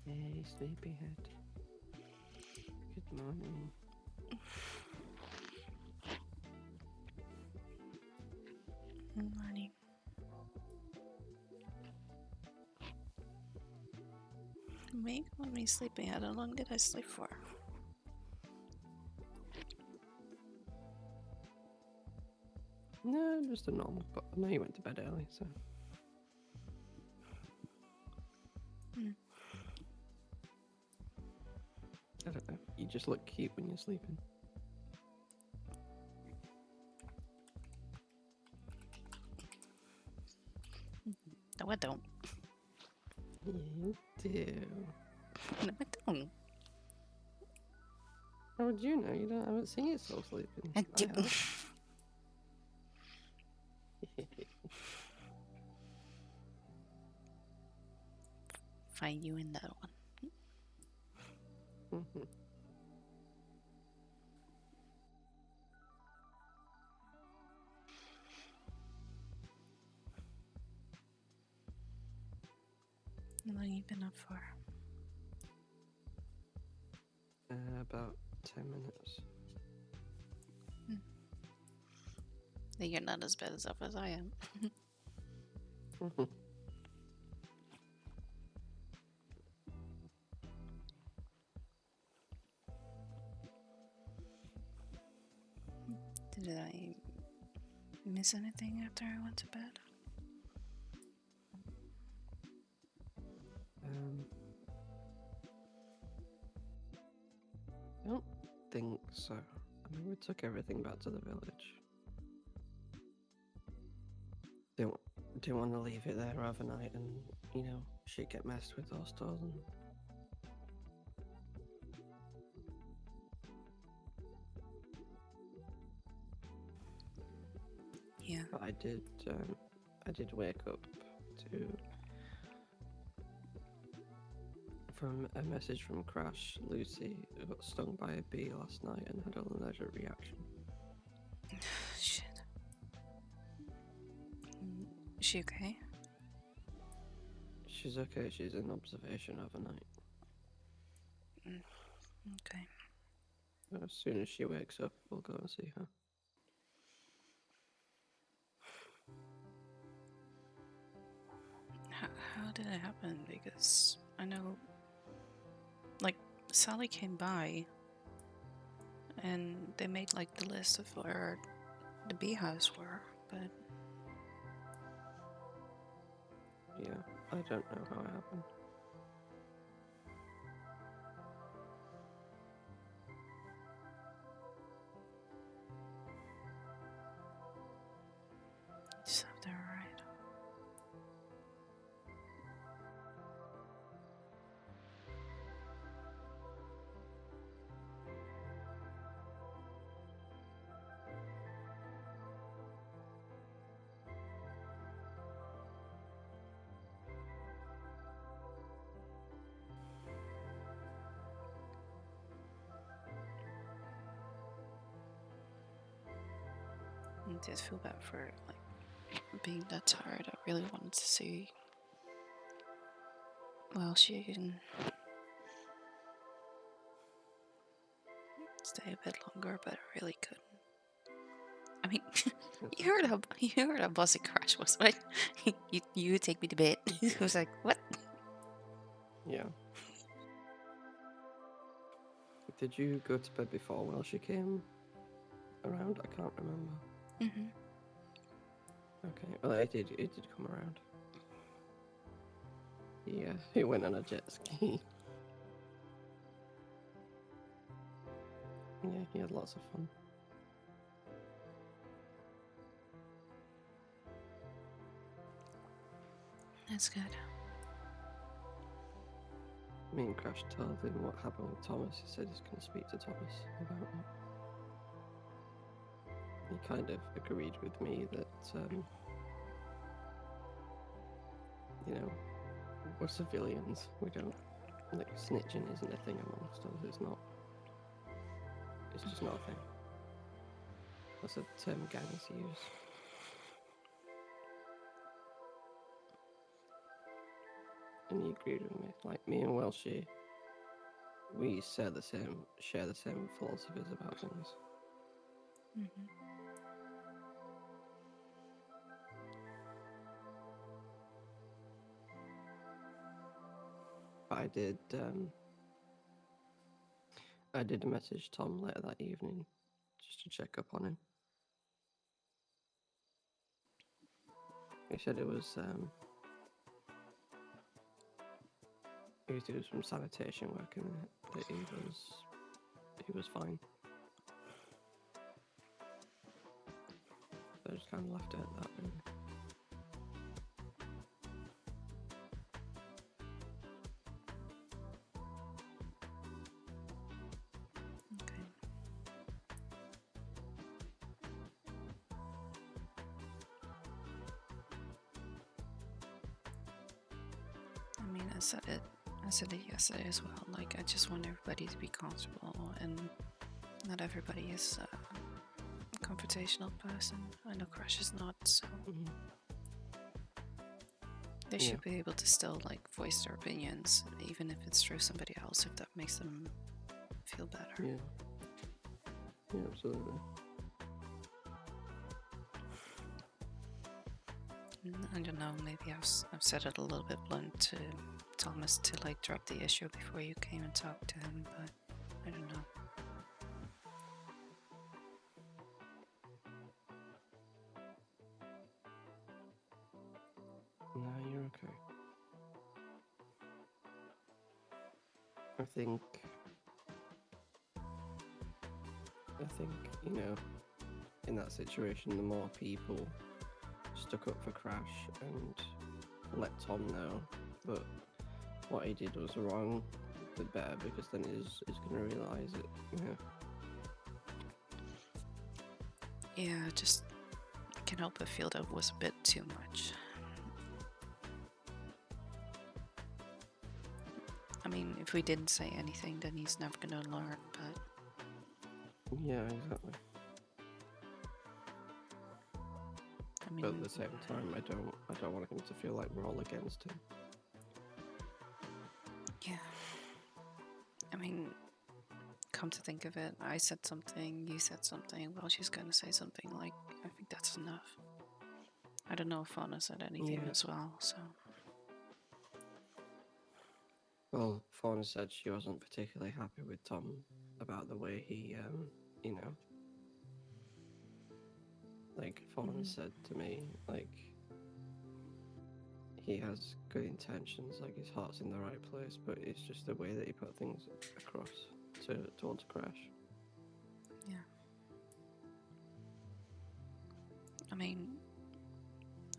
Hey, sleepyhead. Good morning. Morning. Me? Let me sleeping. How long did I sleep for? No, just a normal, but I know you went to bed early, so. I don't know. You just look cute when you're sleeping. No, I don't. You do. No, I don't. How would you know? I haven't seen you still sleeping. I do. have. Find you in that one. Mhm. How long you been up for? About 10 minutes. You're not as bad as up as I am. Mhm. Did I miss anything after I went to bed? I don't think so. I mean, we took everything back to the village. Didn't want to leave it there overnight and, shit get messed with or stolen. Yeah. But I did wake up to from a message from Crash. Lucy got stung by a bee last night and had an allergic reaction. Shit. Is she okay? She's okay. She's in observation overnight. Okay. As soon as she wakes up, we'll go and see her. How did it happen? Because I know, like, Sally came by and they made, like, the list of where the beehives were, but Yeah, I don't know how it happened. just have to right. I just feel bad for, like, being that tired. I really wanted to see, well, she can stay a bit longer, but I really couldn't. I mean, you heard how bossy Crash was, right? you take me to bed. I was like, what? Yeah. Did you go to bed before while she came around? I can't remember. Mm-hmm. Okay. Well, it did come around. Yeah, he went on a jet ski. Yeah, he had lots of fun. That's good. Me and Crash told him what happened with Thomas. He said he's going to speak to Thomas about it. He kind of agreed with me that, we're civilians. We don't, like, snitching isn't a thing amongst us. It's not. It's just not a thing. That's a term gangs use. and he agreed with me. Like me and Welshie, we share the same philosophies about things. Mm-hmm. But I did message Tom later that evening just to check up on him. He said it was he was doing some sanitation work and that he was fine. So I just kind of left it at that, really. Okay. I mean, I said it yesterday as well. Like, I just want everybody to be comfortable, and not everybody is a confrontational person. I know Crush is not, so they should be able to still like voice their opinions, even if it's through somebody else, if that makes them feel better. Yeah. Yeah, absolutely. I don't know, maybe I've said it a little bit blunt to Thomas to like drop the issue before you came and talked to him, but I don't know. No, you're okay. I think, you know, in that situation, the more people stuck up for Crash and let Tom know that what he did was wrong, the better, because then he's going to realise it, Yeah, just I can't help but feel that was a bit too much. I mean, if we didn't say anything, then he's never gonna learn, but... Yeah, exactly. I mean... But at the same time, I don't want him to feel like we're all against him. Yeah. I mean, come to think of it, I said something, you said something, well, she's gonna say something, like, I think that's enough. I don't know if Fauna said anything as well, so... Well, Fauna said she wasn't particularly happy with Tom about the way he, you know, like Fauna said to me, like, he has good intentions, like his heart's in the right place, but it's just the way that he put things across towards Crash. Yeah. I mean,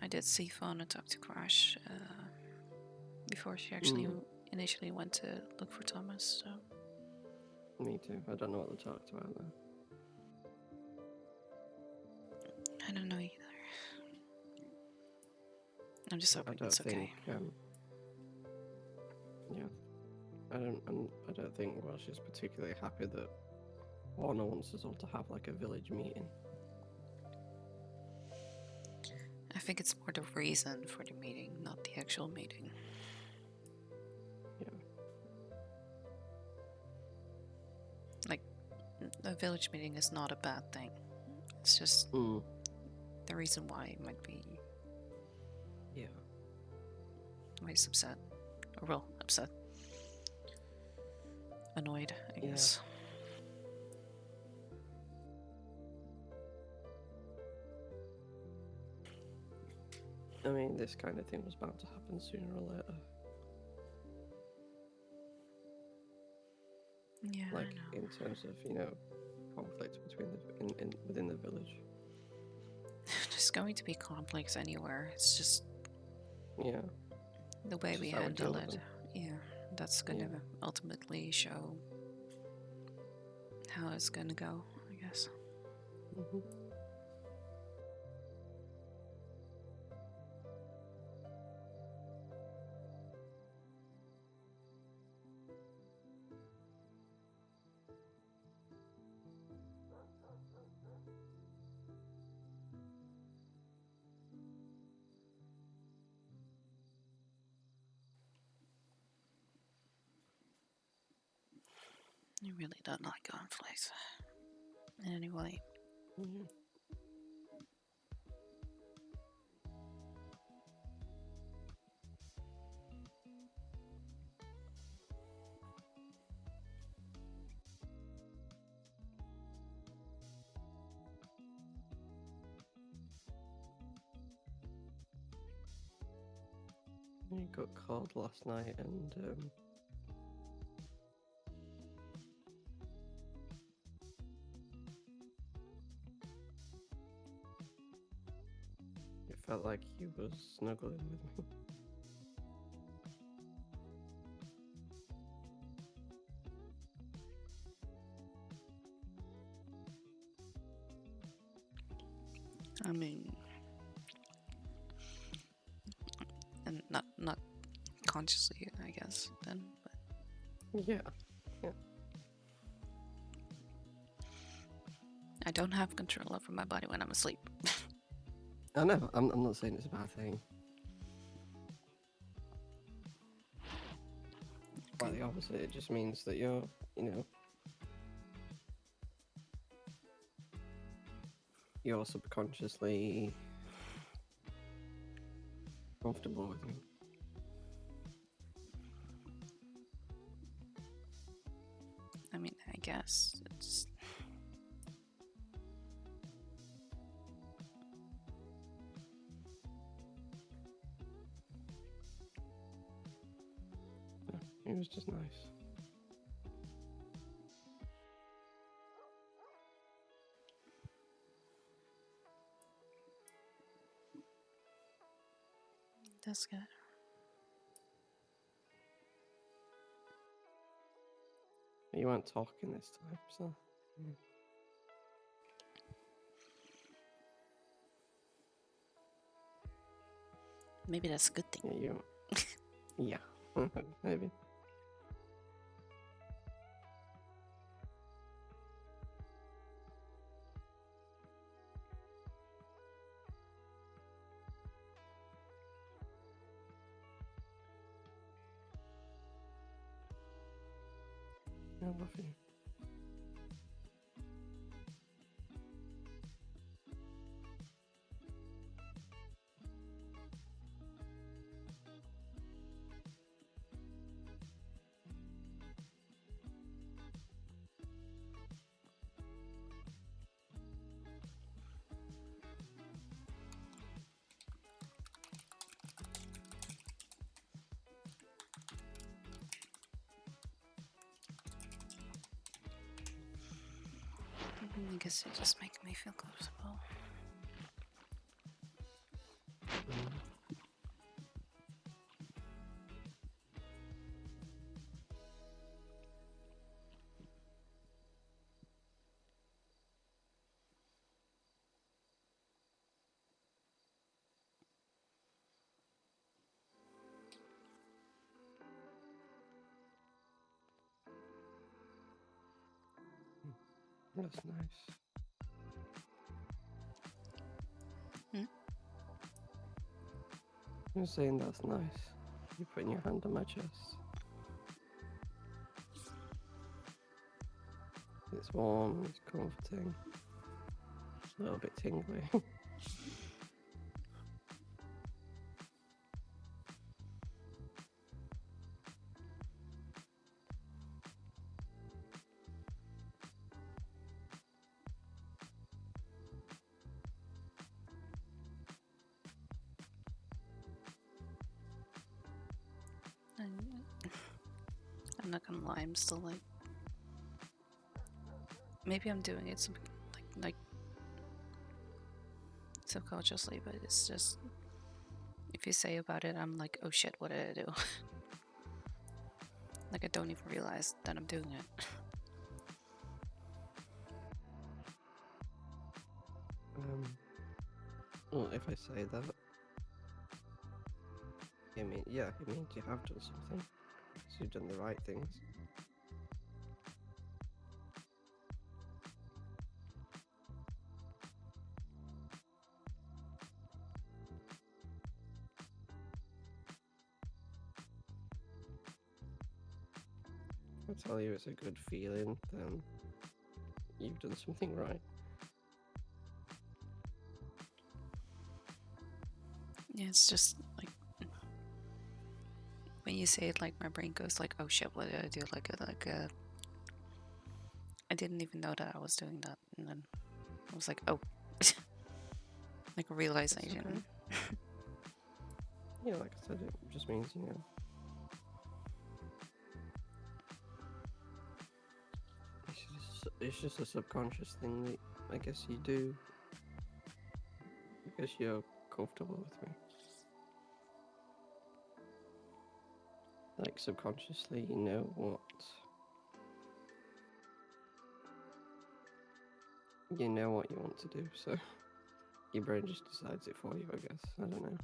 I did see Fauna talk to Crash before she actually initially went to look for Thomas, so... Me too. I don't know what they talked about though. I don't know either. I'm just hoping it's okay. Yeah. I don't think she's particularly happy that Warner wants us all to have like a village meeting. I think it's more the reason for the meeting, not the actual meeting. Yeah. Like, a village meeting is not a bad thing. It's just the reason why it might be... Yeah. Why he's upset. Or, well, upset. Annoyed, I guess. I mean, this kind of thing was bound to happen sooner or later. Yeah, like I know. in terms of, you know, conflict between within the village. There's going to be conflicts anywhere. It's just the way we handle it. Yeah, that's going to ultimately show how it's going to go, I guess. I really don't like cornflakes. Anyway. Yeah. I got called last night and it felt like he was snuggling with me. I mean, and not consciously, I guess. Then, but Yeah. I don't have control over my body when I'm asleep. I know. I'm not saying it's a bad thing. Quite Okay. the opposite. It just means that you're, you're subconsciously comfortable with me. I mean, I guess it's. It was just nice. That's good. You weren't talking this time, so. Maybe that's a good thing. Yeah, you. Yeah, maybe. I love you. I guess it just makes me feel comfortable. That's nice. You're saying that's nice. You're putting your hand on my chest. It's warm, it's comforting. A little bit tingly. I'm not gonna lie, I'm still like. Maybe I'm doing it like subconsciously, but it's just. If you say about it, I'm like, oh shit, what did I do? Like, I don't even realize that I'm doing it. Well, if I say that, it means you have done something. So you've done the right things. I tell you it's a good feeling, then you've done something right. Yeah, it's just like when you say it, like my brain goes like, "Oh shit, what did I do?" I didn't even know that I was doing that, and then I was like, "Oh," like a realization. Okay. Yeah, like I said, it just means it's just a subconscious thing that I guess you do because you're comfortable with me. Like subconsciously, you know what you want to do, so your brain just decides it for you, I guess. I don't know.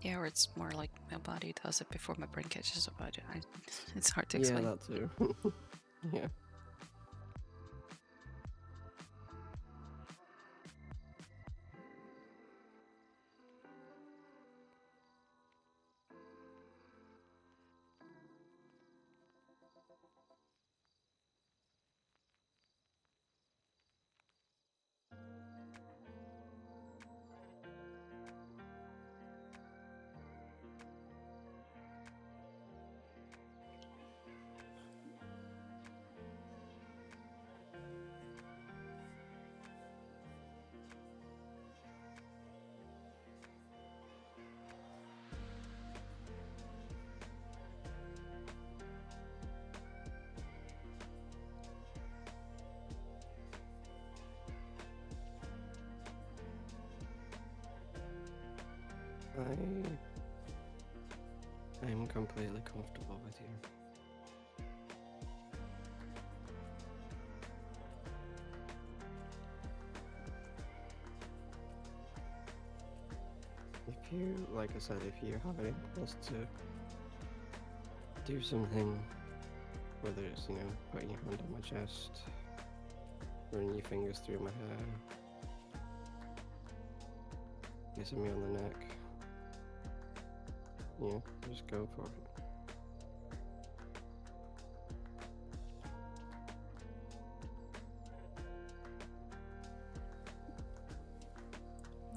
Yeah, or it's more like my body does it before my brain catches up. It's hard to Yeah, explain. that too. Yeah. I'm completely comfortable with you. If you, like I said, if you have an impulse to do something, whether it's, putting your hand on my chest, running your fingers through my hair, kissing me on the neck, just go for it.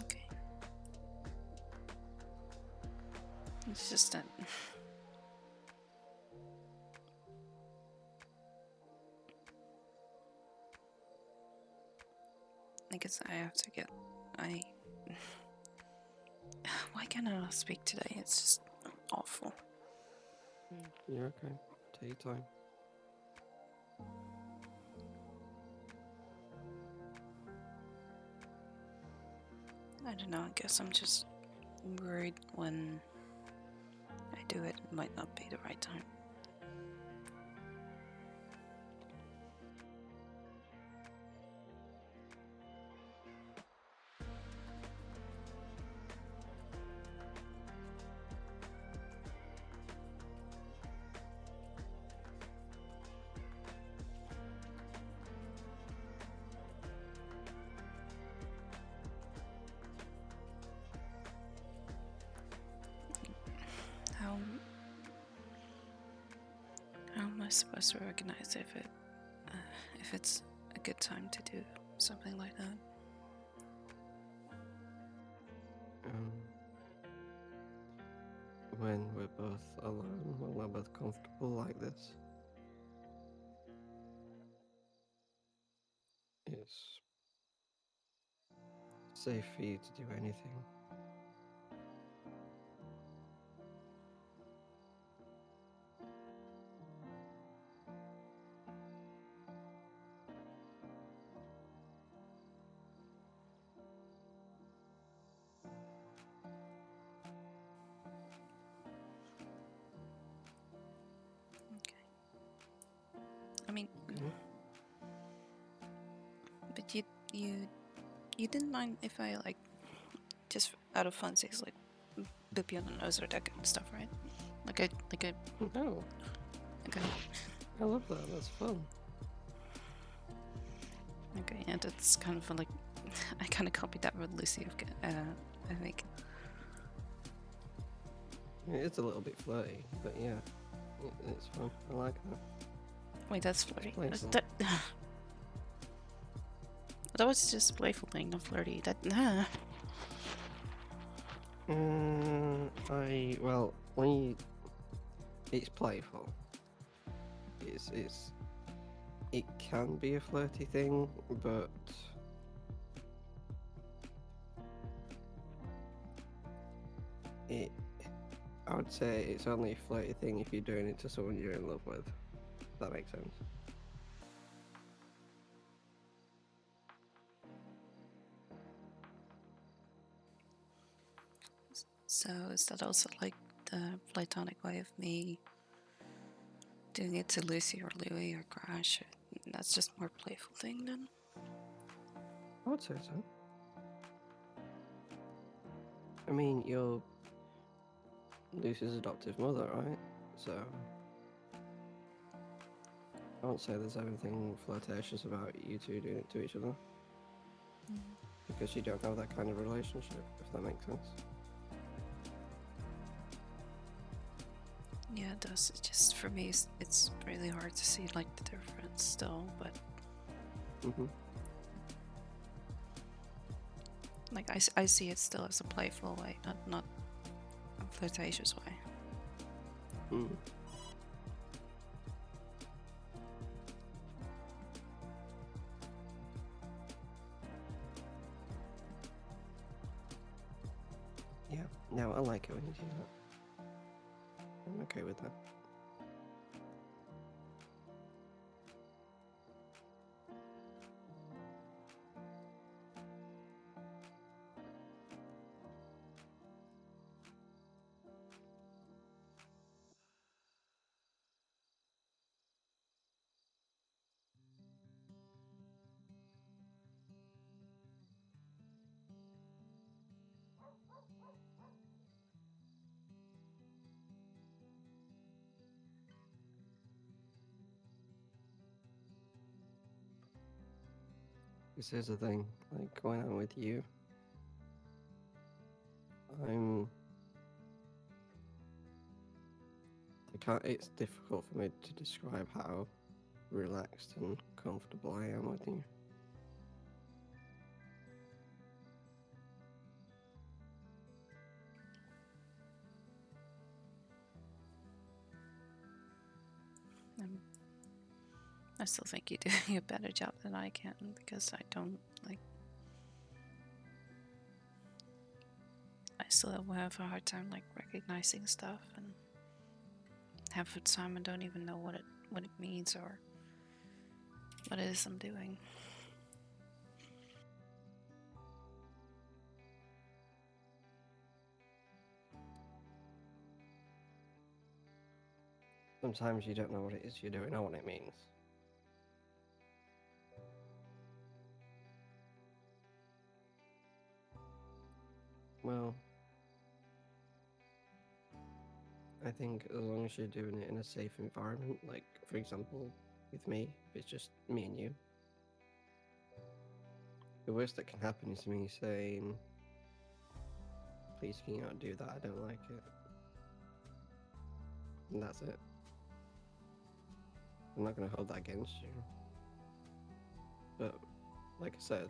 Okay. It's just that. I guess I have to get. Why can't I not speak today? It's just awful. You're okay. Take your time. I don't know. I guess I'm just worried when I do it might not be the right time. How am I supposed to recognize if it's a good time to do something like that? When we're both alone, when we're both comfortable like this, it's safe for you to do anything. Okay. I mean, Okay. but you didn't mind if I like just out of funsies like boop you on the nose or that kind of stuff, right? Like I No, I love that. That's fun. Okay, yeah, that's kind of like I kind of copied that with Lucy. I think. It's a little bit flirty, but yeah, it's fun. I like that. Wait, that's flirty. Playful. That was just playful thing, not flirty. Nah. Well, it's playful. It can be a flirty thing, but I would say it's only a flirty thing if you're doing it to someone you're in love with. If that makes sense. So is that also like the platonic way of me doing it to Lucy or Louie or Crash? That's just more playful thing then? I would say so. I mean, you're Lucy's adoptive mother, right? So I won't say there's anything flirtatious about you two doing it to each other. Because you don't have that kind of relationship, if that makes sense. Yeah, it does. It just, for me, it's really hard to see like the difference still, but like I see it still as a playful way, not a flirtatious way. Yeah, no, I like it when you do that. I'm okay with that. This is the thing, like when I'm with you, it's difficult for me to describe how relaxed and comfortable I am with you. I still think you're doing a better job than I can because I don't like. I still have a hard time like recognizing stuff, and half the time I don't even know what it means or what it is I'm doing. Sometimes you don't know what it is you're doing or what it means. Well, I think as long as you're doing it in a safe environment, like for example, with me, it's just me and you. The worst that can happen is me saying, please can you not do that, I don't like it. And that's it. I'm not going to hold that against you. But, like I said,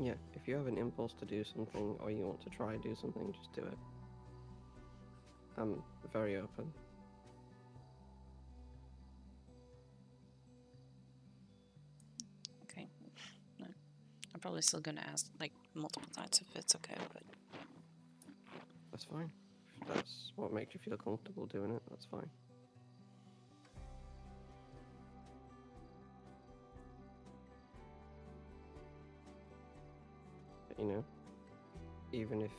yeah, if you have an impulse to do something or you want to try do something, just do it. I'm very open. Okay. I'm probably still gonna ask like multiple times if it's okay, but That's fine. If that's what makes you feel comfortable doing it, that's fine. But, you know, even if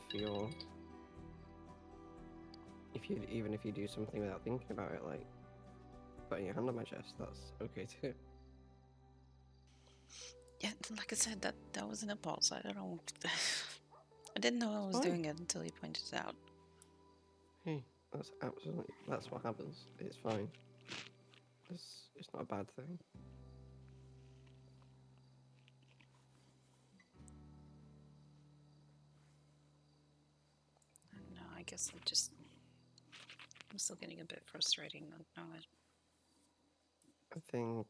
you do something without thinking about it, like putting your hand on my chest, that's okay too. yeah, like I said, that was an impulse. I don't know. I didn't know I was Fine. doing it until you pointed it out. Hey, that's what happens. It's fine. it's not a bad thing. I don't know. I guess I'm still getting a bit frustrating. Now I think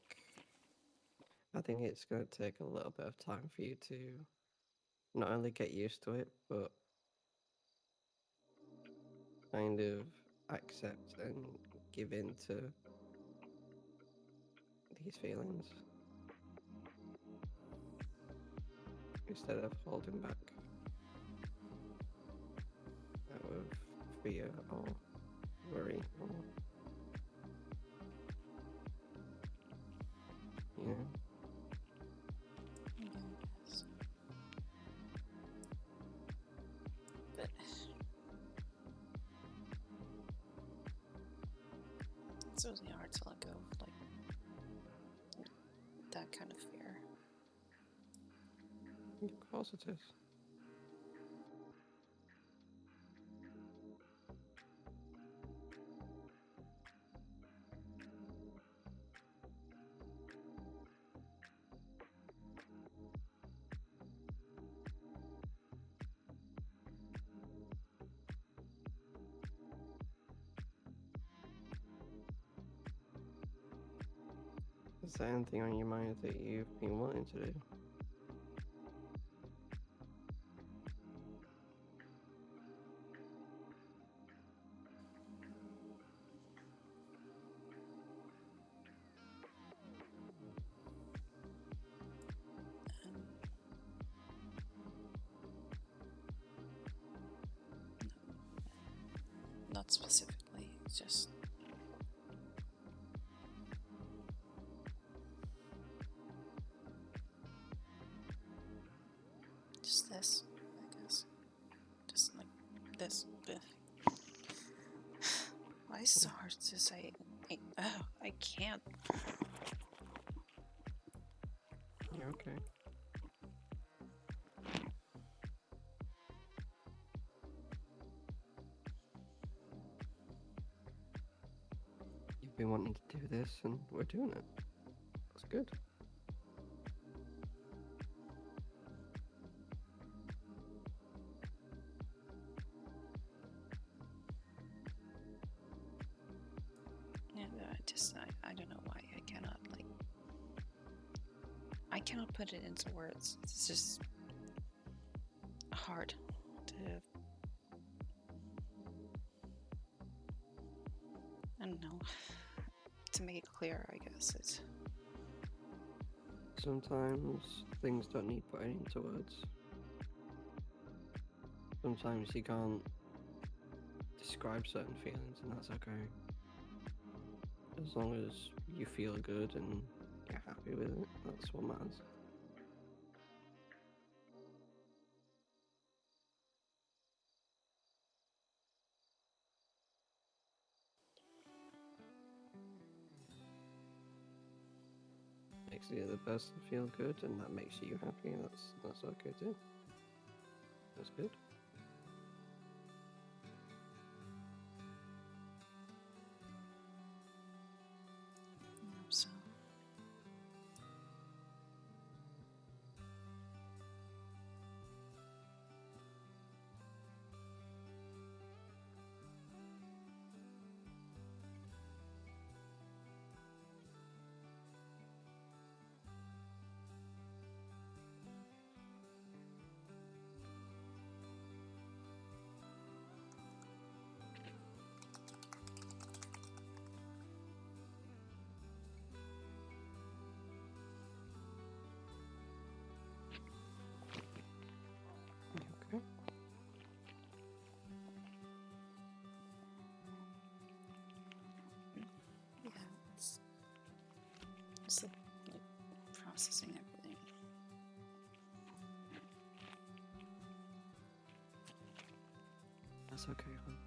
I think it's going to take a little bit of time for you to not only get used to it, but kind of accept and give in to these feelings instead of holding back out of fear or worry or yeah. yeah, I guess. But it's really hard to let go of like that kind of fear. Of course it is. Is there anything on your mind that you've been wanting to do? Um, not specifically, it's just this, I guess. Just like this. Why is it so hard to say? I can't. You're okay. You've been wanting to do this and we're doing it. That's good. Yeah, I don't know why I cannot like. I cannot put it into words. It's just hard to. I don't know. To make it clear, I guess it's. Sometimes things don't need putting into words. Sometimes you can't describe certain feelings, and that's okay. As long as you feel good and you're happy with it, that's what matters. Makes the other person feel good, and that makes you happy, and that's okay too. That's good. So. You okay? Yeah, it's like processing everything. That's okay, hon.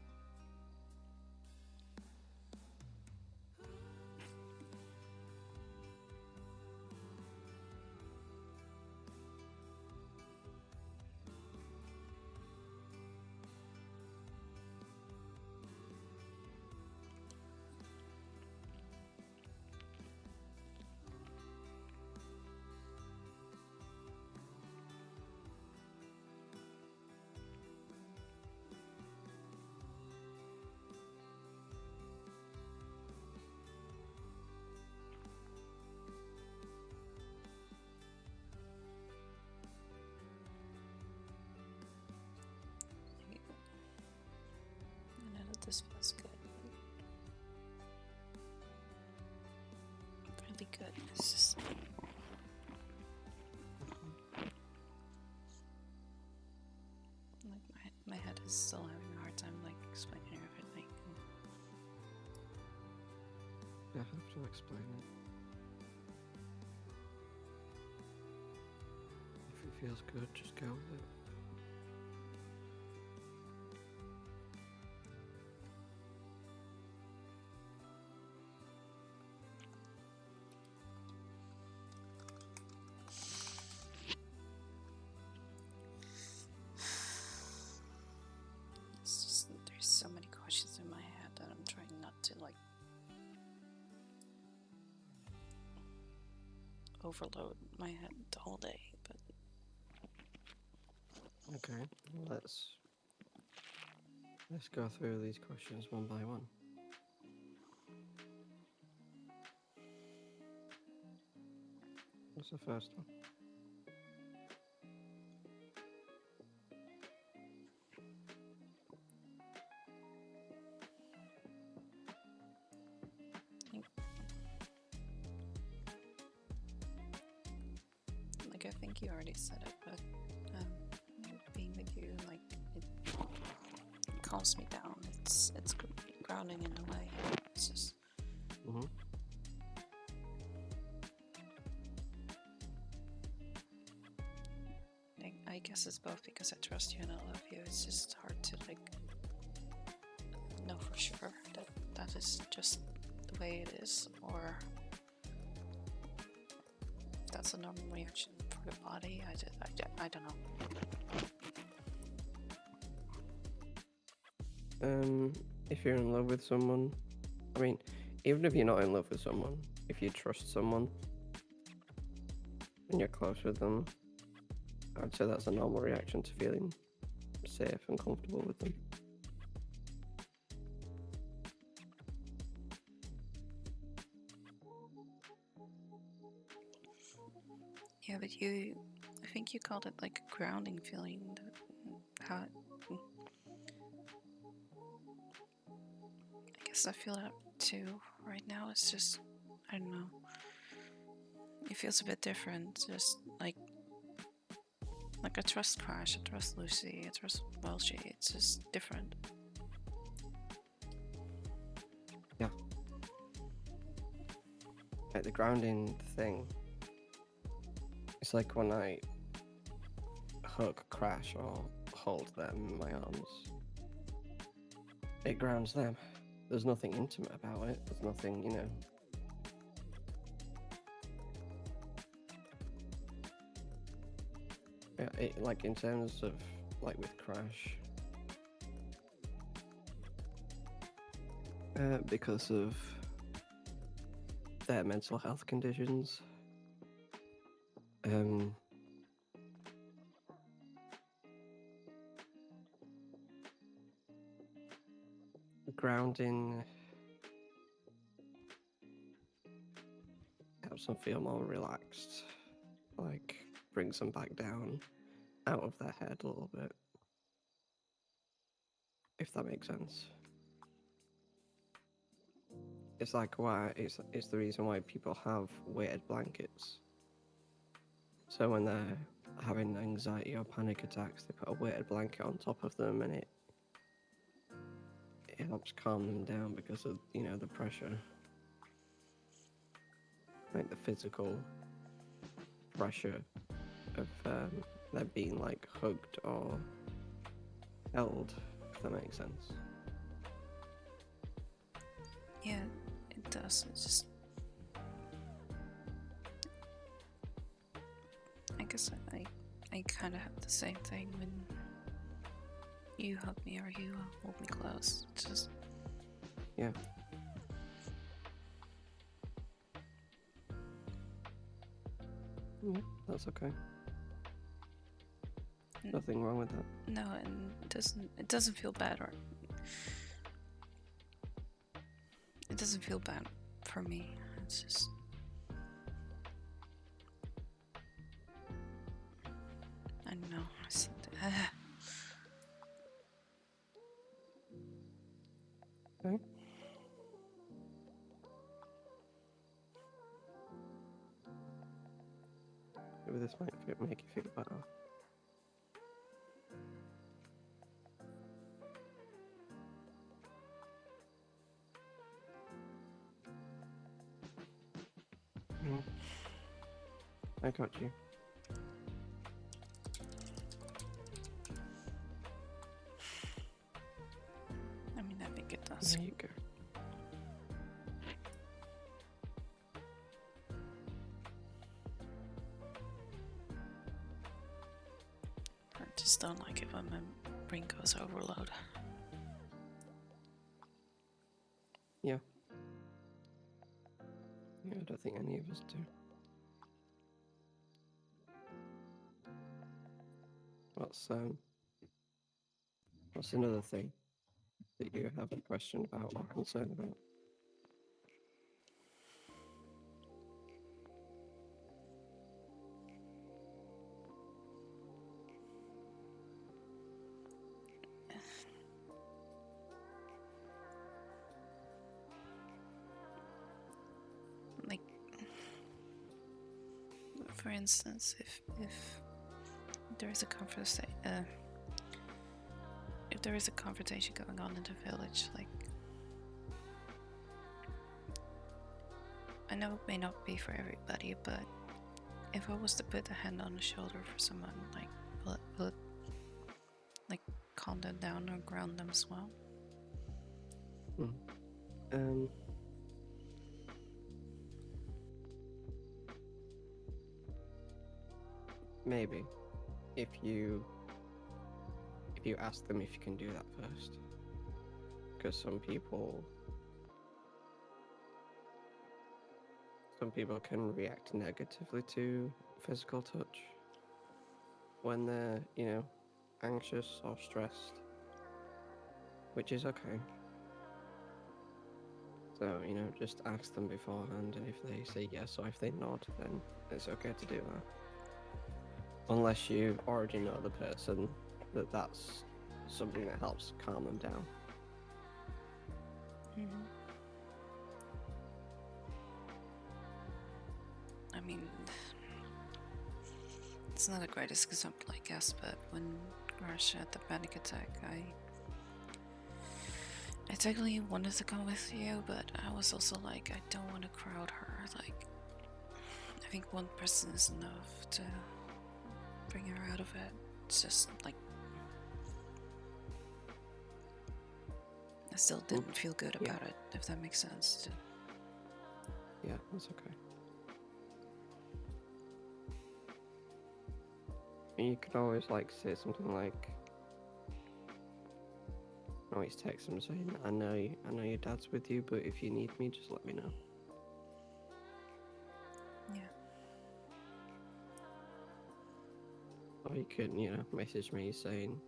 This feels good. Really good. It's just like my head is still having a hard time like explaining everything. You have to explain it. If it feels good, just go with it. It's just there's so many questions in my head that I'm trying not to like overload my head the whole day, but Okay, let's go through these questions one by one. What's the first one? like I think you already said it, but being with you, like it calms me down. It's grounding in a way. It's just I guess it's both because I trust you and I love you. It's just hard to like know for sure that that is just the way it is, or that's a normal reaction for the body. I don't know. If you're in love with someone, I mean, even if you're not in love with someone, if you trust someone and you're close with them, I'd say that's a normal reaction to feeling safe and comfortable with them. Yeah, but I think you called it like a grounding feeling. How I guess I feel that too right now. It's just, I don't know. It feels a bit different. Just like I trust Crash, I trust Lucy, I trust Welshie. It's just different. Yeah. Like the grounding thing. It's like when I hug Crash or hold them in my arms. It grounds them. There's nothing intimate about it. There's nothing, you know. Yeah, like in terms of like with Crash, because of their mental health conditions, grounding helps them feel more relaxed, like brings them back down out of their head a little bit, if that makes sense. It's like why it's the reason why people have weighted blankets. So when they're having anxiety or panic attacks, they put a weighted blanket on top of them, and it helps calm them down because of, you know, the pressure, like the physical pressure of them being like hugged or held, if that makes sense. Yeah, it does. It's just, I guess I kind of have the same thing when you hug me or you hold me close. It's just, yeah. Yeah, that's okay. Nothing wrong with that. No, and it doesn't feel bad, or it doesn't feel bad for me. It's just, I don't know. maybe this might make you feel better. Mm. I got you. I mean, I think it does. There you go. I just don't like it when my brain goes overload. Yeah. Yeah, I don't think any of us do. What's another thing that you have a question about or concern about? Like, for instance, if there is a if there is a confrontation going on in the village, like, I know it may not be for everybody, but if I was to put a hand on the shoulder for someone, like, will it like calm them down or ground them as well? Maybe if you ask them if you can do that first, because some people can react negatively to physical touch when they're, anxious or stressed, which is okay. So, just ask them beforehand, and if they say yes or if they nod, then it's okay to do that. Unless you already know the person that's something that helps calm them down. I mean, it's not the greatest example, I guess, but when Crash had the panic attack, I technically wanted to come with you, but I was also like, I don't want to crowd her. Like, I think one person is enough to bring her out of it. It's just like, I still didn't feel good about it, if that makes sense. Yeah, that's okay. And you could always say something like, always text them saying, I know your dad's with you, but if you need me, just let me know. Yeah. Or you could, message me saying,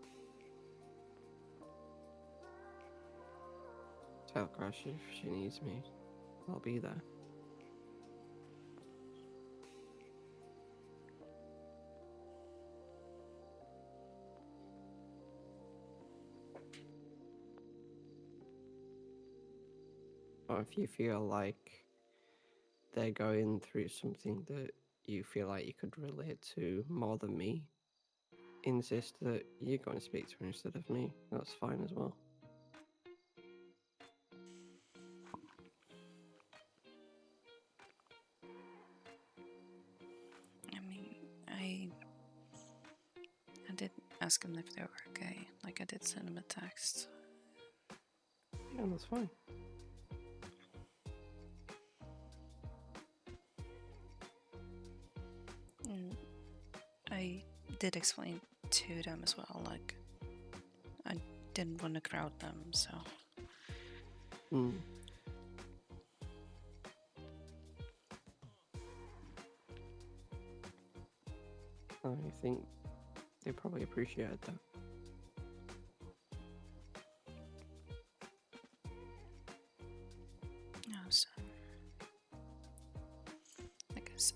tell Crash if she needs me, I'll be there. Or if you feel like they're going through something that you feel like you could relate to more than me, insist that you're going to speak to her instead of me. That's fine as well. I mean, I did ask him if they were okay. Like, I did send him a text. Yeah, that's fine. And I did explain to them as well, like, I didn't want to crowd them, so. I think they probably appreciated that. No, so. I guess.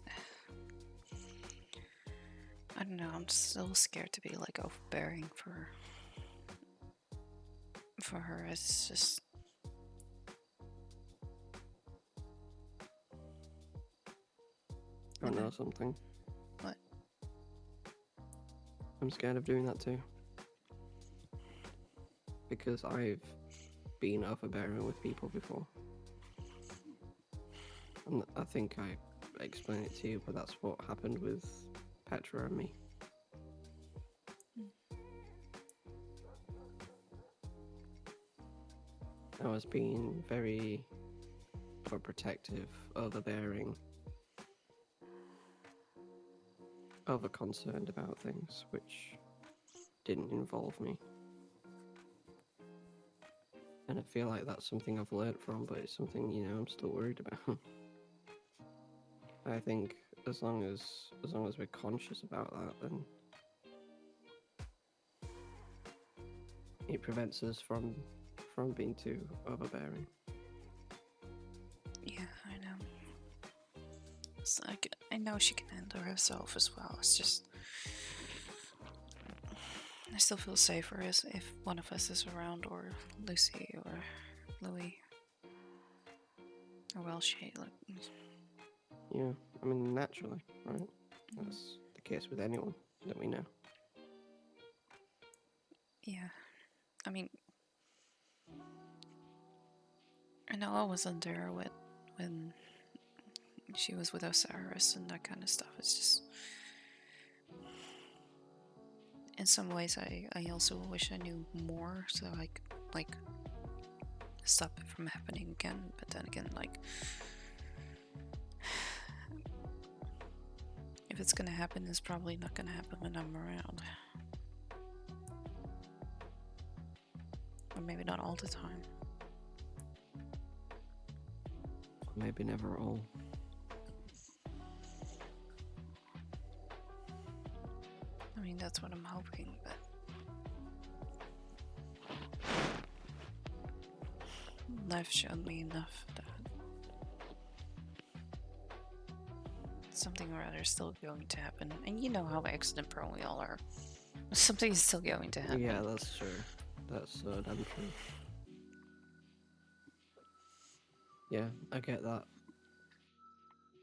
I don't know, I'm still scared to be like overbearing for her. It's just. I know something. What? I'm scared of doing that too. Because I've been overbearing with people before. And I think I explained it to you, but that's what happened with Petra and me. I was being very overprotective, overbearing, over-concerned about things which didn't involve me. And I feel like that's something I've learnt from, but it's something, you know, I'm still worried about. I think as long as we're conscious about that, then it prevents us from being too overbearing. Yeah, I know. It's like, I know she can handle herself as well. It's just, I still feel safer as if one of us is around, or Lucy or Louis or Welsh. Like, Yeah, I mean, naturally, right? That's the case with anyone that we know. yeah, I mean, I know I wasn't there when she was with Osiris and that kind of stuff. It's just, in some ways, I also wish I knew more, so I could, like, stop it from happening again. But then again, like, if it's gonna happen, it's probably not gonna happen when I'm around. Or maybe not all the time. Maybe never at all. I mean, that's what I'm hoping, but life showed me enough that something or other is still going to happen. And you know how accident prone we all are. Something is still going to happen. Yeah, that's true. That's so damn true. Yeah, I get that.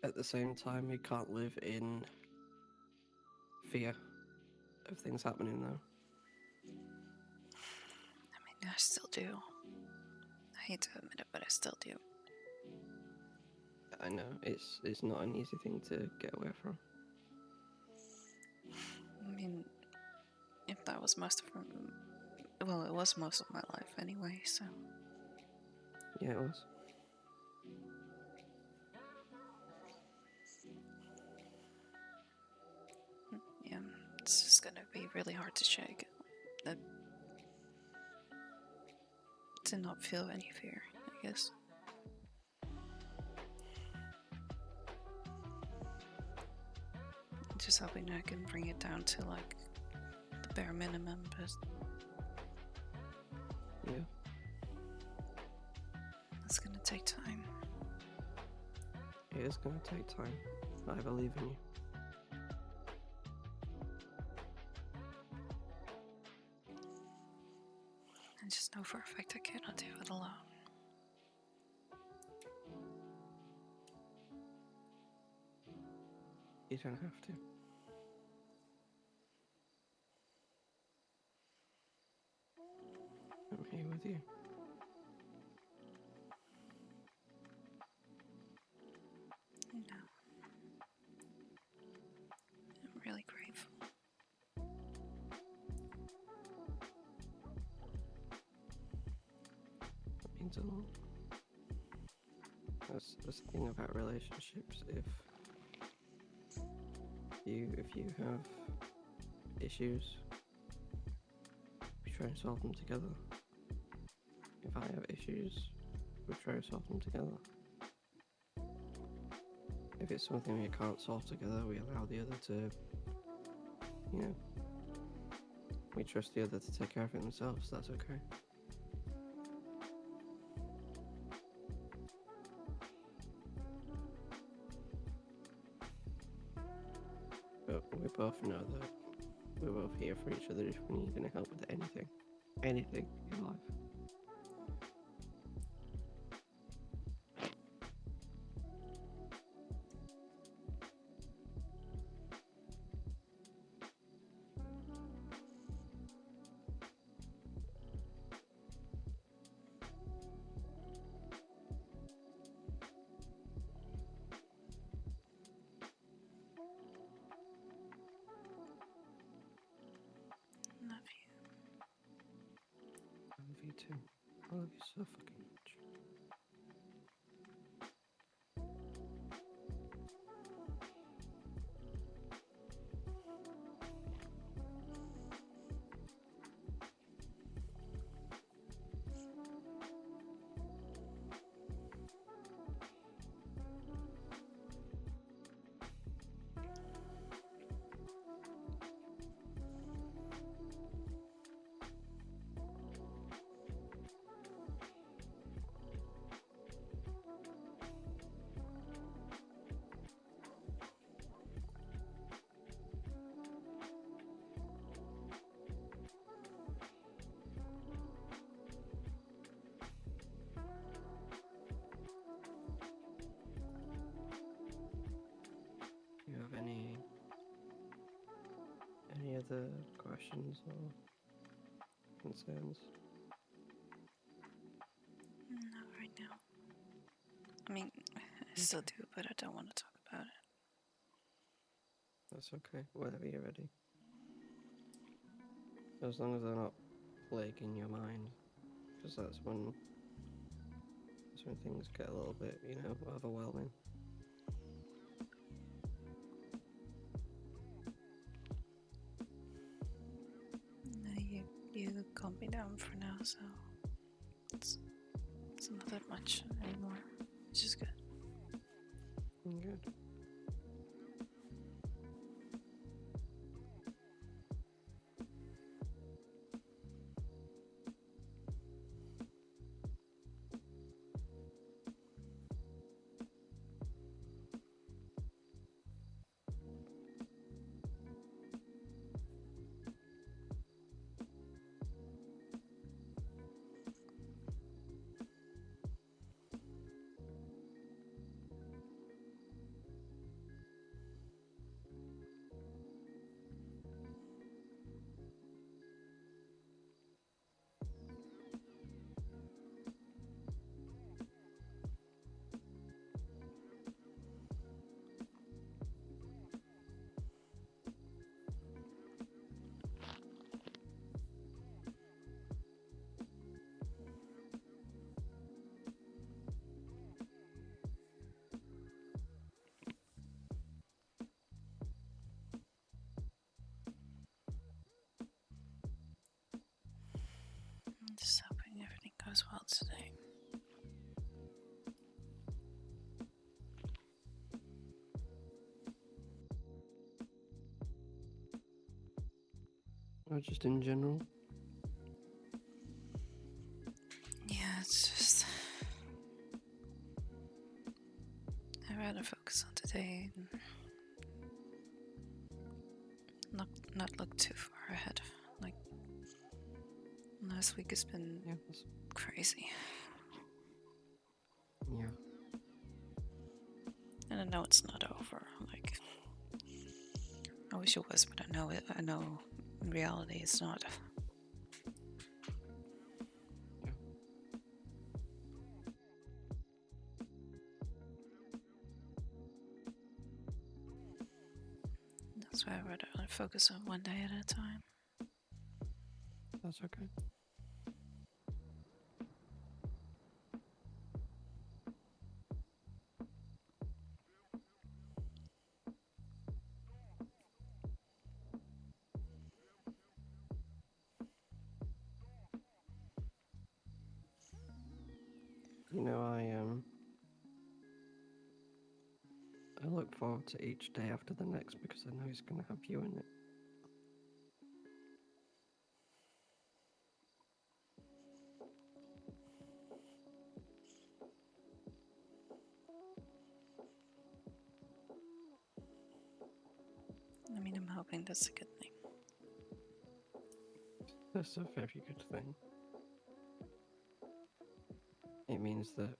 At the same time, you can't live in fear of things happening, though. I mean, I still do. I hate to admit it, but I still do. I know it's not an easy thing to get away from. I mean, if that was most of well, it was most of my life anyway, so. Yeah, it was. Yeah, it's just gonna be really hard to shake. To not feel any fear, I guess. Just hoping I can bring it down to like the bare minimum, but Yeah. it's gonna take time. It is going to take time. I believe in you. I just know for a fact I cannot do it alone. You don't have to. I'm here with you. You know, I'm really grateful. It means a lot. That's the thing about relationships. If you have issues, we try and solve them together. If I have issues, we try to solve them together. If it's something we can't solve together, we allow the other to, you know, we trust the other to take care of it themselves. That's okay. But we both know that we're both here for each other if we need any help with anything in life. so fucking much. Do you have any other questions or concerns? Not right now. I mean, I still do, but I don't want to talk about it. That's okay, whenever you're ready. As long as they're not plaguing your mind, because that's when things get a little bit, overwhelming. No, you calm me down for now, so it's not that much anymore, which is good. Good. I'm just hoping everything goes well today. Or just in general? Yeah, it's just I'd rather focus on today and not look too far ahead. Like last week has been Yeah. crazy. Yeah. And I know it's not over. Like I wish it was, but I know in reality it's not. That's why I'd rather focus on one day at a time. That's okay. I look forward to each day after the next because I know he's gonna have you in it. I mean, I'm hoping that's a good thing. That's a very good thing. It means that,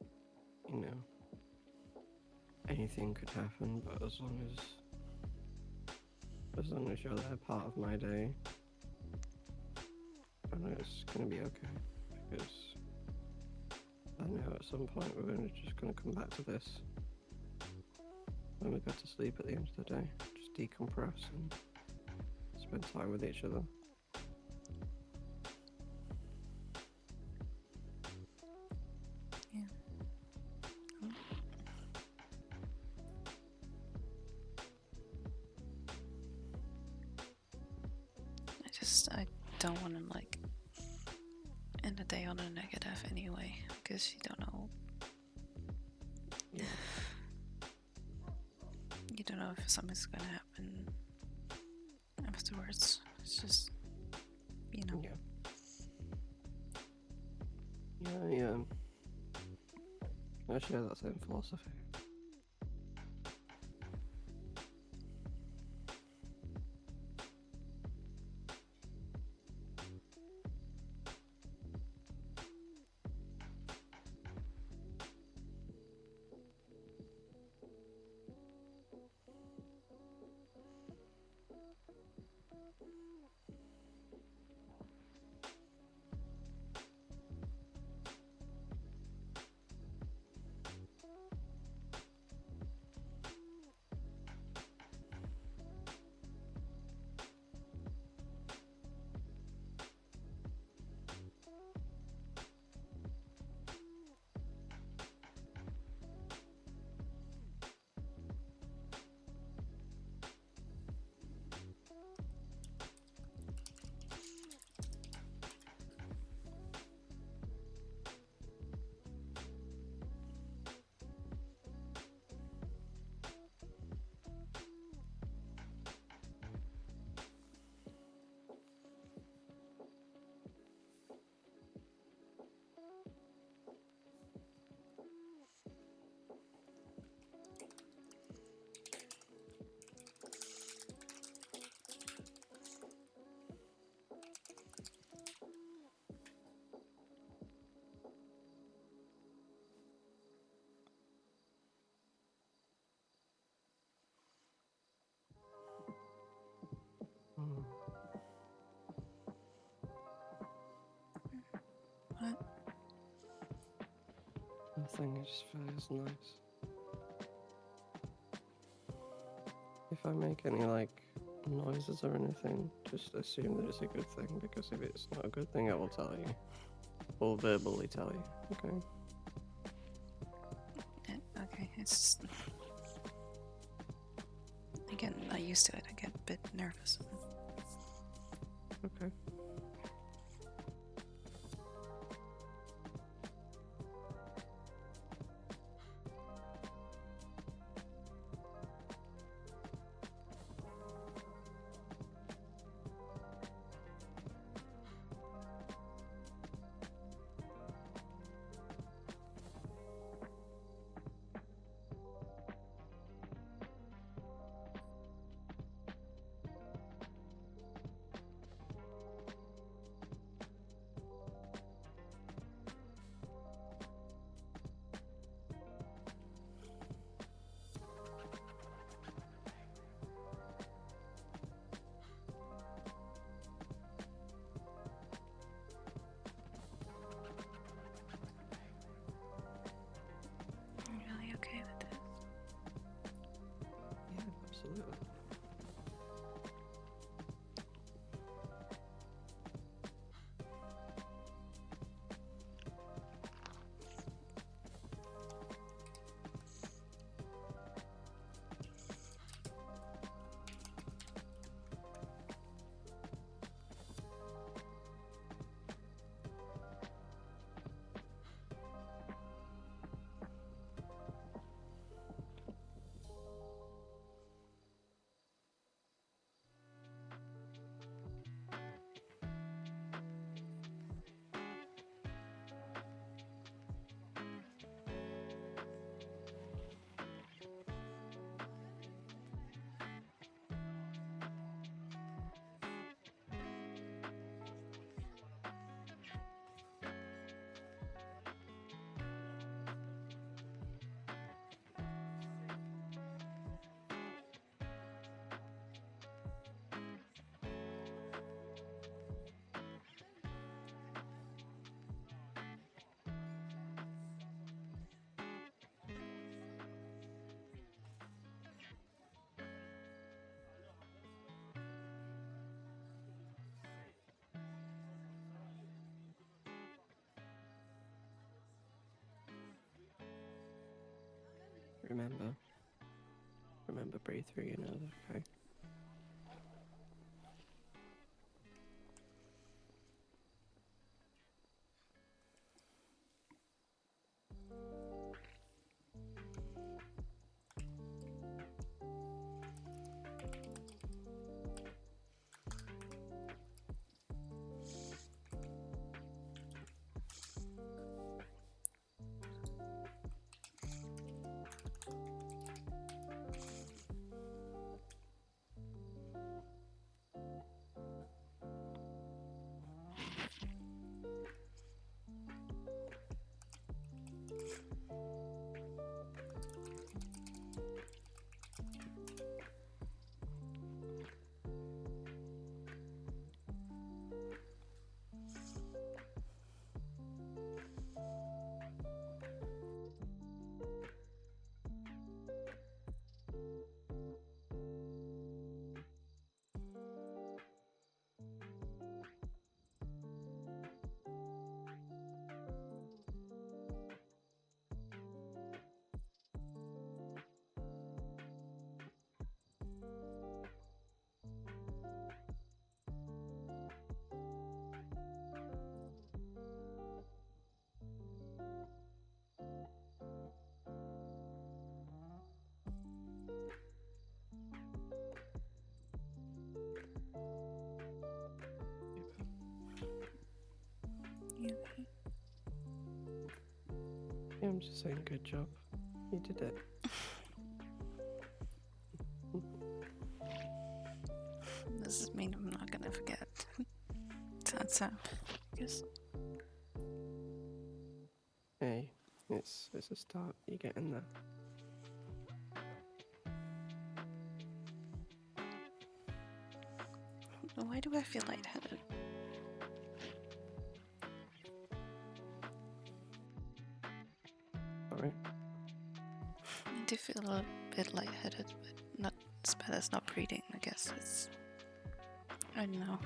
anything could happen, but as long as you're there part of my day, I know it's gonna be okay. Because I know at some point we're just gonna come back to this. When we go to sleep at the end of the day, just decompress and spend time with each other. I don't want to like end the day on a negative anyway, because you don't know. Yeah. You don't know if something's gonna happen afterwards. It's just, you know. Yeah. Yeah. I share that same philosophy. What? Nothing, it just feels nice. If I make any like noises or anything, just assume that it's a good thing, because if it's not a good thing, I will tell you. Or verbally tell you, okay? Okay, it's just... I get not used to it. I get a bit nervous. Okay. I'm really okay with this. Yeah, absolutely. Remember, breathe through your nose, okay? I'm just saying, good job. You did it. This is mean I'm not gonna forget. That's because Hey, it's a start. You're getting there. why do I feel lightheaded? Sorry. I do feel a bit lightheaded, but not as bad as not breathing. I guess it's. I don't know.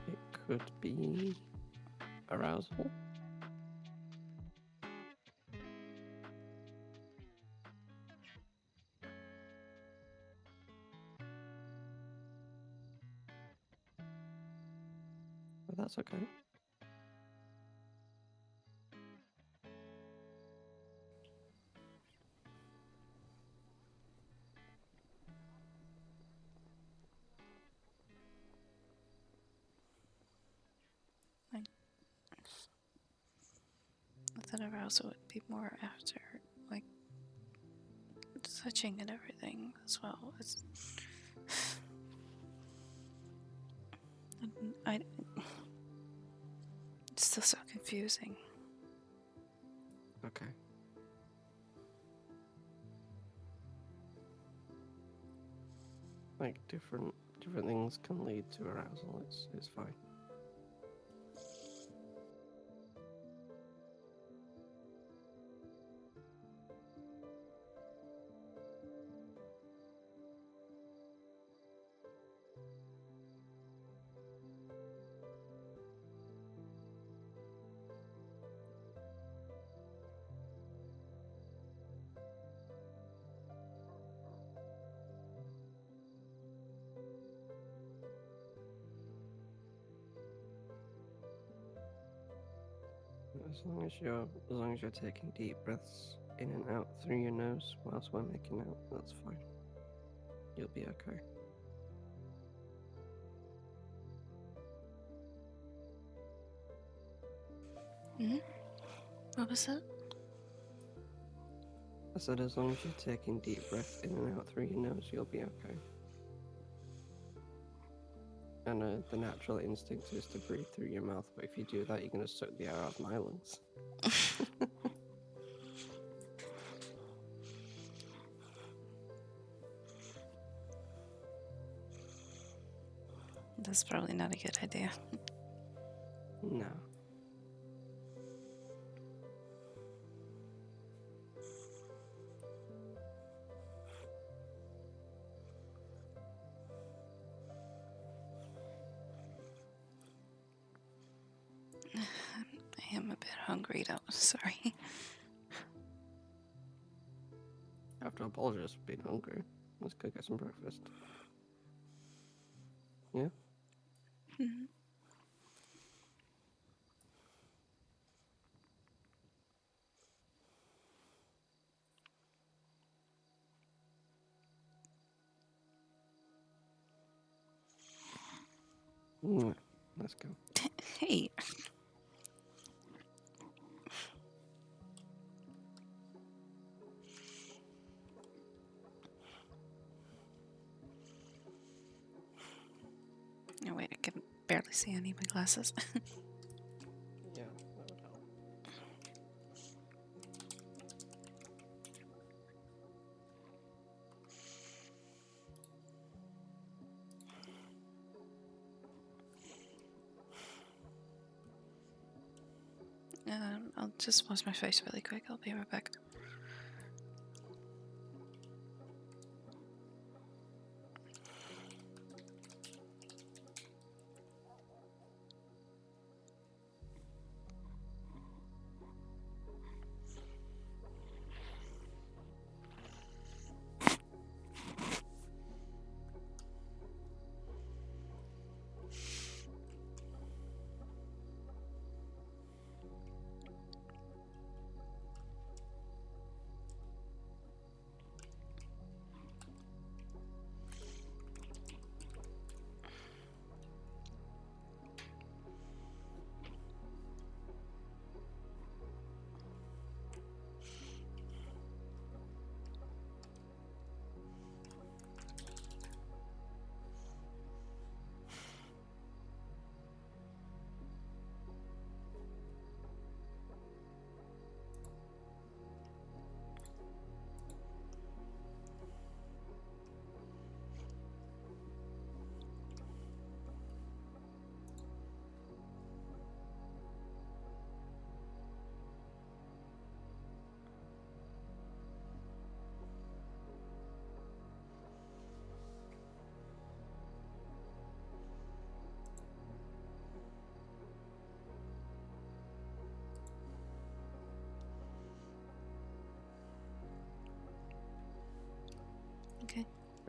It could be arousal. But that's okay. I thought arousal would be more after, like, touching and everything as well. It's still so confusing. Okay. Like different things can lead to arousal. It's fine. As long as you're taking deep breaths in and out through your nose whilst we're making out, that's fine. You'll be okay. What was that? I said as long as you're taking deep breaths in and out through your nose, you'll be okay. And the natural instinct is to breathe through your mouth, but if you do that, you're going to suck the air out of my lungs. That's probably not a good idea. No. I am a bit hungry though, sorry. I have to apologize for being hungry. Let's go get some breakfast. Yeah? Mhm. Let's go. Hey. Oh wait, I can barely see any of my glasses. Yeah, that would help. I'll just wash my face really quick. I'll be right back.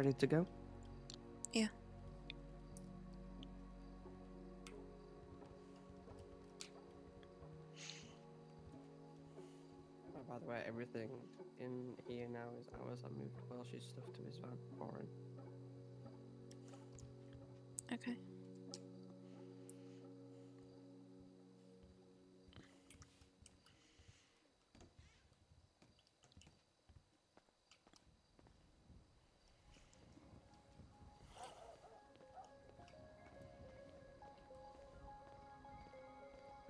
Ready to go? Yeah. Oh, by the way, everything in here now is ours. I moved Welsh's stuff to his van. Foreign. Okay.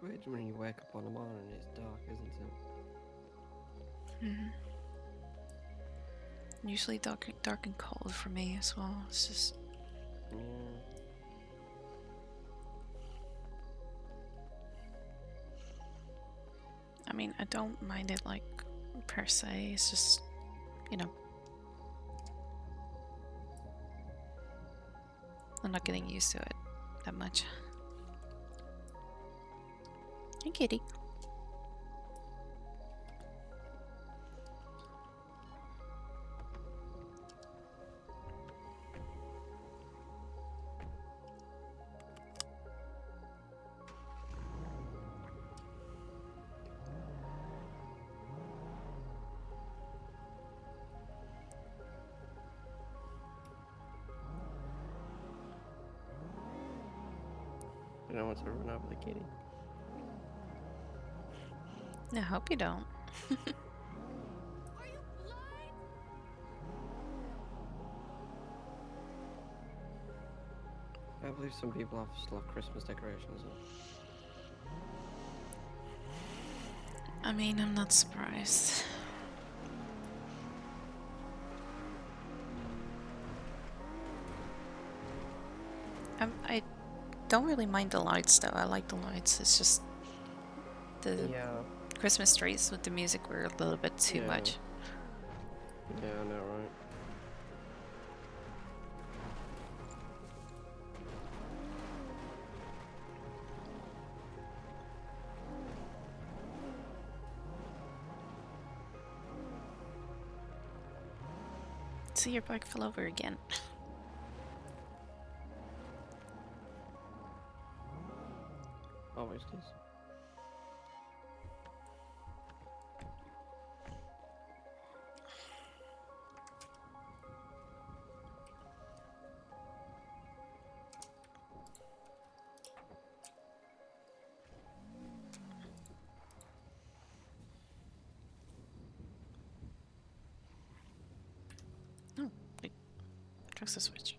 Weird when you wake up on the morning and it's dark, isn't it? Usually dark and cold for me as well. It's just Yeah. I mean, I don't mind it like per se. It's just, you know, I'm not getting used to it that much. Hey, kitty. I don't want to run over the kitty. I hope you don't. I believe some people still have Christmas decorations up. I mean, I'm not surprised. I don't really mind the lights though. I like the lights. It's just the Yeah. Christmas trees with the music were a little bit too much. Yeah, I know, right? See, your bike fell over again. Always does. Oh, wait. Press the switch.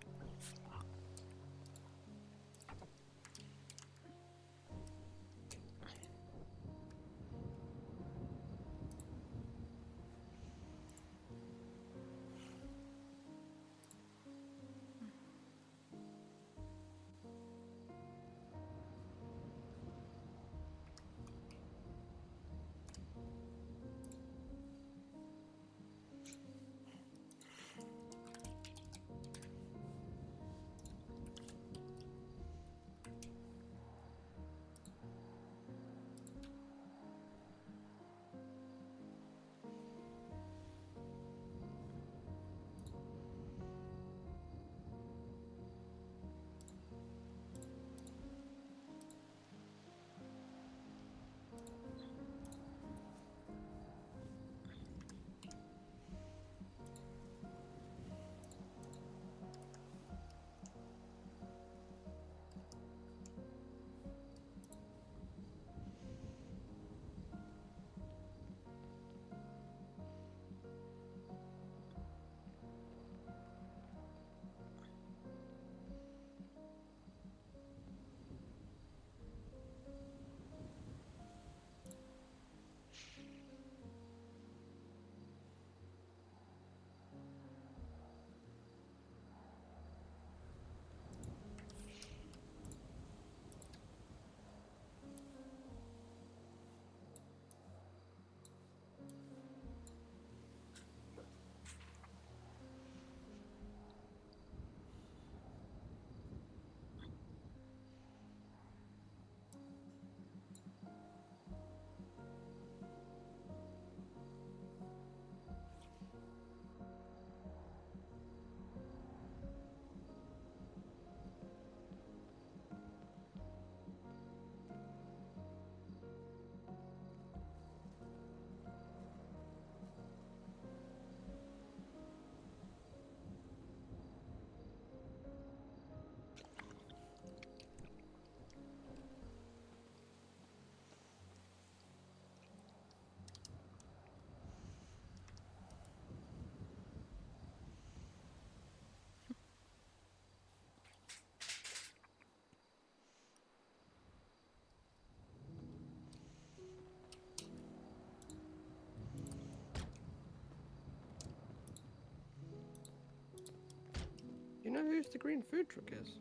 you know whose the green food truck is?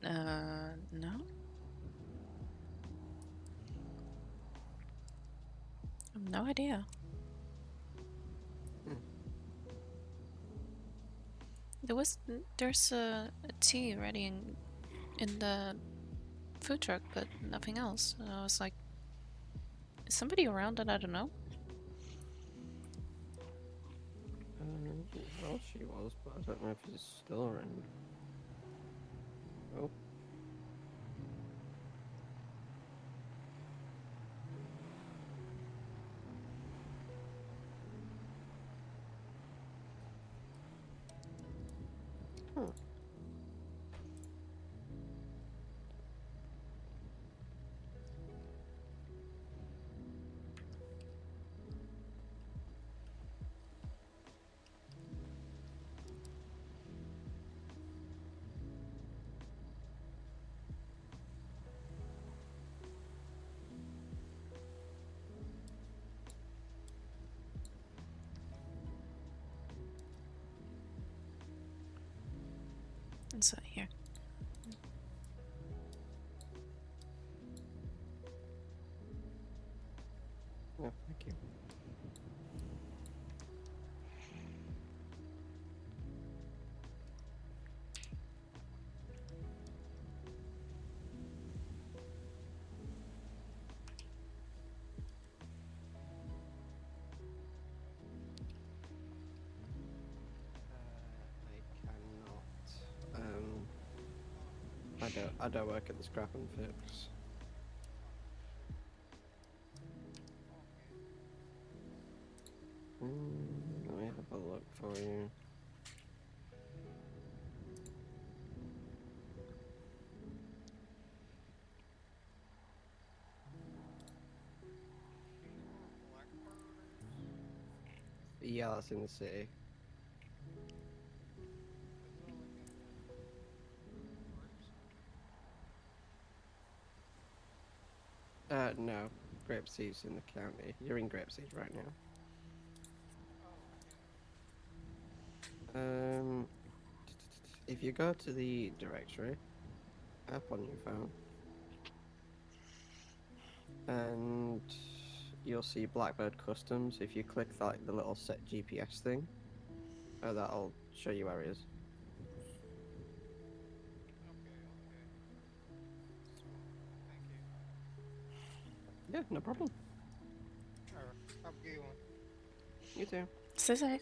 No. I have no idea. Hmm. There's a tea ready in the food truck, but nothing else. And I was like, is somebody around that I don't know? Well, she was, but I don't know if she's still around. Oh. Huh. It's here. Yeah, thank you. I cannot. I don't work at the Scrap and Fix. Let me have a look for you. Yeah, that's in the city. No. Grapeseed's in the county. You're in Grapeseed right now. If you go to the directory app on your phone, and you'll see Blackbird Customs. If you click that, the little set GPS thing, that'll show you where it is. Yeah, no problem. Alright, have a good one. You too. Say.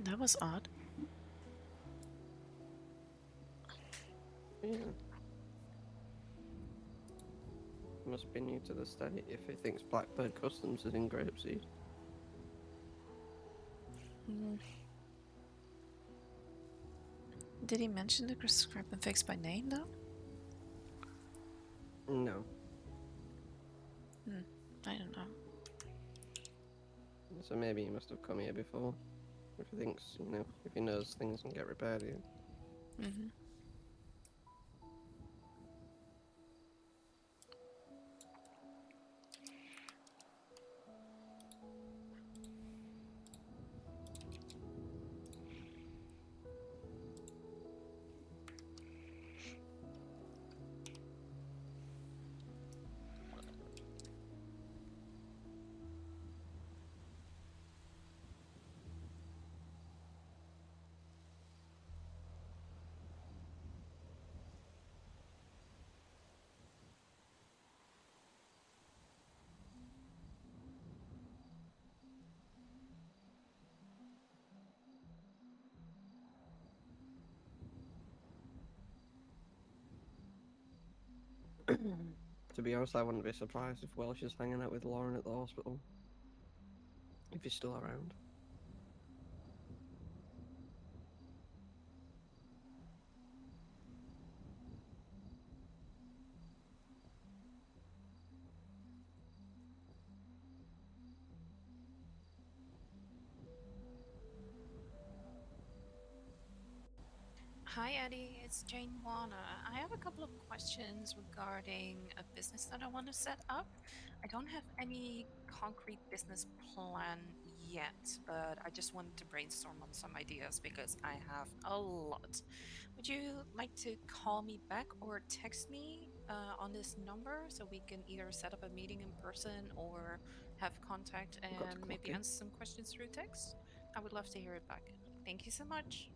That was odd. Yeah. Must be new to the state if it thinks Blackbird Customs is in Grapeseed. Mm. Did he mention the Scrap and Fix by name though? No. I don't know. So maybe he must have come here before. If he thinks, if he knows things can get repaired here. Mm-hmm. To be honest, I wouldn't be surprised if Welsh is hanging out with Lauren at the hospital. If he's still around. Hi, Eddie. It's Jane Warner. I have a couple of questions regarding a business that I want to set up. I don't have any concrete business plan yet, but I just wanted to brainstorm on some ideas because I have a lot. Would you like to call me back or text me on this number so we can either set up a meeting in person or have contact I've got to and clock maybe in. answer some questions through text? I would love to hear it back. Thank you so much.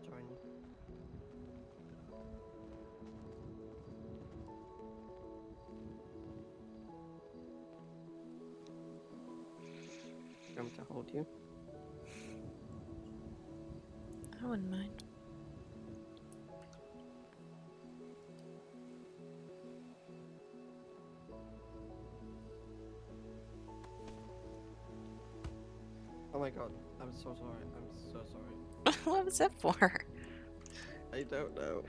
Join you. Do you want me to hold you? I wouldn't mind. Oh my god, I'm so sorry. I'm so sorry. What was that for? I don't know.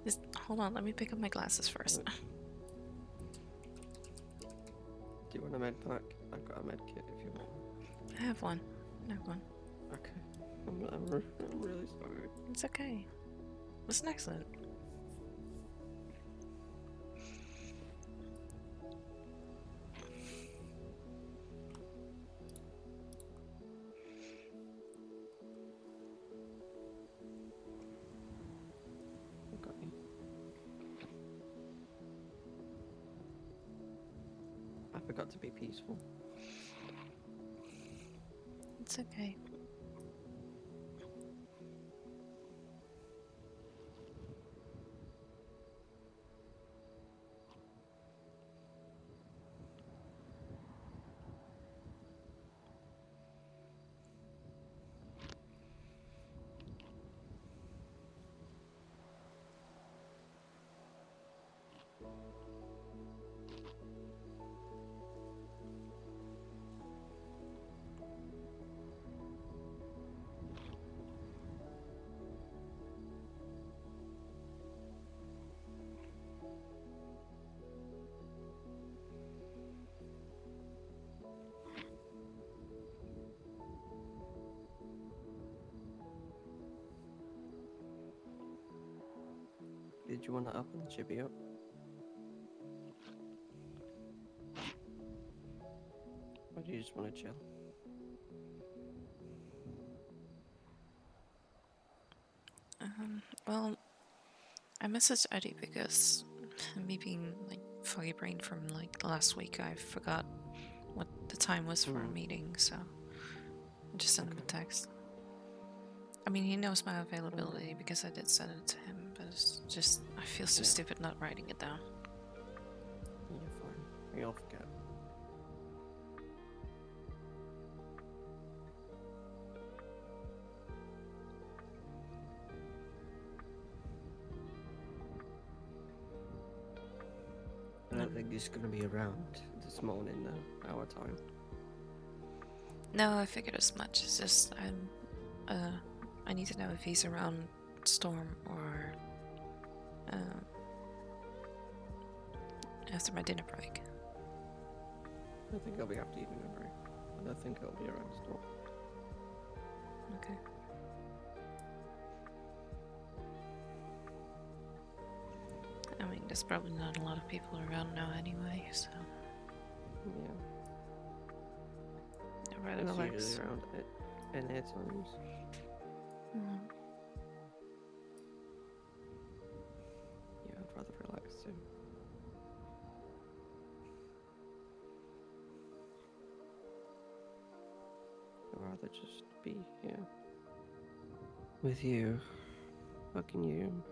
Just hold on, let me pick up my glasses first. Do you want a med pack? I've got a med kit if you want. I have one. I have one. Okay. I'm really sorry. It's okay. What's next then? I've got you. I forgot to be peaceful. It's okay. Did you want to open the chippy up? Or do you just want to chill? Well, I messaged Eddie because me being like foggy brain from like last week, I forgot what the time was for a meeting, so I just sent him a text. I mean, he knows my availability because I did send it to him, but it's just I feel so stupid not writing it down. You're fine. We all forget. I don't think he's going to be around this morning, though, our time. No, I figured as much. It's just I need to know if he's around Storm or after my dinner break. I think I'll be after you dinner break. I don't think I'll be around still. Okay. I mean, there's probably not a lot of people around now anyway, so Yeah. I'd rather It's relax. usually around at air times. Mhm. Yeah, I'd rather relax too. I'd rather just be here with you, hugging you,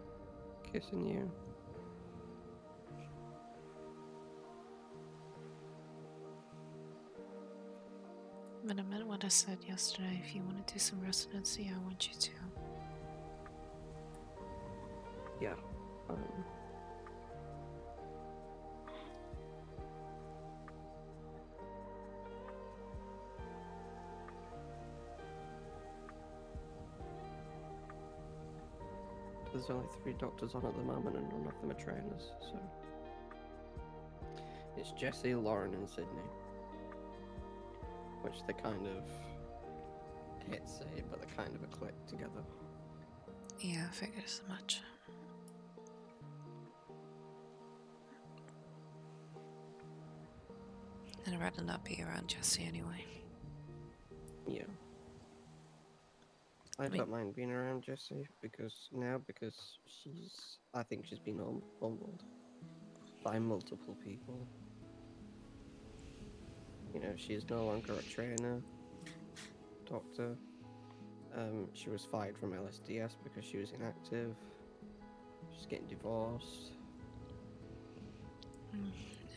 kissing you. But I meant what I said yesterday. If you want to do some residency, I want you to. Yeah. There's only 3 doctors on at the moment, and none of them are trainers, so. It's Jesse, Lauren, and Sydney. Which they kind of. I hate to say it, but they're kind of a clique together. Yeah, I figured as much. And I'd rather not be around Jesse anyway. Yeah. I don't mind being around Jessie because I think she's been humbled by multiple people. You know, she is no longer a trainer, doctor. She was fired from LSDS because she was inactive. She's getting divorced.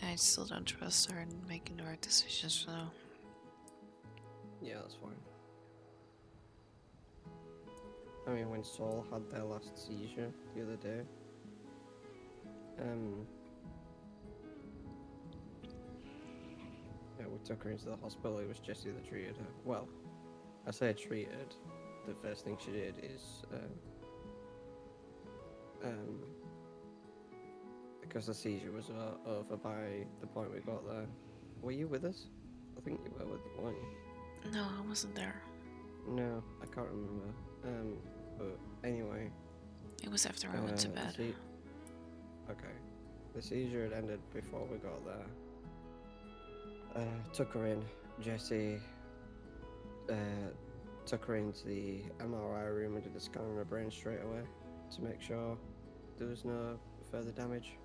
I still don't trust her in making the right decisions, so. Yeah, that's fine. I mean, when Saul had their last seizure the other day, yeah, we took her into the hospital. It was Jessie that treated her. Well, I say treated. The first thing she did is, because the seizure was over by the point we got there. Were you with us? I think you were with, weren't you? No, I wasn't there. No, I can't remember. But anyway. It was after I went to bed. Okay. The seizure had ended before we got there. Took her in. Jessie took her into the MRI room and did a scan on her brain straight away to make sure there was no further damage,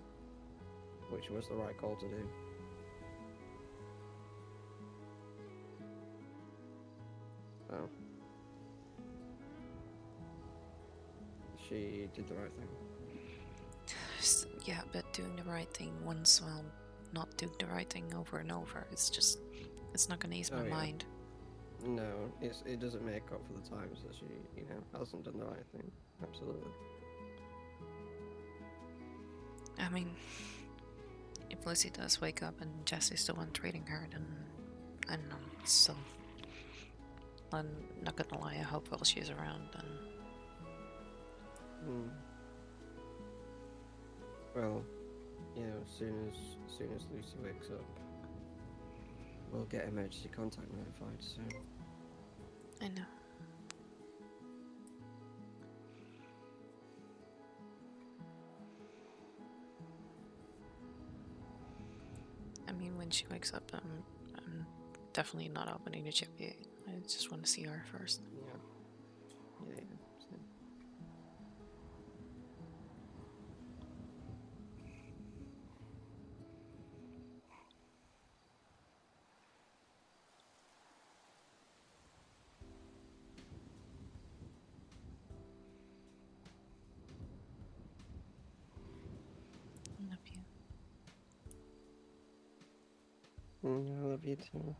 which was the right call to do. So she did the right thing. Yeah, but doing the right thing once while not doing the right thing over and over, it's not gonna ease my mind. No, it doesn't make up for the times that she, hasn't done the right thing. Absolutely. I mean, if Lizzie does wake up and Jesse's the one treating her, then I don't know. So I'm not gonna lie. I hope while she's around, then. Well, as soon as Lucy wakes up, we'll get emergency contact notified. So. I know. when she wakes up, I'm definitely not opening the chip yet. I just want to see her first. Yeah. Yeah, yeah. Same. Love you. I love you too.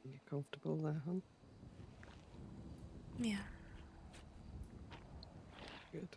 You comfortable there, hon? Yeah. Good.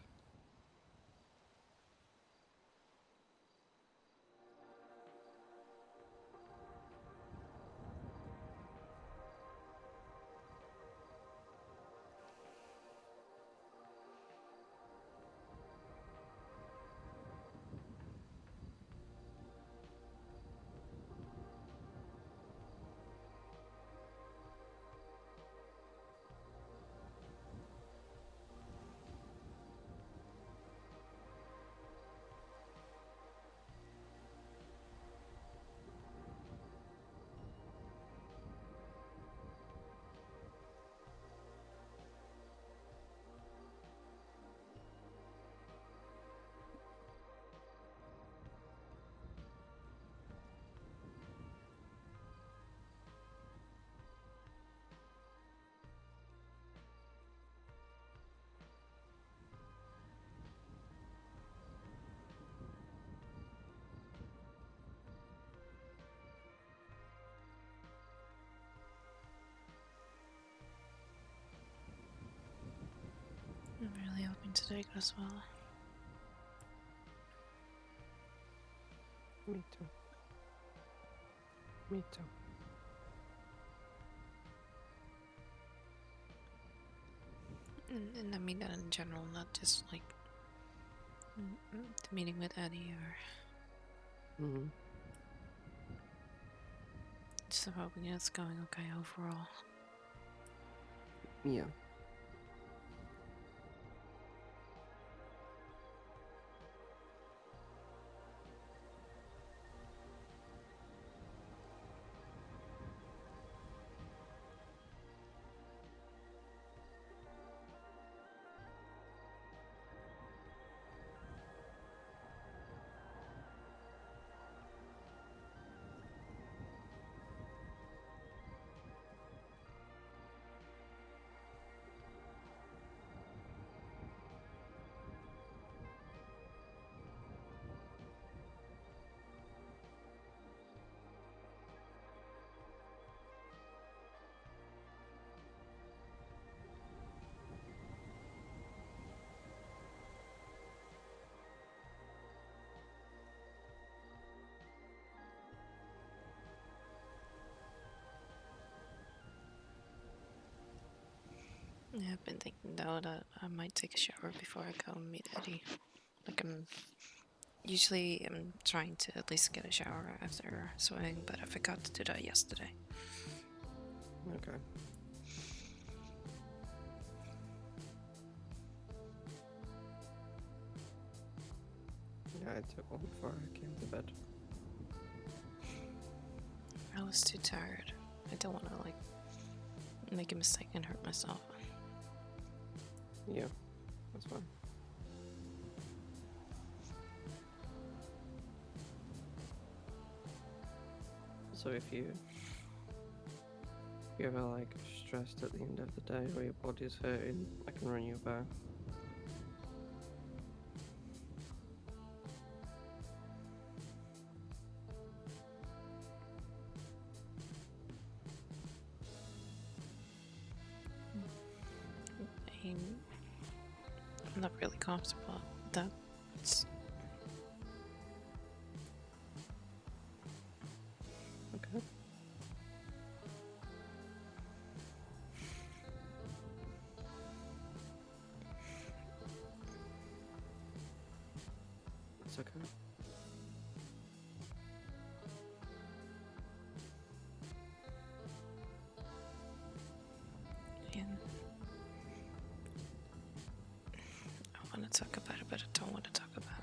I'm really hoping today goes well. Me too. Me too. And I mean that in general, not just like the meeting with Eddie or Mm-hmm. just hoping it's going okay overall. Yeah. I've been thinking though that I might take a shower before I go and meet Eddie. Like I'm trying to at least get a shower after swimming, but I forgot to do that yesterday. Okay. Yeah, I took one before I came to bed. I was too tired. I don't want to like make a mistake and hurt myself. Yeah, that's fine. So if you ever like stressed at the end of the day or your body's hurting, I can run you a bath. I'm not really comfortable with that. It's Okay. It's okay. and I want to talk about it, but I don't want to talk about it.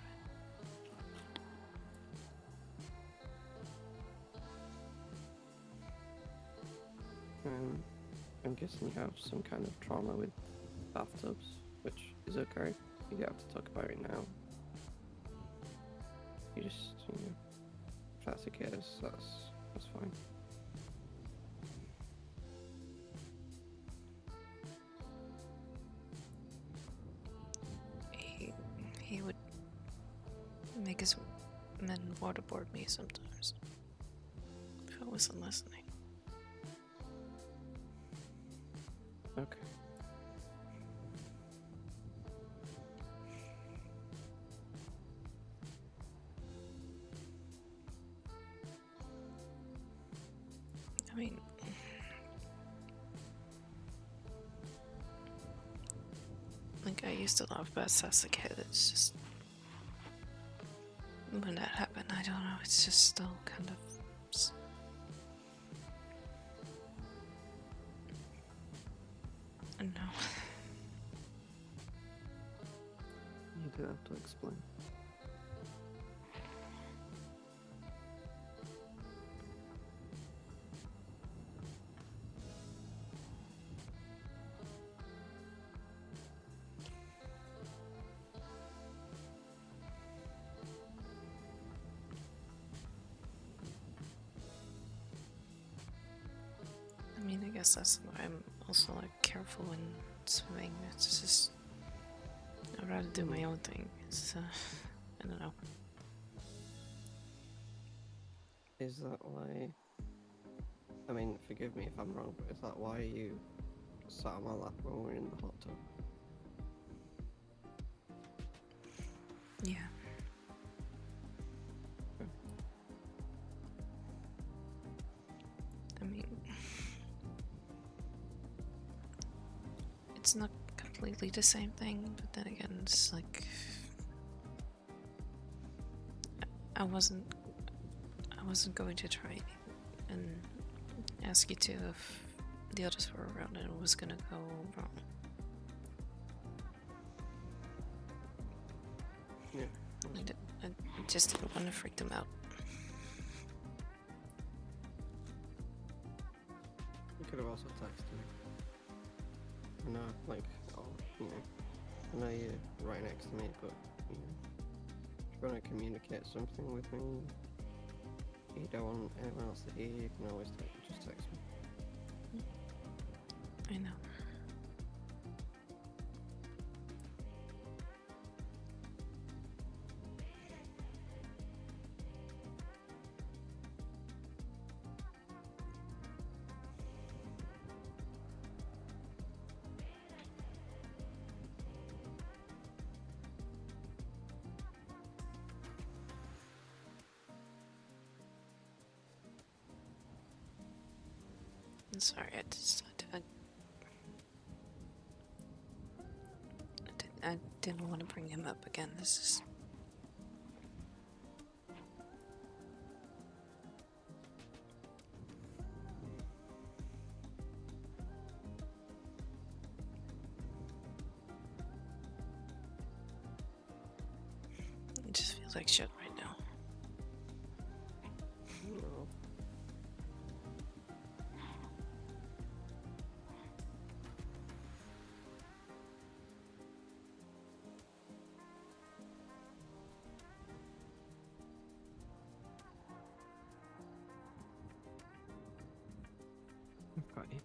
I'm guessing you have some kind of trauma with bathtubs, which is okay. You don't have to talk about it now. You just, if that's the case, that's fine. He would make his men waterboard me sometimes if I wasn't listening. Okay. I mean, like I used to love Bess as a kid. It's just when that happened, I don't know. It's just still kind of. No. You do have to explain. I mean, I guess that's why I'm also like careful when swimming. It's just I'd rather do my own thing. It's I don't know. Is that why? I mean, forgive me if I'm wrong, but is that why you sat on my lap when we were in the hot tub? Yeah. I mean, it's not completely the same thing, but then again, it's like I wasn't going to try and ask you to if the others were around and it was gonna go wrong. Yeah. I just didn't want to freak them out. You could have also texted me. I know, like, oh, I know you're right next to me, but, if you want to communicate something with me, you don't want anyone else to hear, you can always just text me. I know. I'm sorry, I didn't want to bring him up again. This is. It just feels like shit right now. No. I've got you.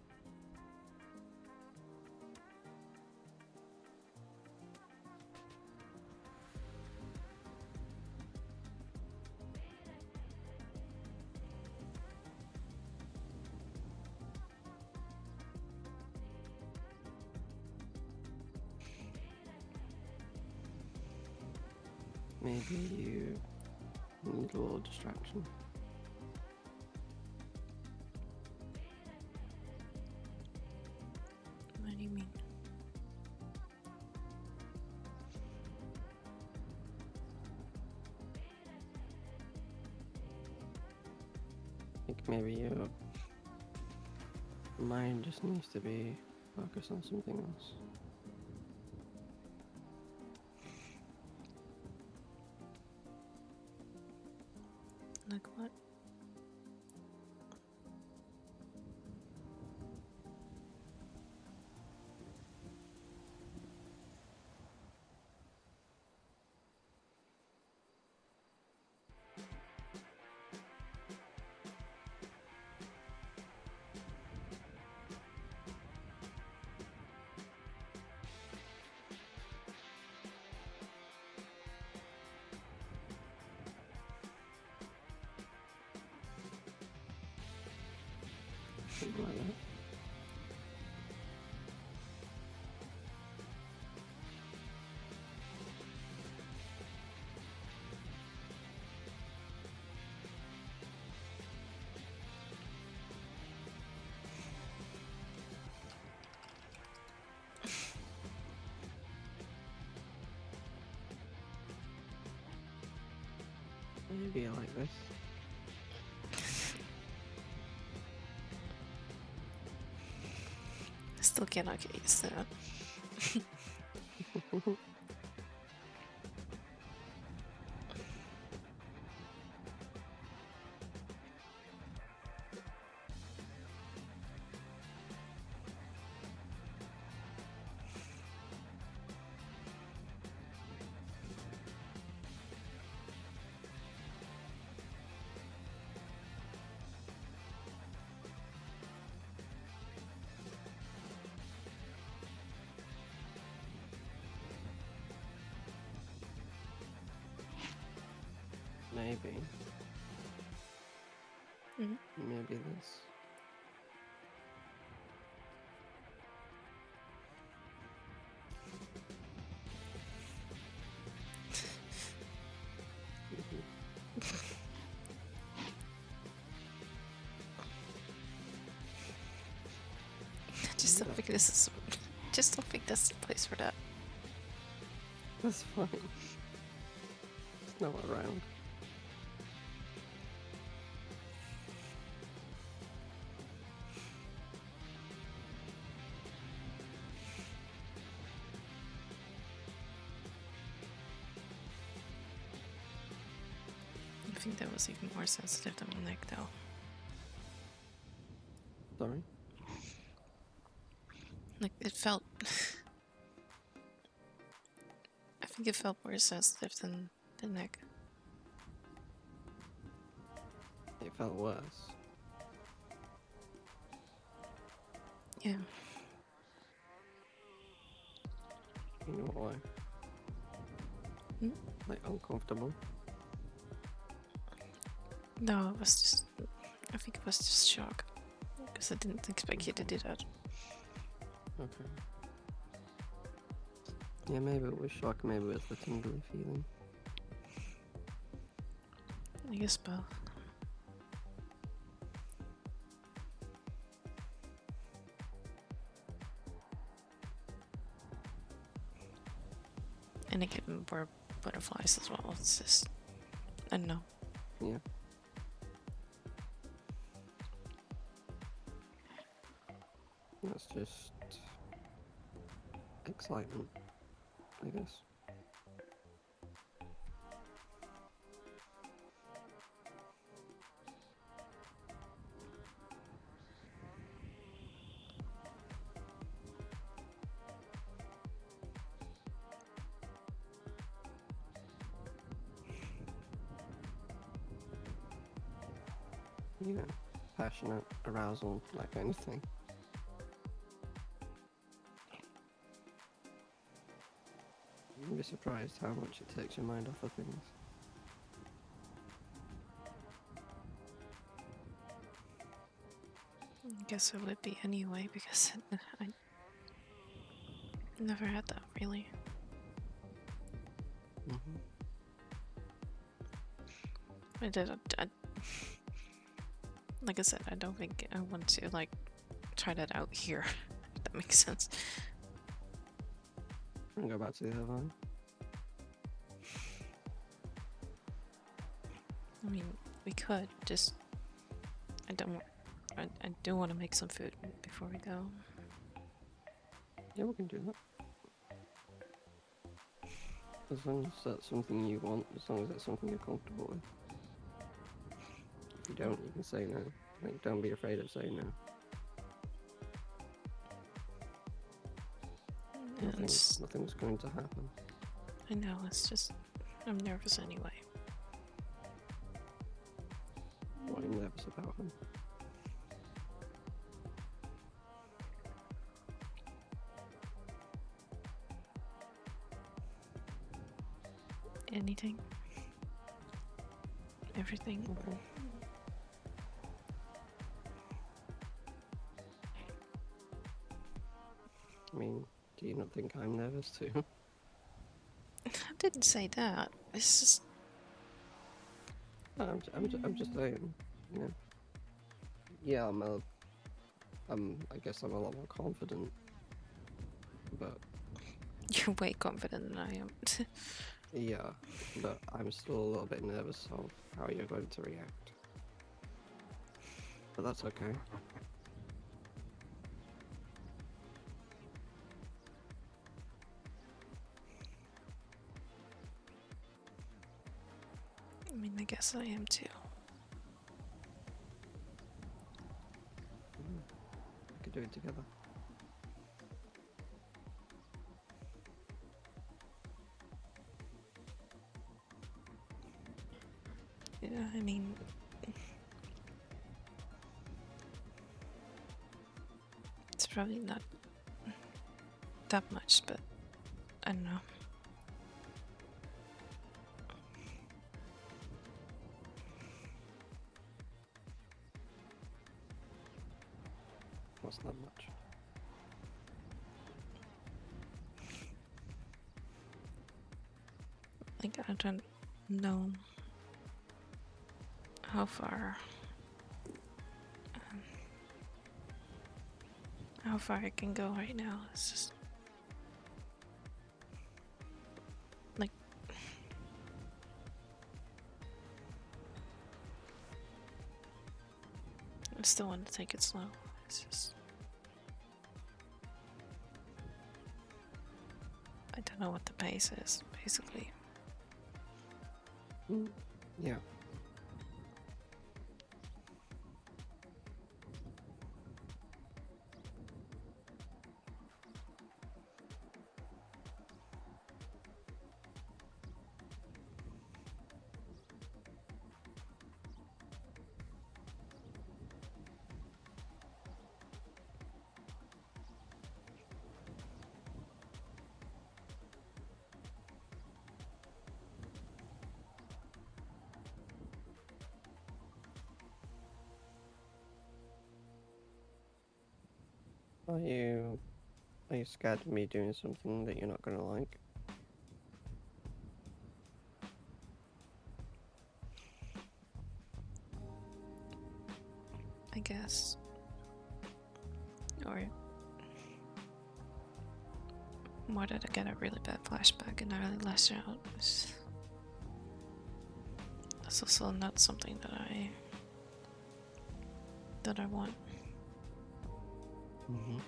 Maybe you need a little distraction. What do you mean? I think maybe your mind just needs to be focused on something else. Like what? Something like that. Maybe I like this. I still cannot get used to that. Maybe. Mhm. Maybe this. I just don't think this is. Just don't think that's the place for that. That's fine. There's no one around. I think that was even more sensitive than my neck, though. Sorry. Like, it felt. I think it felt more sensitive than the neck. It felt worse. Yeah. You know why? Hmm? Like uncomfortable. No, it was just. I think it was just shock. Because I didn't expect you to do that. Okay. Yeah, maybe it was shock, maybe it was the tingly feeling. I guess both. And it can burn butterflies as well. It's just, I don't know. Yeah. That's just excitement, I guess. You know, passionate, arousal, that kind of thing. You'd be surprised how much it takes your mind off of things. I guess I would be anyway because I never had that really. Mm-hmm. Like I said, I don't think I want to like try that out here. If that makes sense. And go back to the other one. I mean, we could just. I do want to make some food before we go. Yeah, we can do that. As long as that's something you want, as long as that's something you're comfortable with. If you don't, you can say no. Like, don't be afraid of saying no. Nothing's going to happen. I know, it's just I'm nervous anyway. What are you nervous about him? Anything. Everything. Okay. I mean, do you not think I'm nervous too? I didn't say that. It's just No, I'm just saying, you know. Yeah, I guess I'm a lot more confident, but you're way confident than I am. yeah, but I'm still a little bit nervous of how you're going to react. But that's okay. I mean, I guess I am too. We could do it together. Yeah, I mean, it's probably not that much, but I don't know. What's not much? Like, I don't know how far I can go right now. It's just like I still want to take it slow. It's just I don't know what the pace is, basically. Yeah. Are you scared of me doing something that you're not gonna like? I guess. Or Why did I get a really bad flashback and I really lashed out? That's also not something that I want. Mm-hmm.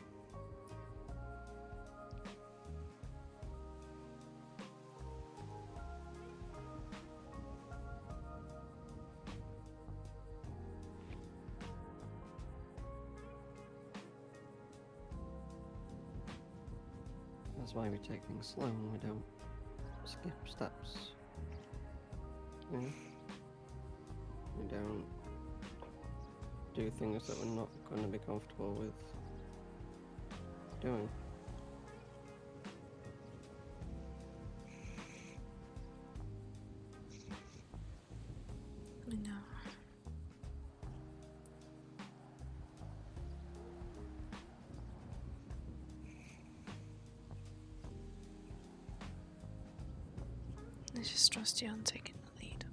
That's why we take things slow and we don't skip steps. You know? We don't do things that we're not going to be comfortable with doing. I know. I just trust you on taking the lead.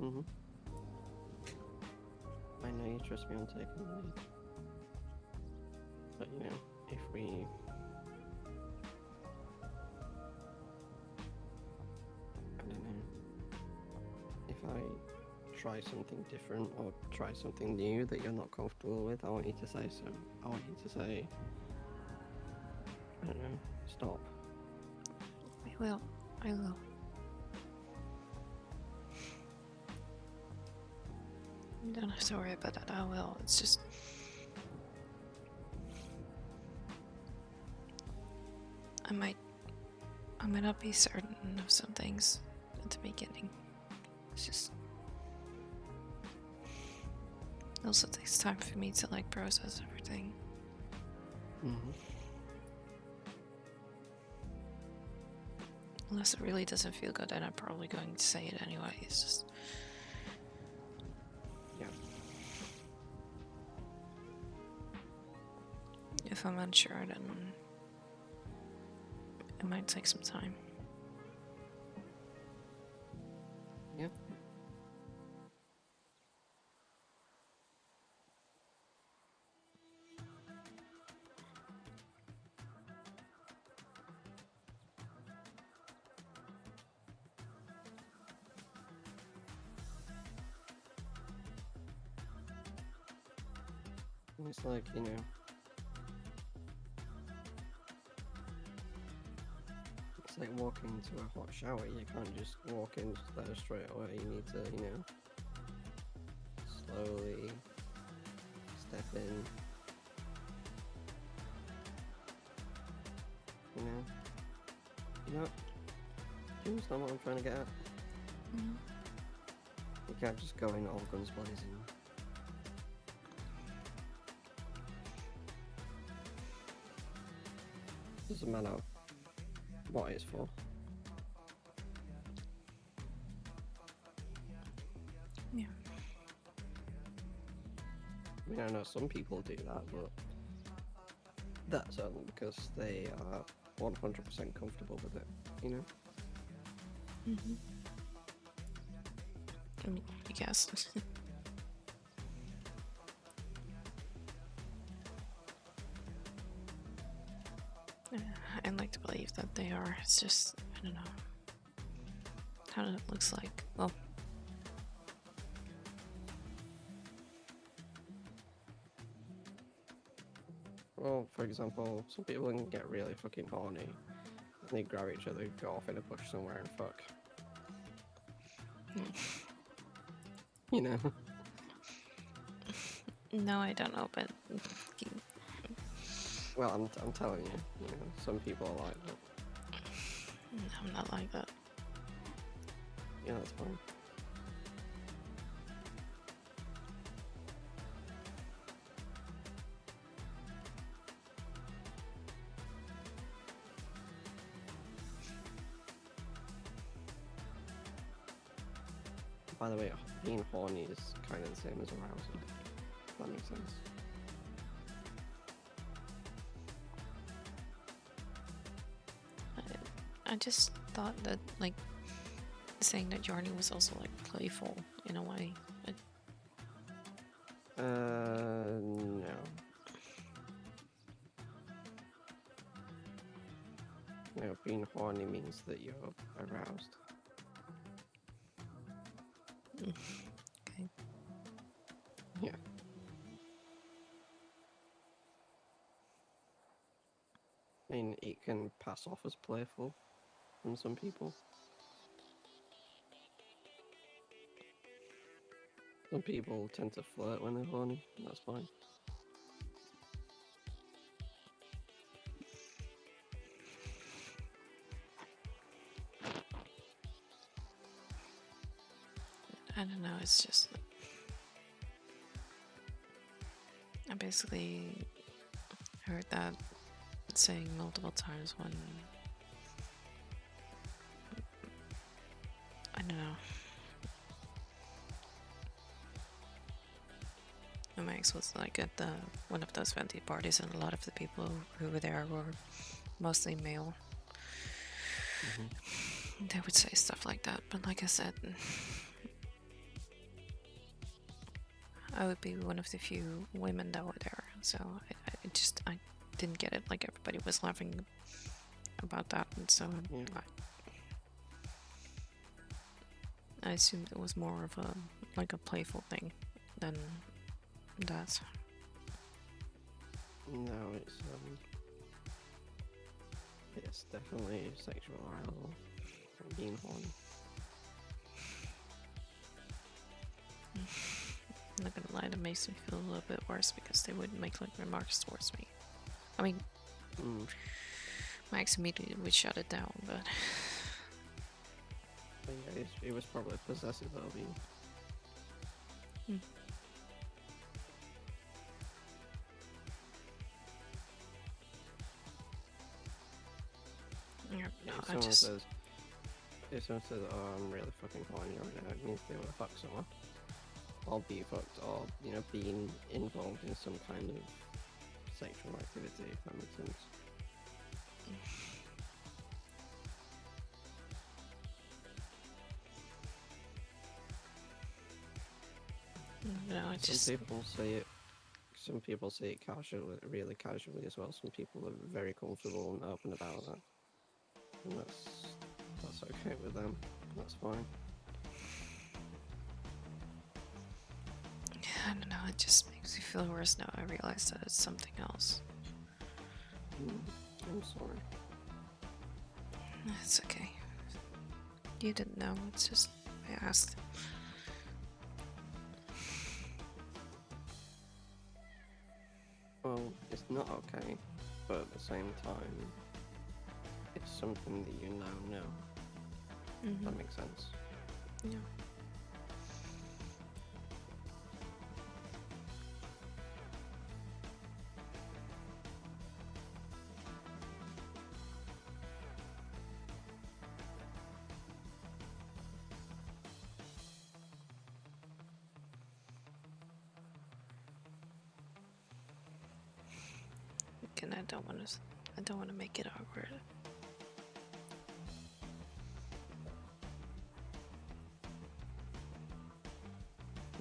Mm-hmm. I know you trust me on taking the lead. But you know, if we I don't know. If I try something different or try something new that you're not comfortable with, I want you to say so. I want you to say, I don't know, stop. I will. You don't have to worry about that. I will. It's just. I might not be certain of some things at the beginning. It's just. It also takes time for me to like process everything. Mm-hmm. Unless it really doesn't feel good, then I'm probably going to say it anyway. It's just. Yeah. If I'm unsure, then it might take some time. Yeah. It's like, you know, it's like walking into a hot shower. You can't just walk in there straight away. You need to, you know, slowly step in. You know, do you understand what I'm trying to get at? Mm-hmm. You can't just go in all guns blazing. Doesn't matter what it's for. Yeah. I mean, I know some people do that, but that's only because they are 100% comfortable with it, you know? Mm-hmm. I mean, I guess. I'd like to believe that they are. It's just, I don't know how it looks like. Well, for example, some people can get really fucking horny. And they grab each other, go off in a bush somewhere and fuck. You know? No, I don't know, but Well, I'm telling you, you know, some people are like that. I'm not like that. Yeah, that's fine. By the way, being horny is kind of the same as arousal. If that makes sense. I just thought that, like, saying that Yarny was also, like, playful in a way. No. You know, being horny means that you're aroused. Okay. Yeah. I mean, it can pass off as playful from some people. Some people tend to flirt when they're horny. That's fine. I don't know, it's just I basically heard that saying multiple times when I don't know. My ex was like at one of those Fenty parties, and a lot of the people who were there were mostly male. They would say stuff like that, but like I said, I would be one of the few women that were there, so I didn't get it. Like everybody was laughing about that, and so Yeah. I assumed it was more of a playful thing than that. No, it's definitely sexual arousal. Being horny. I'm not gonna lie, that makes me feel a little bit worse because they would make like remarks towards me. I mean, my ex immediately would shut it down, but yeah, it was probably possessive of you. yeah, no, If I someone just says, "Oh, I'm really fucking horny right now," it means they want to fuck someone, or be fucked, or being involved in some kind of sexual activity. If that makes sense. no, I just Some people say it casually, really casually as well. Some people are very comfortable and open about that, and that's okay with them. That's fine. I don't know. It just makes me feel worse now. I realize that it's something else. I'm sorry. It's okay. You didn't know. It's just I asked. Well, it's not okay, but at the same time, it's something that you now know. If that makes sense. Yeah. And I don't want to make it awkward.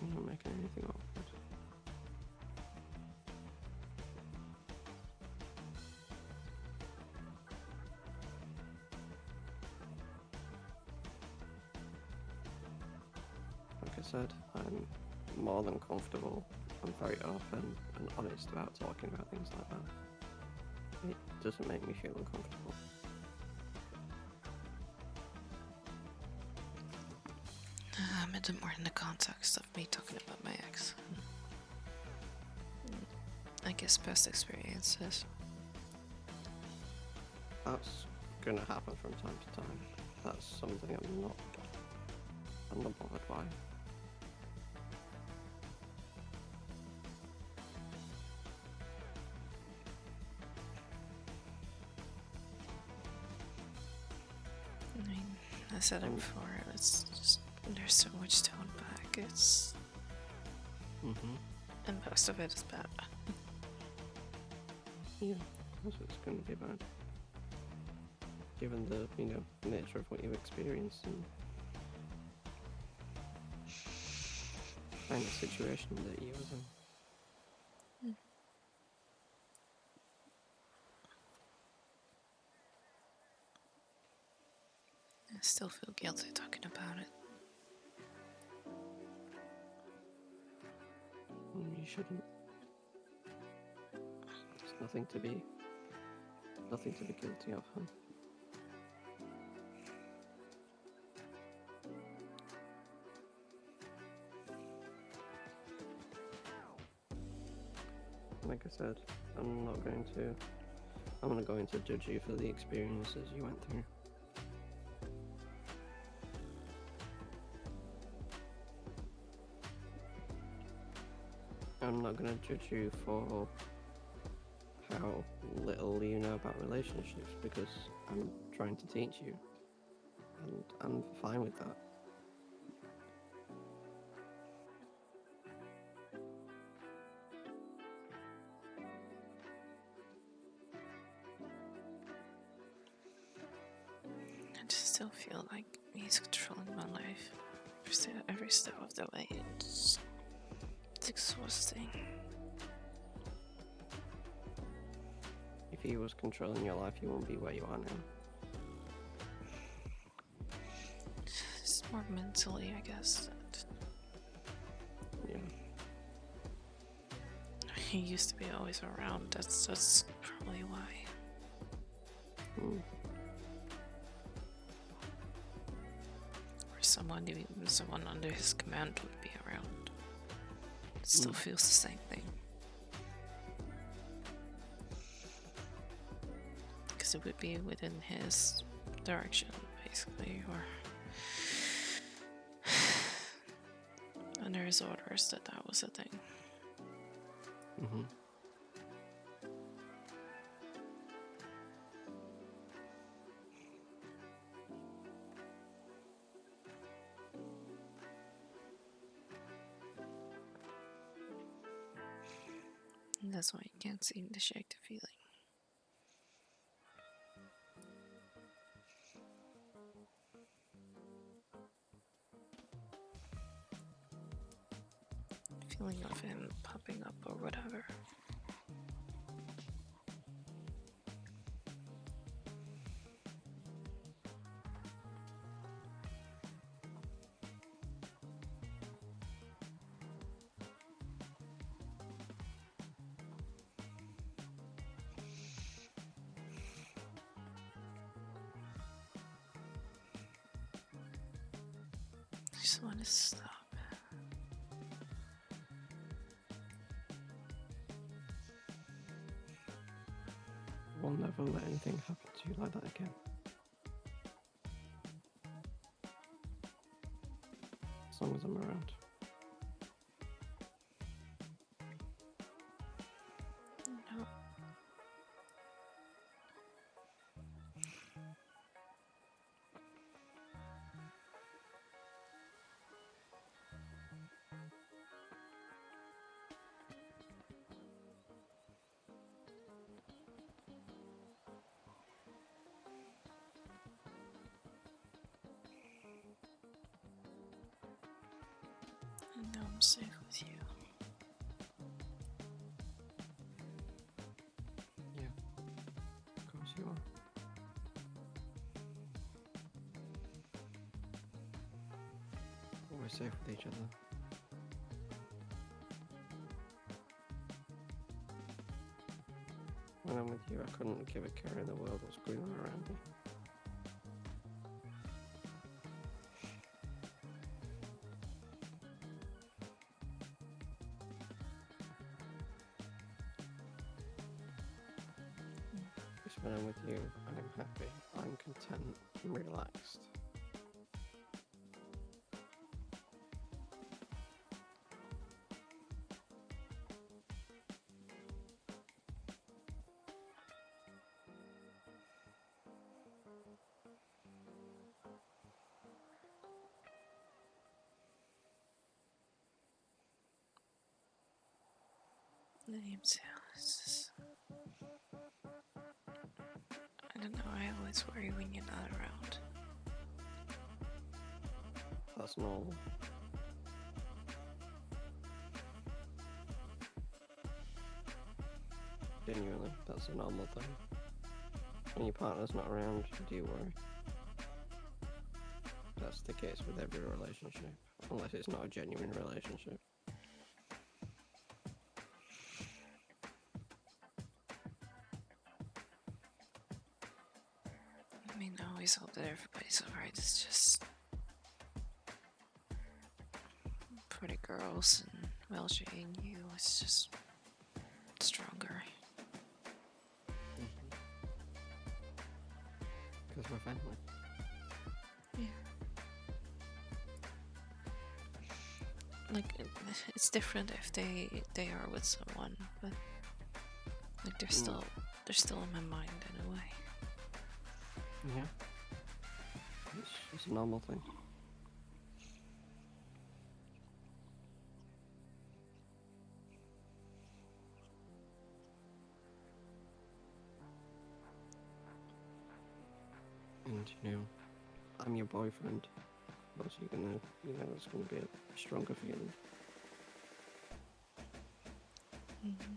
I'm not making anything awkward. Like I said, I'm more than comfortable. I'm very open and honest about talking about things like that. It doesn't make me feel uncomfortable. I meant it more in the context of me talking about my ex. I guess past experiences. That's gonna happen from time to time. That's something I'm not bothered by. I mean, I said it before. It's just there's so much to unpack. It's and most of it is bad. Yeah, that's what it's gonna be about. Given the, nature of what you've experienced and kind of situation that you was in. I still feel guilty talking about it. You shouldn't. There's nothing to be guilty of, huh? Like I said, I'm not going to judge you for the experiences you went through. I'm not going to judge you for how little you know about relationships, because I'm trying to teach you, and I'm fine with that. I just still feel like he's controlling my life every step of the way. It's exhausting. If he was controlling your life, you wouldn't be where you are now. It's more mentally, I guess. Yeah. He used to be always around. That's probably why. Mm. Or someone under his command would be around. It still feels the same thing. Because it would be within his direction, basically, or under his orders that was a thing. Mm-hmm. And that's why you can't seem to shake the feeling. Feeling of him popping up or whatever. I just want to stop. We'll never let anything happen to you like that again. As long as I'm around. No. I know I'm safe with you. Yeah, of course you are. We're safe with each other. When I'm with you, I couldn't give a care in the world what's going on around me. Just when I'm with you, I'm happy, I'm content, I'm relaxed. The name's Alice. I don't know, I always worry when you're not around. That's normal. Genuinely, that's a normal thing. When your partner's not around, do you worry? that's the case with every relationship, unless it's not a genuine relationship. I mean, I always hope that everybody's alright. It's just pretty girls and Welsh and you. It's just stronger. Because we're family. Yeah. Like it's different if they are with someone, but like they're still in my mind in a way. Yeah. It's a normal thing. And I'm your boyfriend. Also, you're gonna, it's gonna be a stronger feeling. Mm-hmm.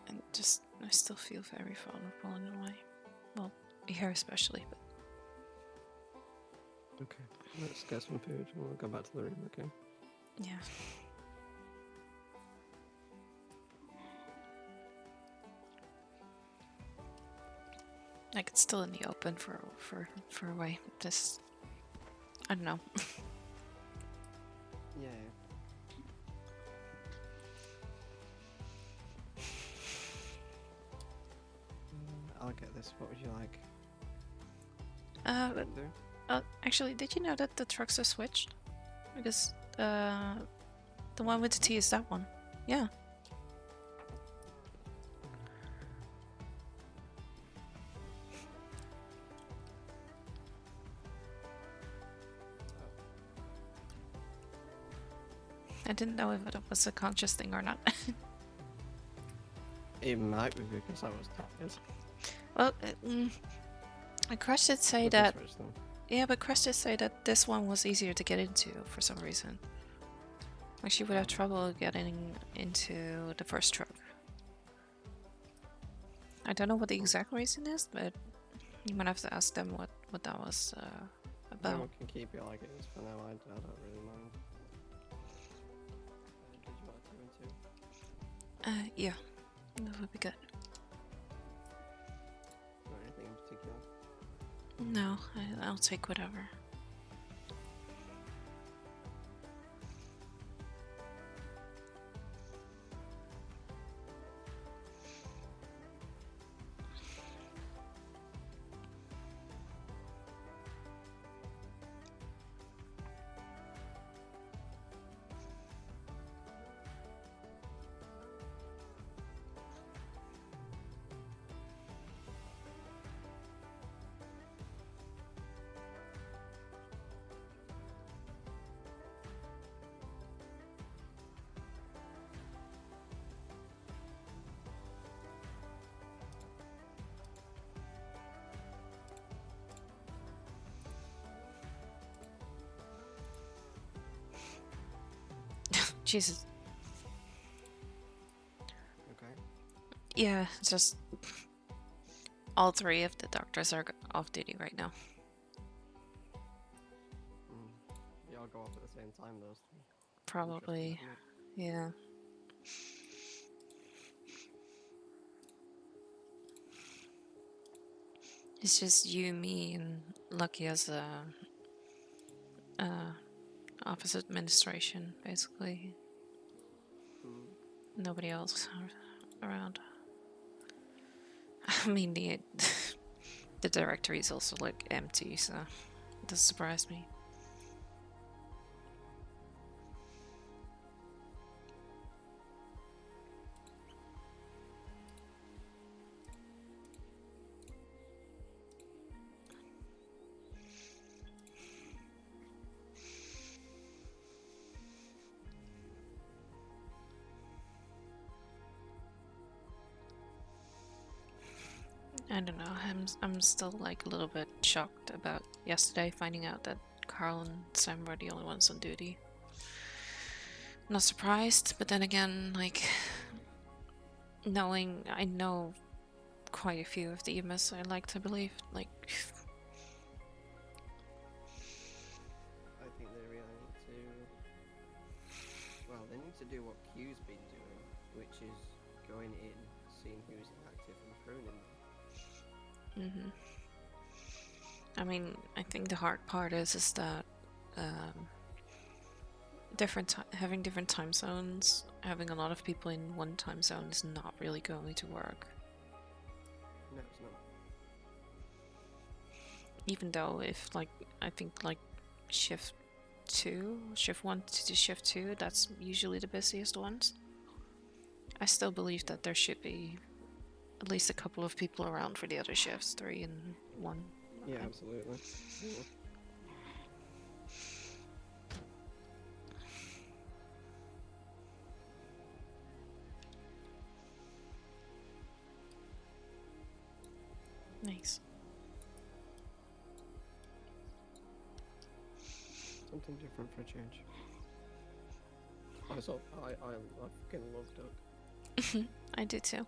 And just I still feel very vulnerable in a way. Well, here especially, but Okay. Let's get some food and we'll go back to the room, okay? yeah. Like it's still in the open for a way. Just I don't know. Yeah. I'll get this. What would you like? But, actually, did you know that the trucks are switched? Because the one with the T is that one. Yeah. I didn't know if it was a conscious thing or not. It might be because I was tired. Well, Crush did say We can that. switch them. Yeah, but Crush did say that this one was easier to get into for some reason. Like she would have trouble getting into the first truck. I don't know what the exact reason is, but you might have to ask them what that was No, about. we can keep it like it is for now. I don't really mind. Did you want 2 and 2? Yeah, that would be good. Or anything in particular? No, I'll take whatever. Jesus. Okay. Yeah, it's just all 3 of the doctors are off duty right now. They all go off at the same time, those 3. Probably, Interesting, isn't it? yeah. It's just you, me, and Lucky as a office administration, basically. nobody else around. I mean, the directory is also like empty, so it doesn't surprise me. I don't know. I'm still like a little bit shocked about yesterday finding out that Carl and Sam were the only ones on duty. Not surprised, but then again, like I know quite a few of the EMS. I like to believe, like. I think they really need to. Well, they need to do what Q's been doing, which is going in, seeing who's active and pruning them. I mean, I think the hard part is that having different time zones, having a lot of people in one time zone is not really going to work. No, it's not. Even though if I think shift 1 to shift 2, that's usually the busiest ones. I still believe that there should be at least a couple of people around for the other shifts, 3 and 1. Yeah, absolutely. Yeah. Nice. Something different for a change. I fucking love duck. I do too.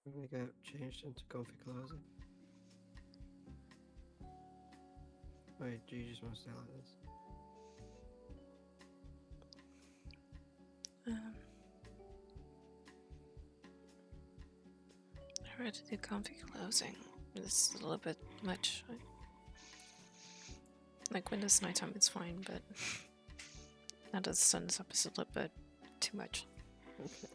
I'm gonna get changed into comfy closet. Wait, do you just want to stay like this? I read to do comfy closing. It's a little bit much. Like when it's nighttime, it's fine, but now that the sun's up, it's a little bit too much. Okay.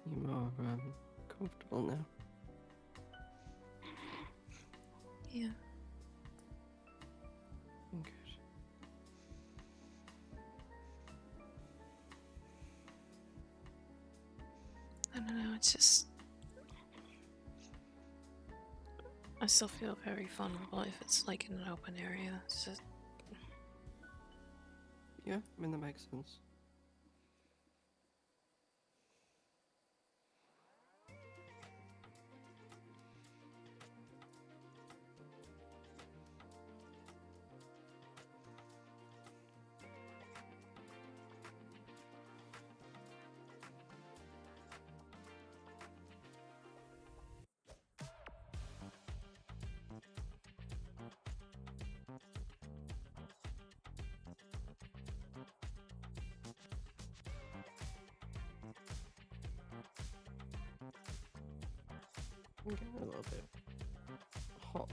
You're more comfortable now. Yeah. Good. I don't know, it's just. I still feel very vulnerable if it's like in an open area. It's just. Yeah, I mean that makes sense. I'm getting a little bit hot.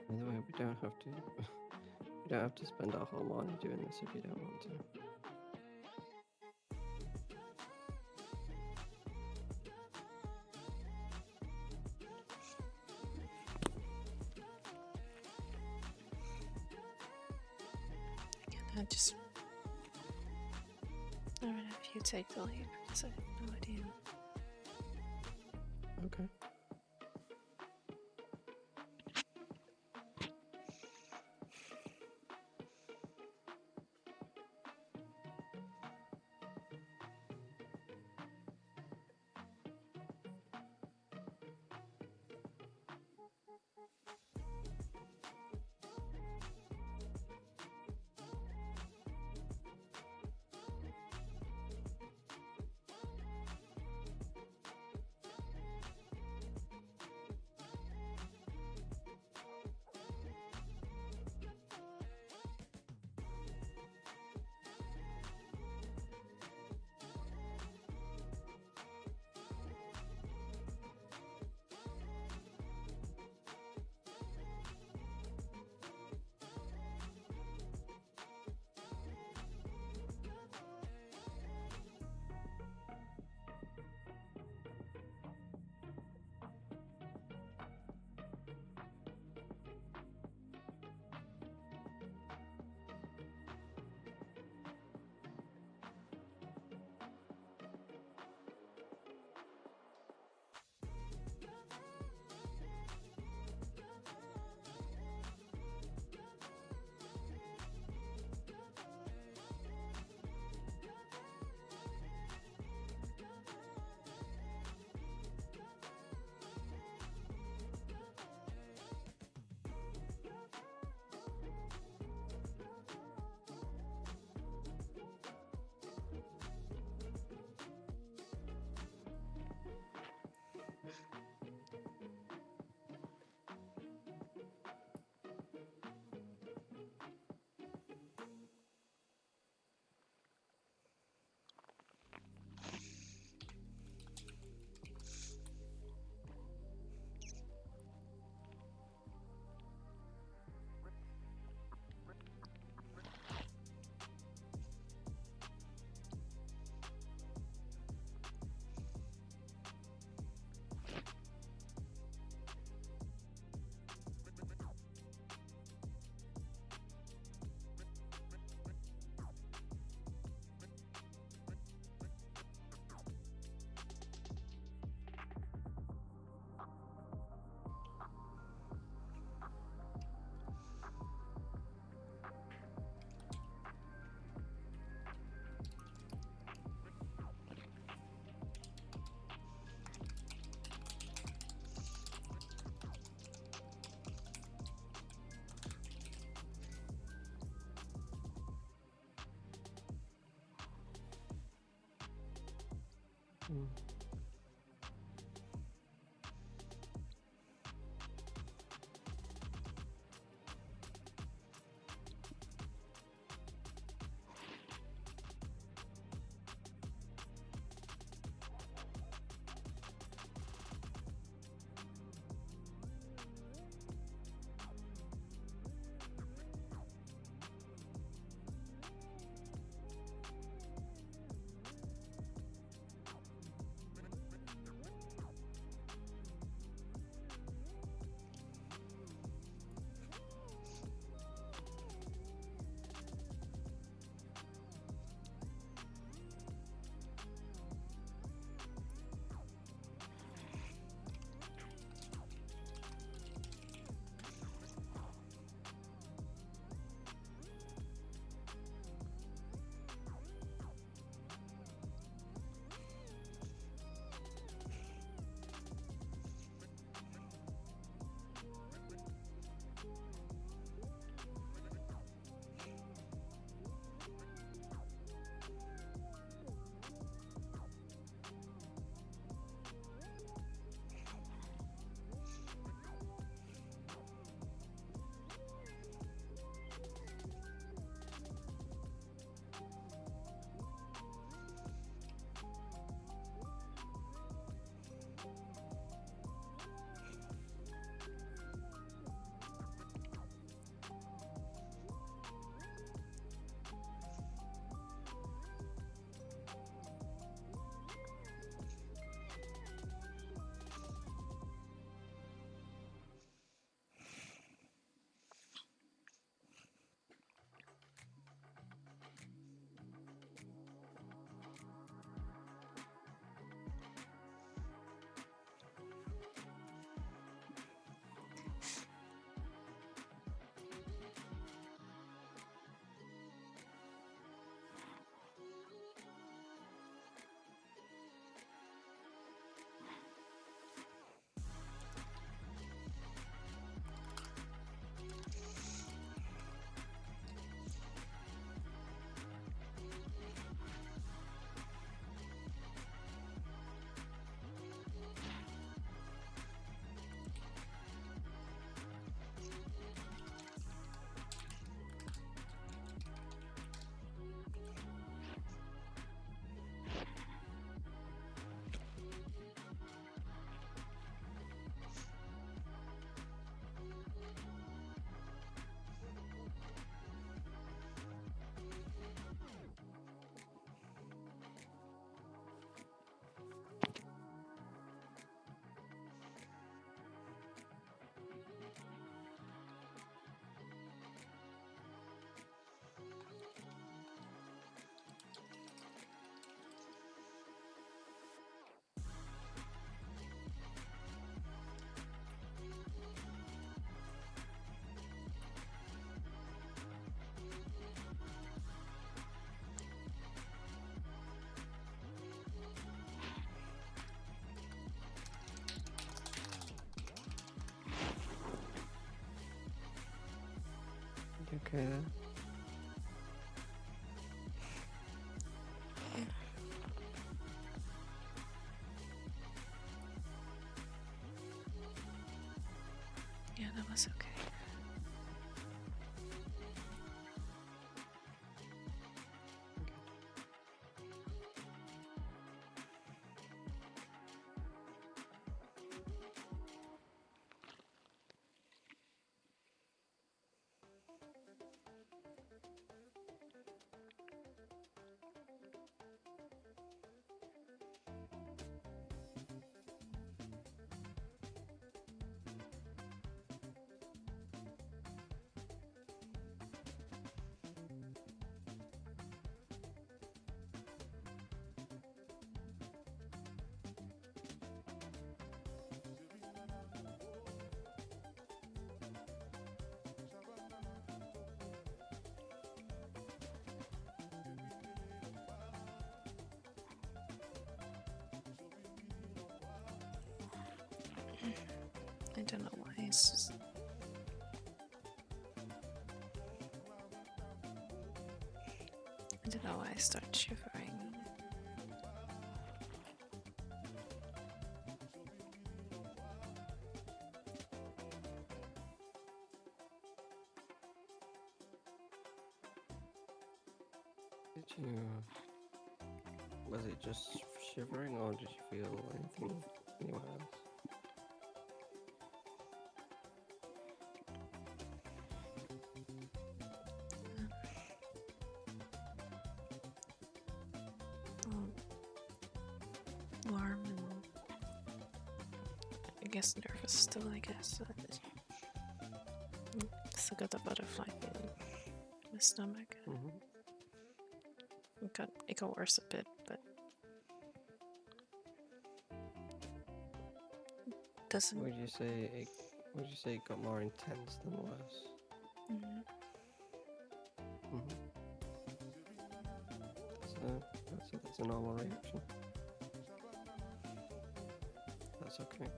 By the way, we don't have to. We don't have to spend our whole morning doing this if you don't want to. I just. I don't know if you take the lead because I have no idea. Okay. Mm. You okay there? Yeah, that was okay. I don't know why it's just... I don't know why I start shivering. Did you? Was it just shivering, or did you feel anything anywhere else? Um, warm and I guess nervous still. I guess still got the butterfly feeling in my stomach. Mm-hmm. It got worse a bit, but doesn't. Would you say it got more intense than worse? Mhm. Mm-hmm. So that's a normal reaction. That's okay.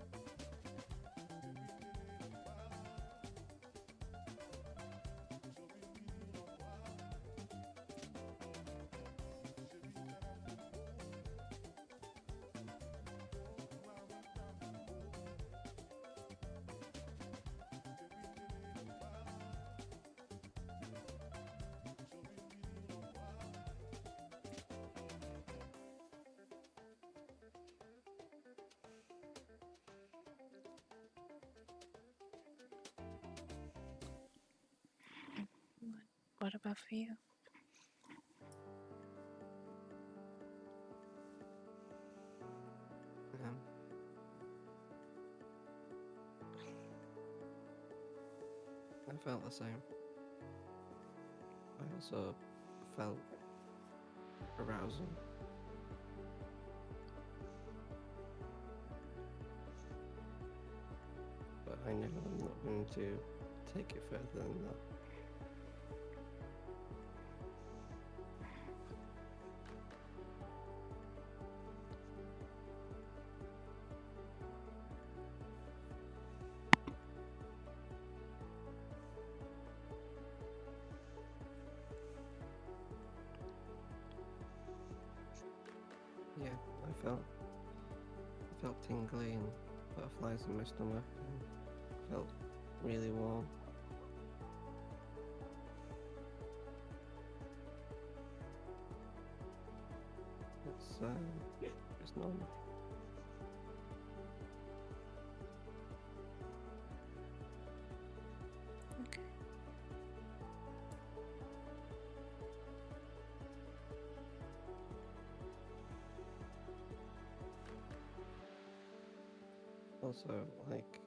What about for you? Um, I felt the same. I also felt arousal. But I know I'm not going to take it further than that. Yeah, I felt tingly and butterflies in my stomach and felt really warm. It's normal. Okay. Also, like,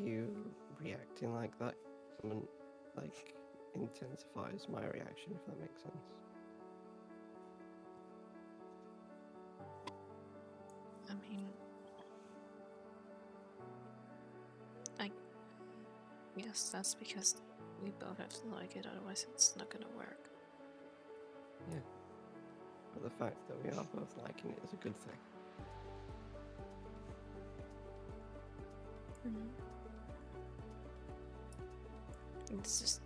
you reacting like that, like, intensifies my reaction, if that makes sense. I mean, I guess that's because we both have to like it, otherwise it's not gonna work. Yeah. But the fact that we are both liking it is a good thing. It's just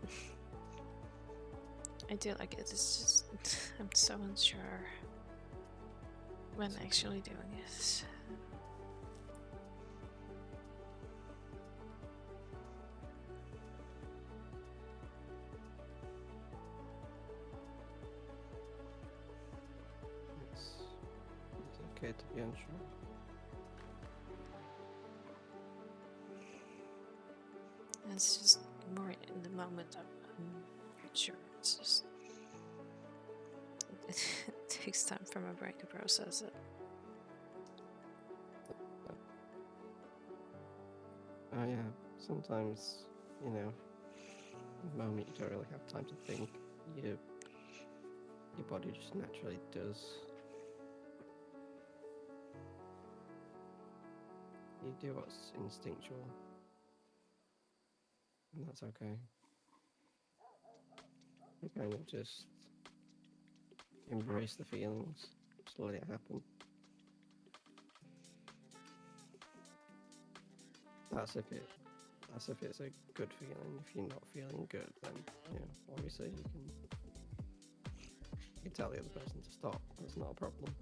I do like it. It's just I'm so unsure when actually doing it. It's okay to be unsure. It's just more in the moment. I'm sure. It's just it takes time for my brain to process it. Oh yeah, sometimes, you know, in the moment you don't really have time to think. Your body just naturally does. You do what's instinctual. And that's okay. You kind of just embrace the feelings, just let it happen. That's if it's a good feeling. If you're not feeling good, then obviously you can tell the other person to stop. That's not a problem.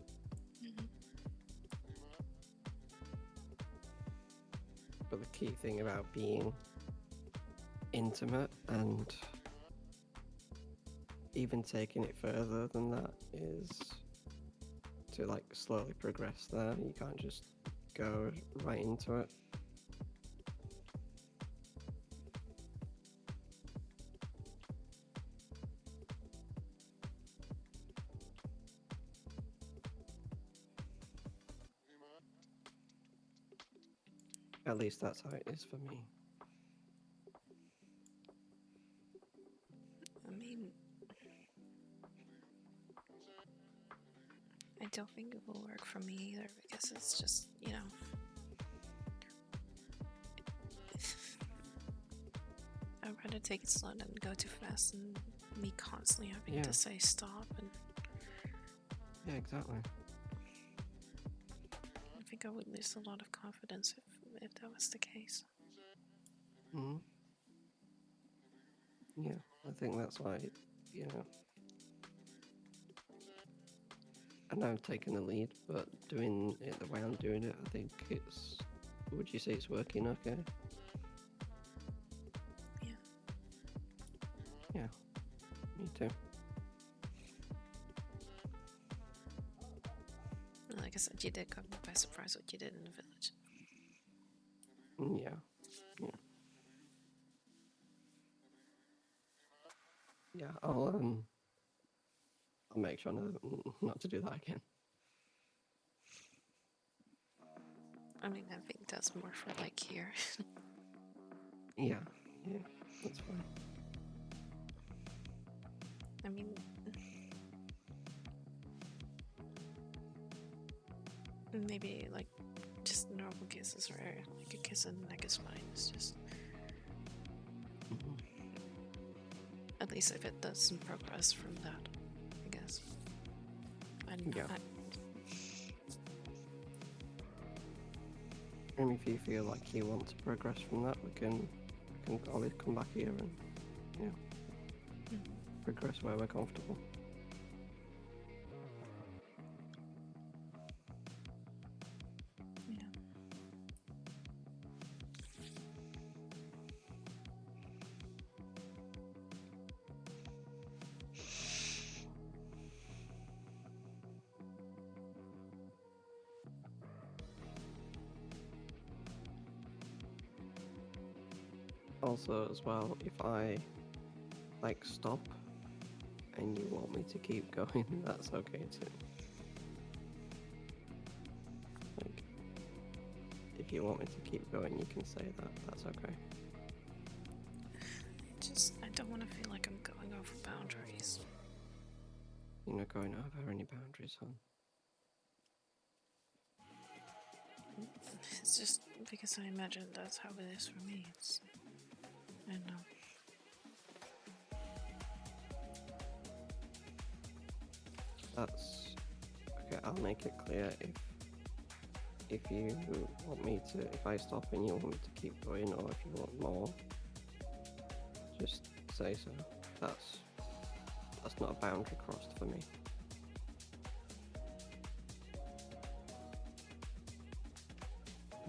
But the key thing about being intimate and even taking it further than that is to like slowly progress there. You can't just go right into it. At least that's how it is for me. I mean, I don't think it will work for me either because it's just, you know, I'd rather take it slow than go too fast and me constantly having Yeah. to say stop. And Yeah, exactly. I think I would lose a lot of confidence if that was the case. Hmm. Yeah, I think that's why, you know, I know I've taken the lead, but doing it the way I'm doing it, I think it's. Would you say it's working okay? Yeah. Yeah, me too. And like I said, you did caught me by surprise what you did in the village. Yeah, yeah. Yeah, I'll make sure not to do that again. I mean, I think that's more for like here. Yeah, yeah, that's fine. I mean, maybe like just normal kisses or like a kiss on the neck is fine. It's just, Mhm. at least if it doesn't progress from that, I guess. I don't know. Yeah. And if you feel like you want to progress from that, we can always come back here and progress where we're comfortable. Yeah. Also, as well, if I like stop and you want me to keep going, that's okay too. Like, if you want me to keep going, you can say that. That's okay. I don't want to feel like I'm going over boundaries. You're not going over any boundaries, hon. It's just because I imagine that's how it is for me. I don't know. That's okay. I'll make it clear if you want me to, if I stop and you want me to keep going, or if you want more, just say so. That's not a boundary crossed for me.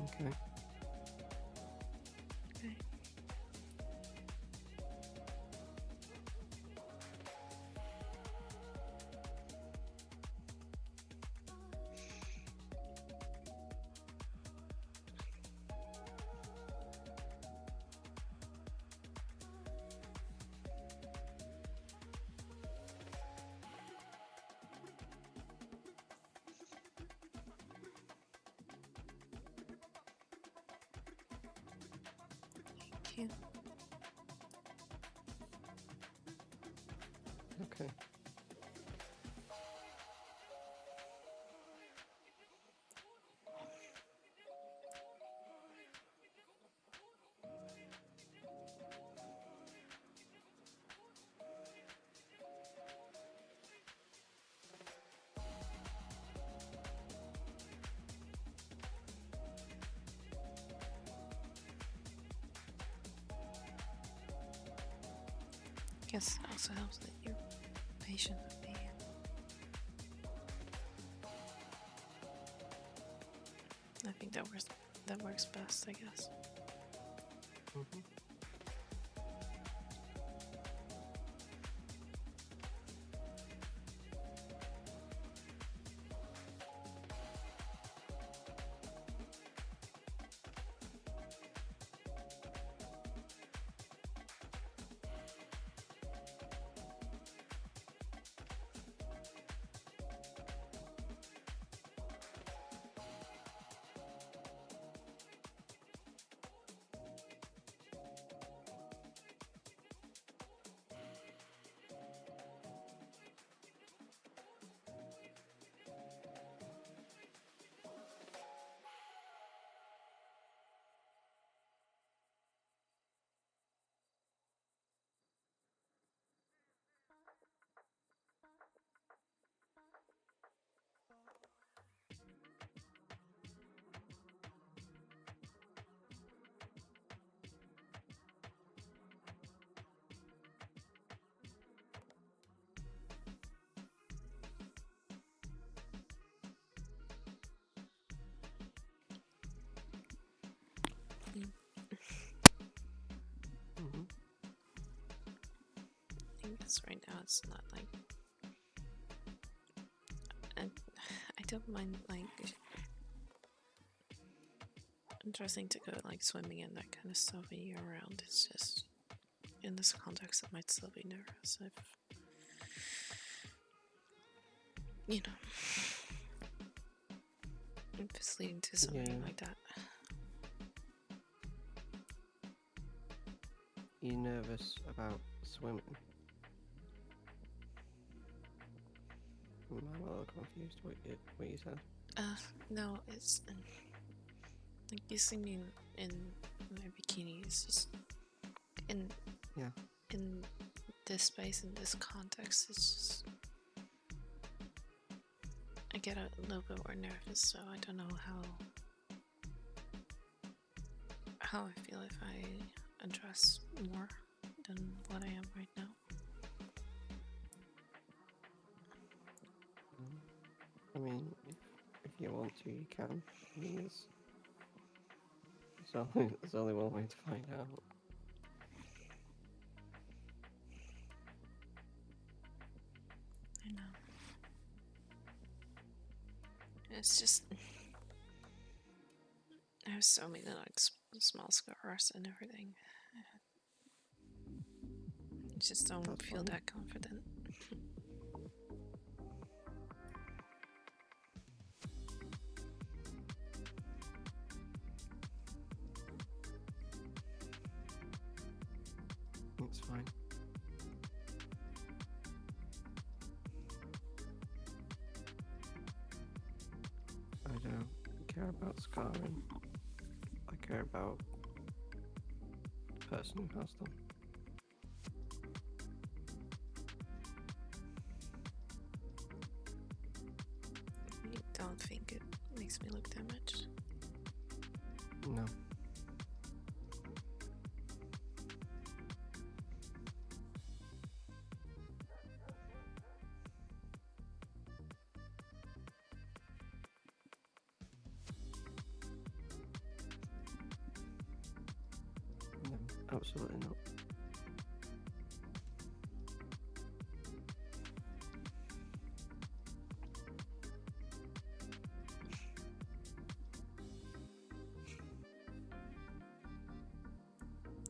Okay. Okay. Thank you. Okay. Guess it also helps that you're patient with me. I think that works best, I guess. Mm-hmm. because right now it's not like. And I don't mind like interesting to go like swimming and that kind of stuff year round. It's just in this context I might still be nervous if you know if it's leading to something Yeah. like that. You nervous about swimming? I'm a little confused what you said. No, it's like you see me in my bikini. It's just in Yeah. in this space, in this context, it's just I get a little bit more nervous, so I don't know how I feel if I undress more than what I am right now. I mean, if you want to, you can. I mean, there's only one way to find out. I know. It's just I have so many like small scars and everything. I just don't That's feel fine. that confident. It's fine. I don't care about scarring. I care about the person who has them. You don't think it makes me look damaged? No. No, absolutely not.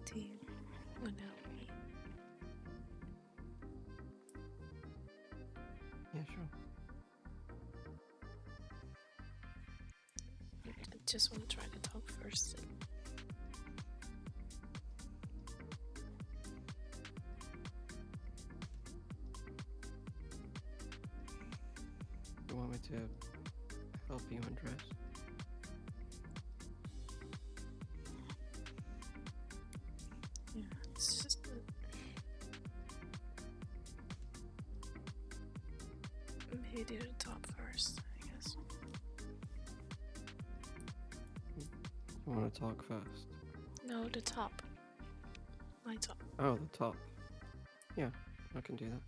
Do you want to help me? Yeah, sure. I just want to try to talk first. You want me to help you undress? Yeah, it's just maybe do the top first, I guess. You want to talk first? No, the top. My top. Oh, the top. Yeah, I can do that.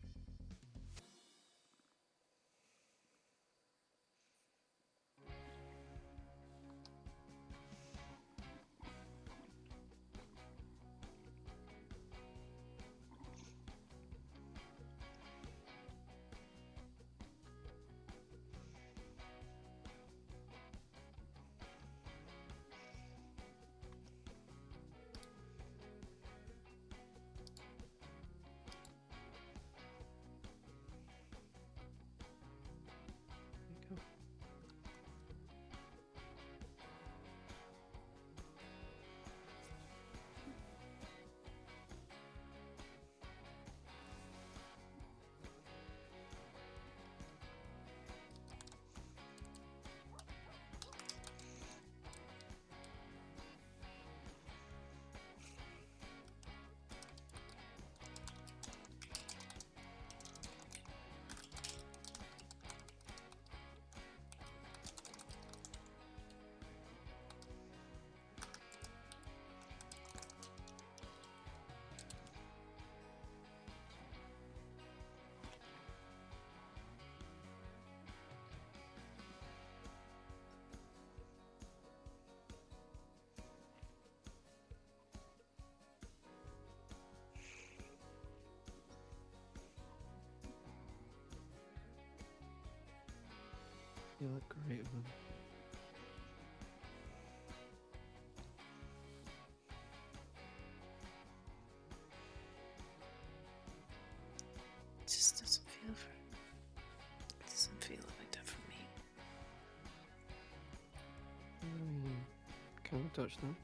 You look great with them. It just doesn't feel like that for me. Can we touch them?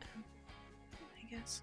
I guess.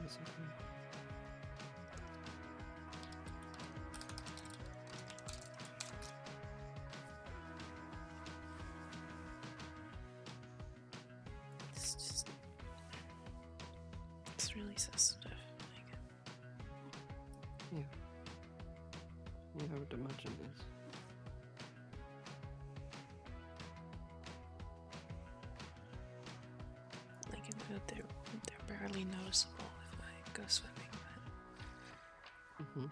It's okay. It's really sensitive. Yeah. Yeah, I would imagine this. Like they're barely noticeable if I go swimming, but Mm-hmm.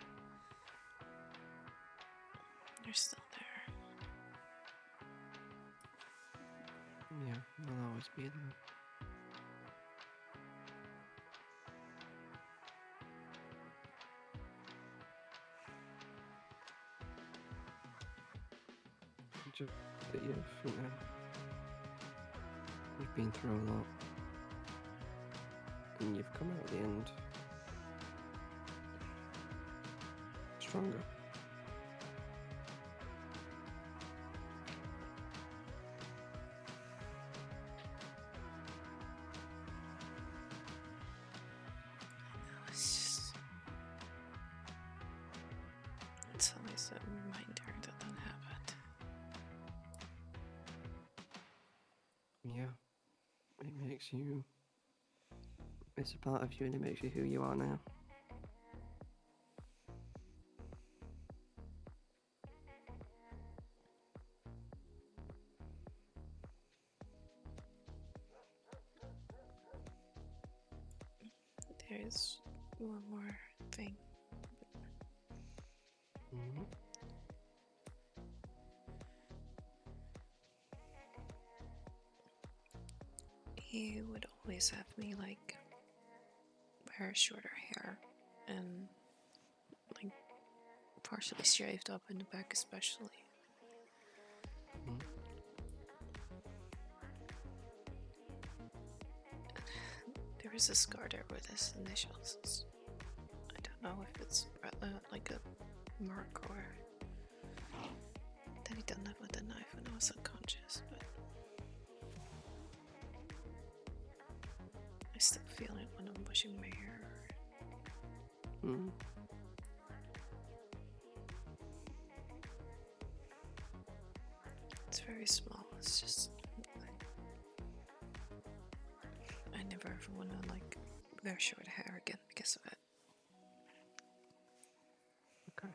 they're still there. Yeah, they'll always be there. Just that you've been through a lot, and you've come out at the end stronger. It's always a reminder that that happened. Yeah, it makes you. It's a part of you, and it makes you who you are now. There's one more thing. Mm-hmm. He would always have me like wear shorter hair and like partially shaved up in the back, especially. Mm-hmm. There is a scar there with his initials. I don't know if it's like a mark or that he done that with a knife when I was unconscious, but I still feel it when I'm brushing my hair. Mm-hmm. It's very small. It's just I never ever want to like wear short hair again because of it. Okay.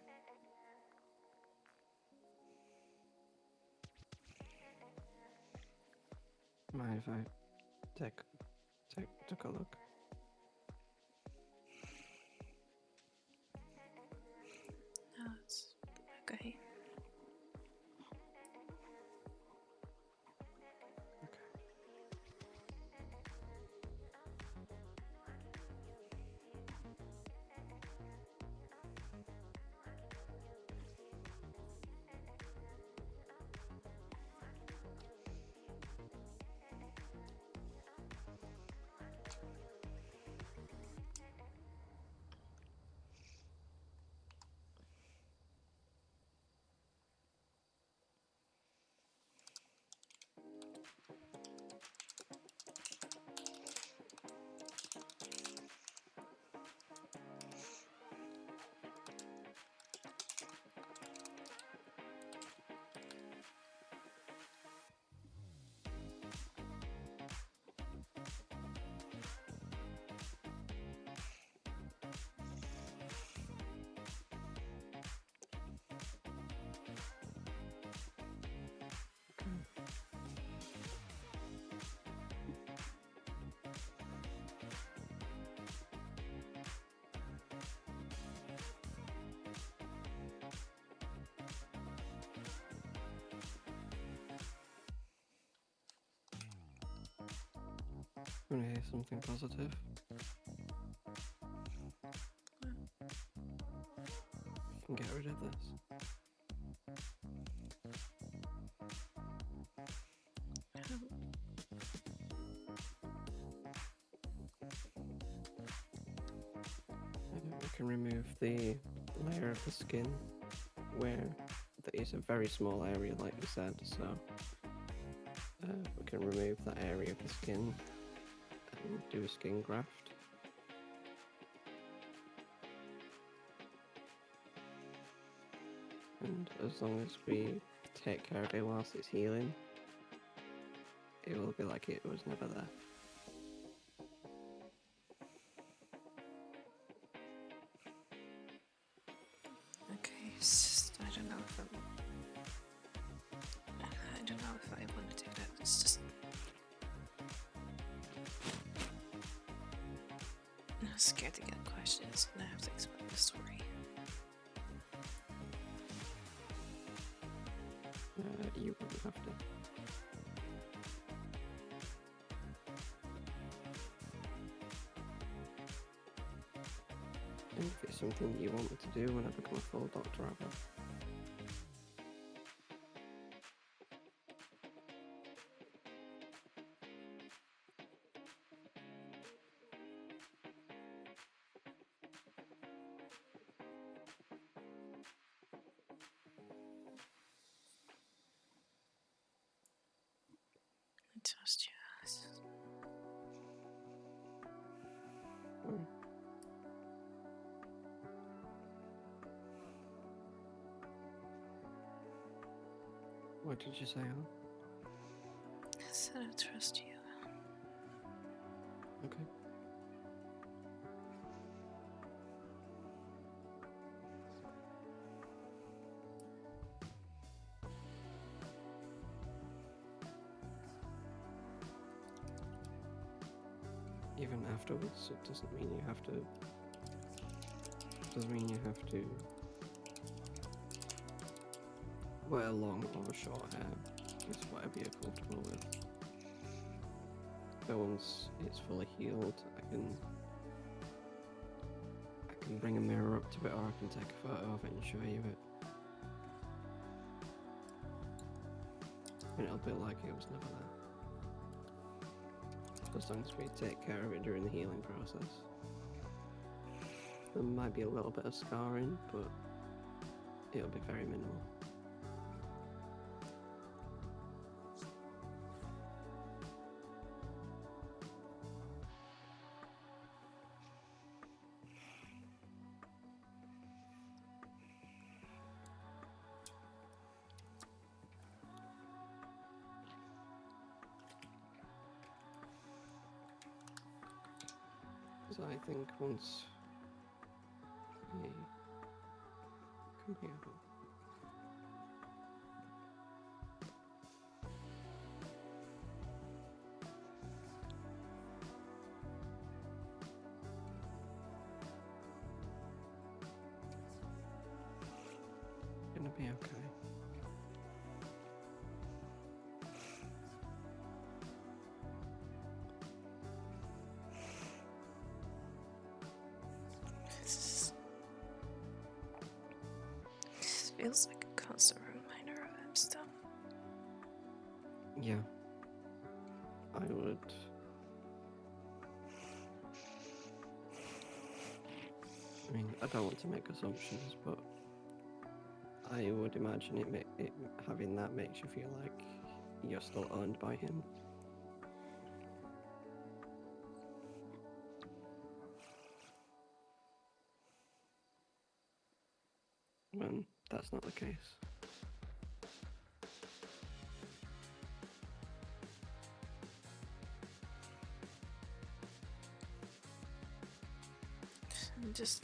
Mind if I take a look? No, it's okay. Want to hear something positive? You can get rid of this. We can remove the layer of the skin where it's a very small area, like you said, so we can remove that area of the skin and do a skin graft. And as long as we take care of it whilst it's healing, it will be like it was never there. Okay, it's just, I don't know if I want to do that. It's just I'm scared to get questions and I have to explain the story. You wouldn't have to. And if it's something that you want me to do when I become a full doctor, I will. I trust you. Mm. What did you say, Alan? I said I trust you. Okay. Even afterwards, it doesn't mean you have to. Doesn't mean you have to wear long or short hair. It's whatever you're comfortable with. But once it's fully healed, I can bring a mirror up to it, or I can take a photo of it and show you it. And it'll be like it was never there. As long as we take care of it during the healing process. There might be a little bit of scarring, but it'll be very minimal. So I think once we come here, gonna be okay. This feels like a constant reminder of him still. Yeah. I would. I mean, I don't want to make assumptions, but I would imagine it having that makes you feel like you're still owned by him. When that's not the case. I'm just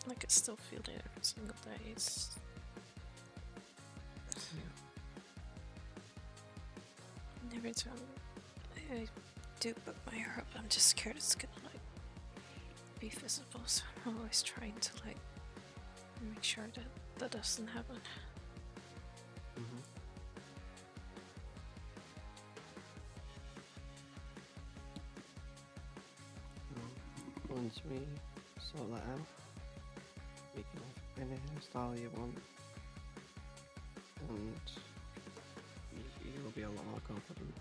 like I still feel it every single day. It's every time I do put my hair up, I'm just scared it's gonna like be visible. So I'm always trying to like make sure that that doesn't happen. once we sort that out, you can have any hairstyle you want, and you'll be a lot more confident.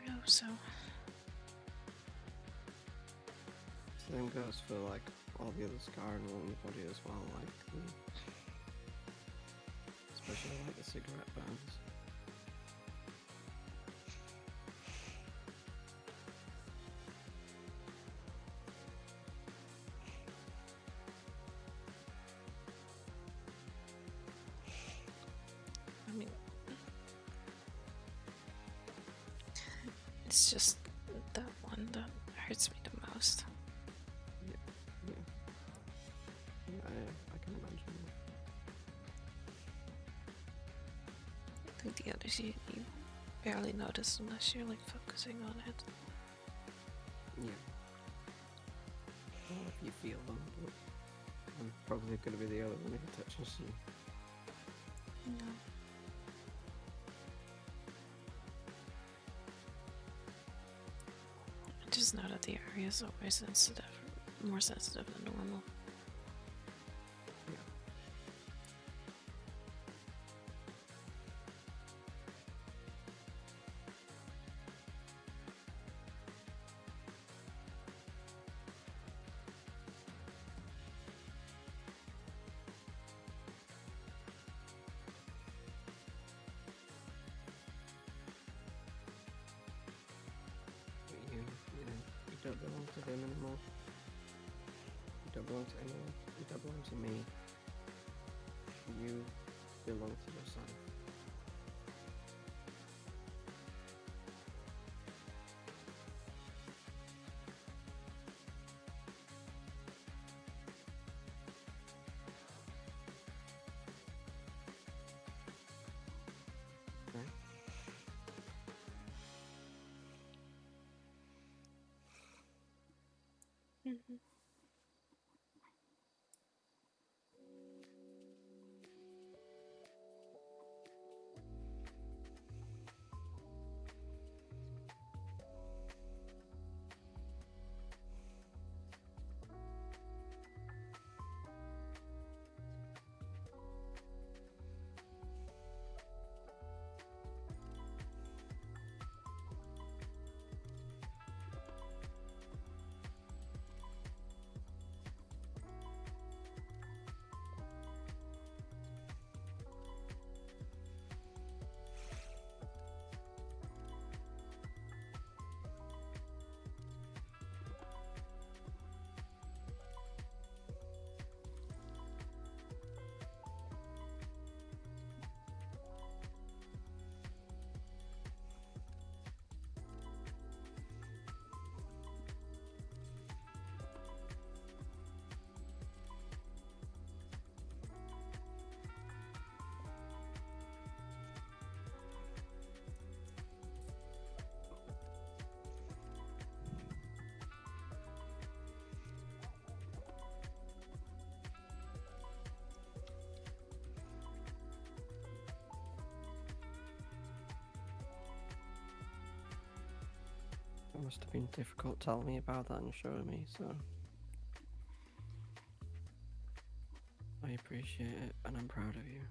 I hope so. Same goes for like all the other scarring on your body as well, like especially like the cigarette burns. I mean, it's just that one that hurts me the most. Yeah, I can imagine. I think the others you barely notice unless you're like focusing on it. Yeah. Well, if you feel them, but I'm probably going to be the other one who touches you. Yeah. I just know that the areas are always sensitive, more sensitive than normal. Yeah. But you don't belong to them anymore. You don't belong to anyone. You don't belong to me. You belong to yourself. Right? Mm-hmm. It must have been difficult telling me about that and showing me, so I appreciate it and I'm proud of you.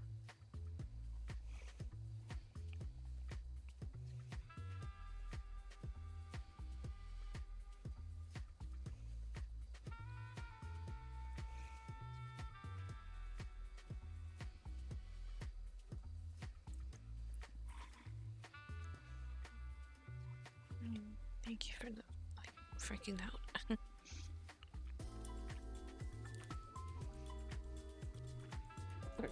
Thank you for the freaking out. Okay.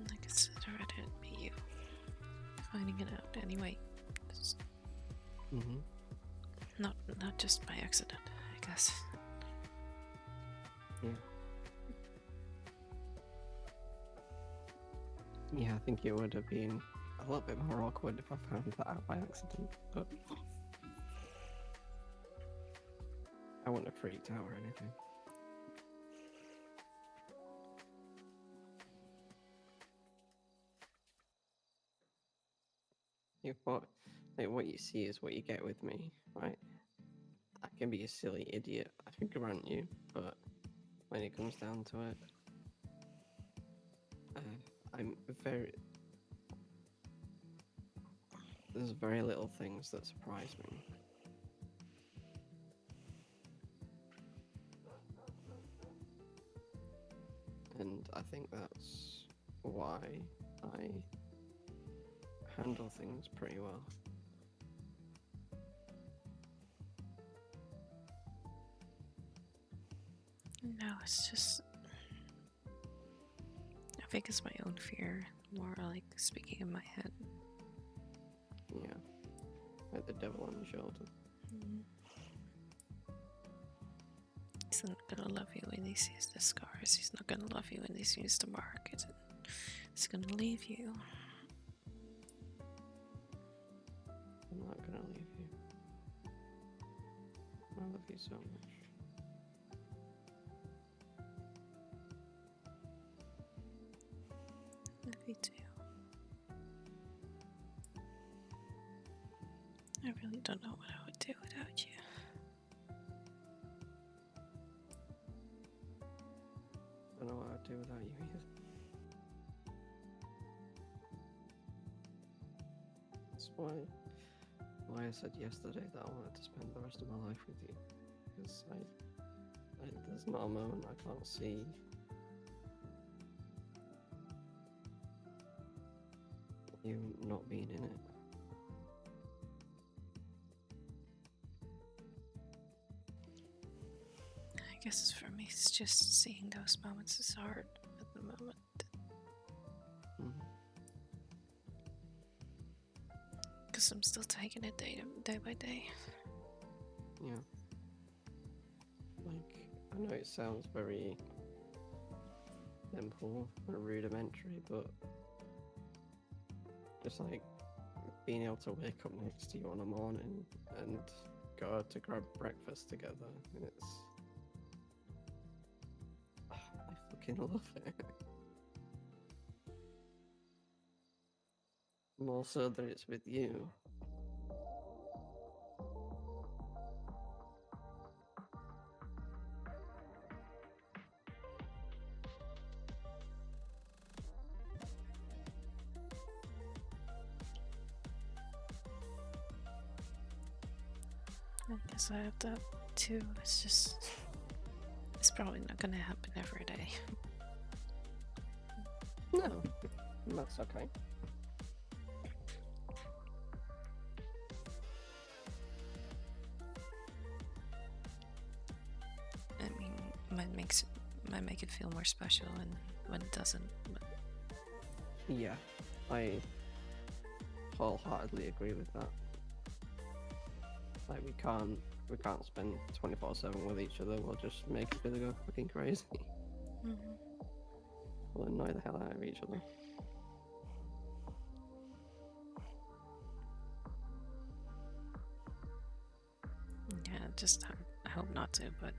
Like I said, I'd rather it be you finding it out anyway. Just Mm-hmm. Not just by accident, I guess. Yeah. Yeah, I think it would have been a little bit more awkward if I found that out by accident, but I wouldn't have freaked out or anything. What you see is what you get with me, right? I can be a silly idiot, I can grant you, but when it comes down to it, I'm very. There's very little things that surprise me. And I think that's why I handle things pretty well. No, it's just. I think it's my own fear, more like speaking in my head. Yeah. Like the devil on the shoulder. He's not gonna love you when he sees the scars. He's not gonna love you when he sees the mark. He's gonna leave you. I'm not gonna leave you. I love you so much. Love you too. I really don't know what I would do without you. I don't know what I'd do without you either. That's why I said yesterday that I wanted to spend the rest of my life with you. Because there's not a moment I can't see you not being in it. I guess for me, it's just seeing those moments is hard at the moment. Because I'm still taking it day by day. Yeah. Like, I know it sounds very simple and rudimentary, but just like being able to wake up next to you on a morning and go out to grab breakfast together, and it's. I fucking love it. More so that it's with you. I guess I have that too. It's probably not gonna happen every day. No, that's okay. I mean, might make it feel more special when it doesn't. But Yeah, I wholeheartedly agree with that. Like we can't spend 24/7 with each other. We'll just make each other go fucking crazy. We'll annoy the hell out of each other. yeah, just I hope not to. But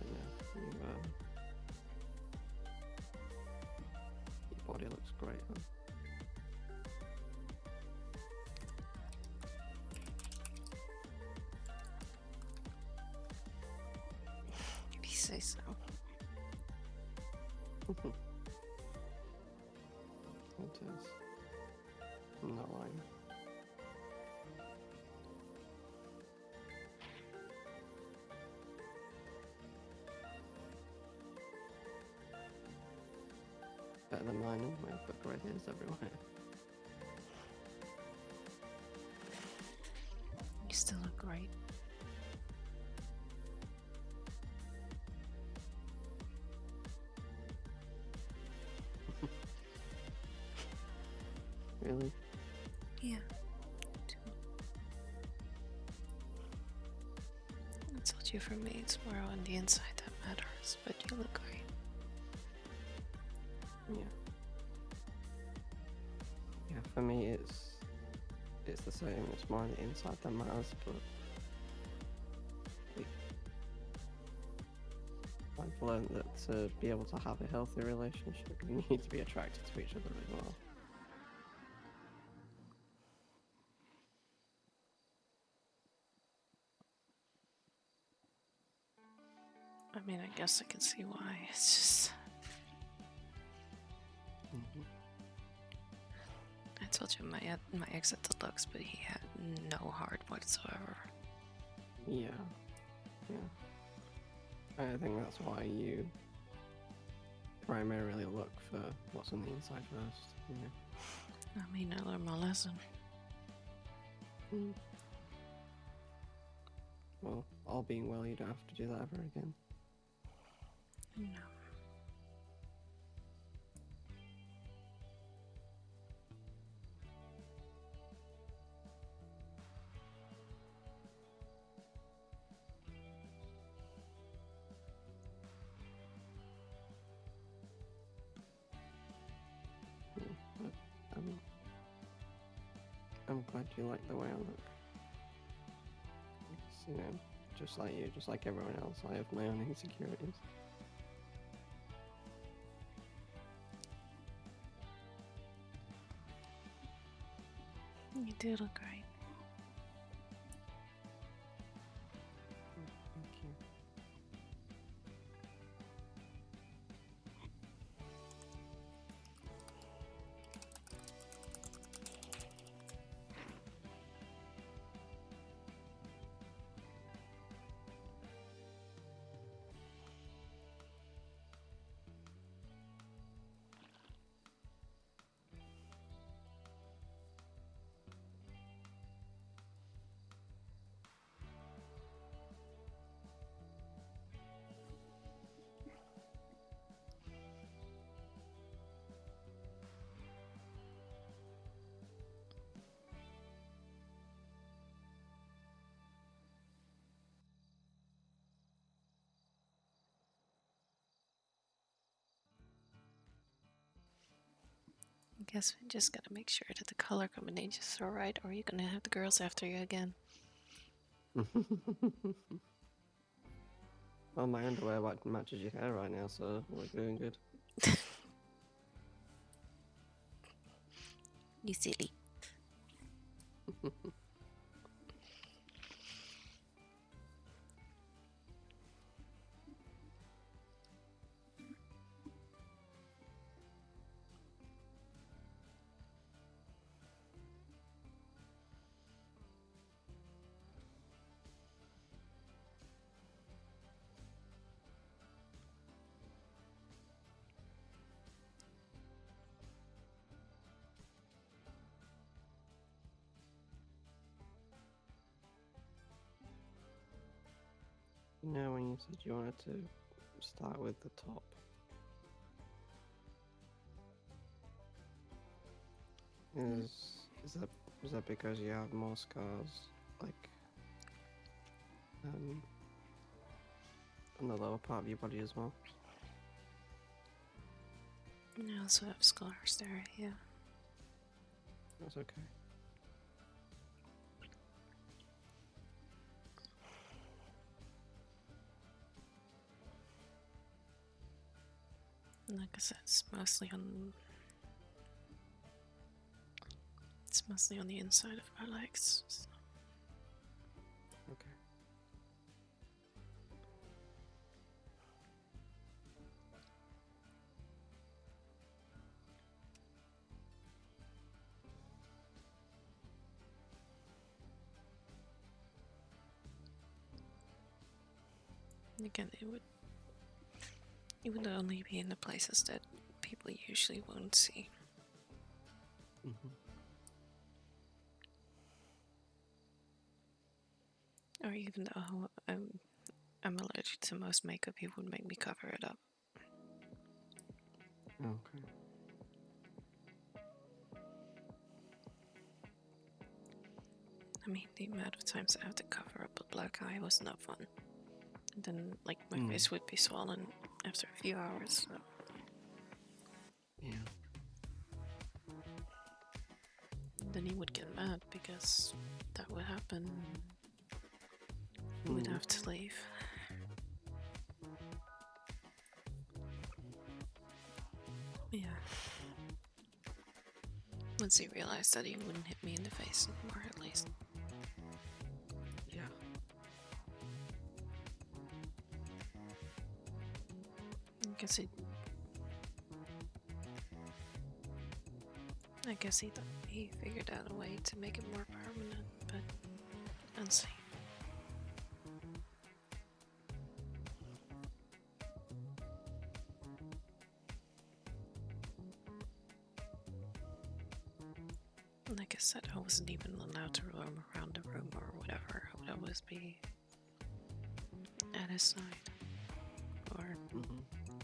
Yeah, your body looks great, huh? if you say so. It is. I'm not lying. Better than mine anyway, I've got grey hairs everywhere. You still look great. Really? Yeah. too. I told you, for me, it's more on the inside that matters, but you look great. Yeah. Yeah, for me it's the same. It's more the inside that matters, but we- I've learned that to be able to have a healthy relationship, you need to be attracted to each other as well. I mean, I guess I can see why. It's just, Hmm. I told you my ex had the looks, but he had no heart whatsoever. Yeah, yeah. I think that's why you primarily look for what's on the inside first. Yeah. I mean, I learned my lesson. Mm. Well, all being well, you don't have to do that ever again. No. But I'm glad you like the way I look. Because, you know, just like you, just like everyone else, I have my own insecurities. You do look great. Thank you. I guess we just gotta make sure that the color combinations are right, or you're gonna have the girls after you again. Well, my underwear matches your hair right now, so we're doing good. You silly. You know, when you said you wanted to start with the top, is that because you have more scars, like on the lower part of your body as well? I also have scars there, yeah. That's okay. Like I said, it's mostly on the inside of my legs. So. Okay. Again, it would only be in the places that people usually won't see. Mm-hmm. Or even though I'm allergic to most makeup, it would make me cover it up. Okay. I mean, the amount of times I have to cover up a black eye was not fun. And then, like, my face would be swollen after a few hours. So. Yeah. And then he would get mad because that would happen. He would have to leave. Yeah. Once he realized that he wouldn't hit me in the face anymore, at least. Yeah. I guess he figured out a way to make it more permanent, but I'll see. Like I said, I wasn't even allowed to roam around the room or whatever. I would always be at his side. Or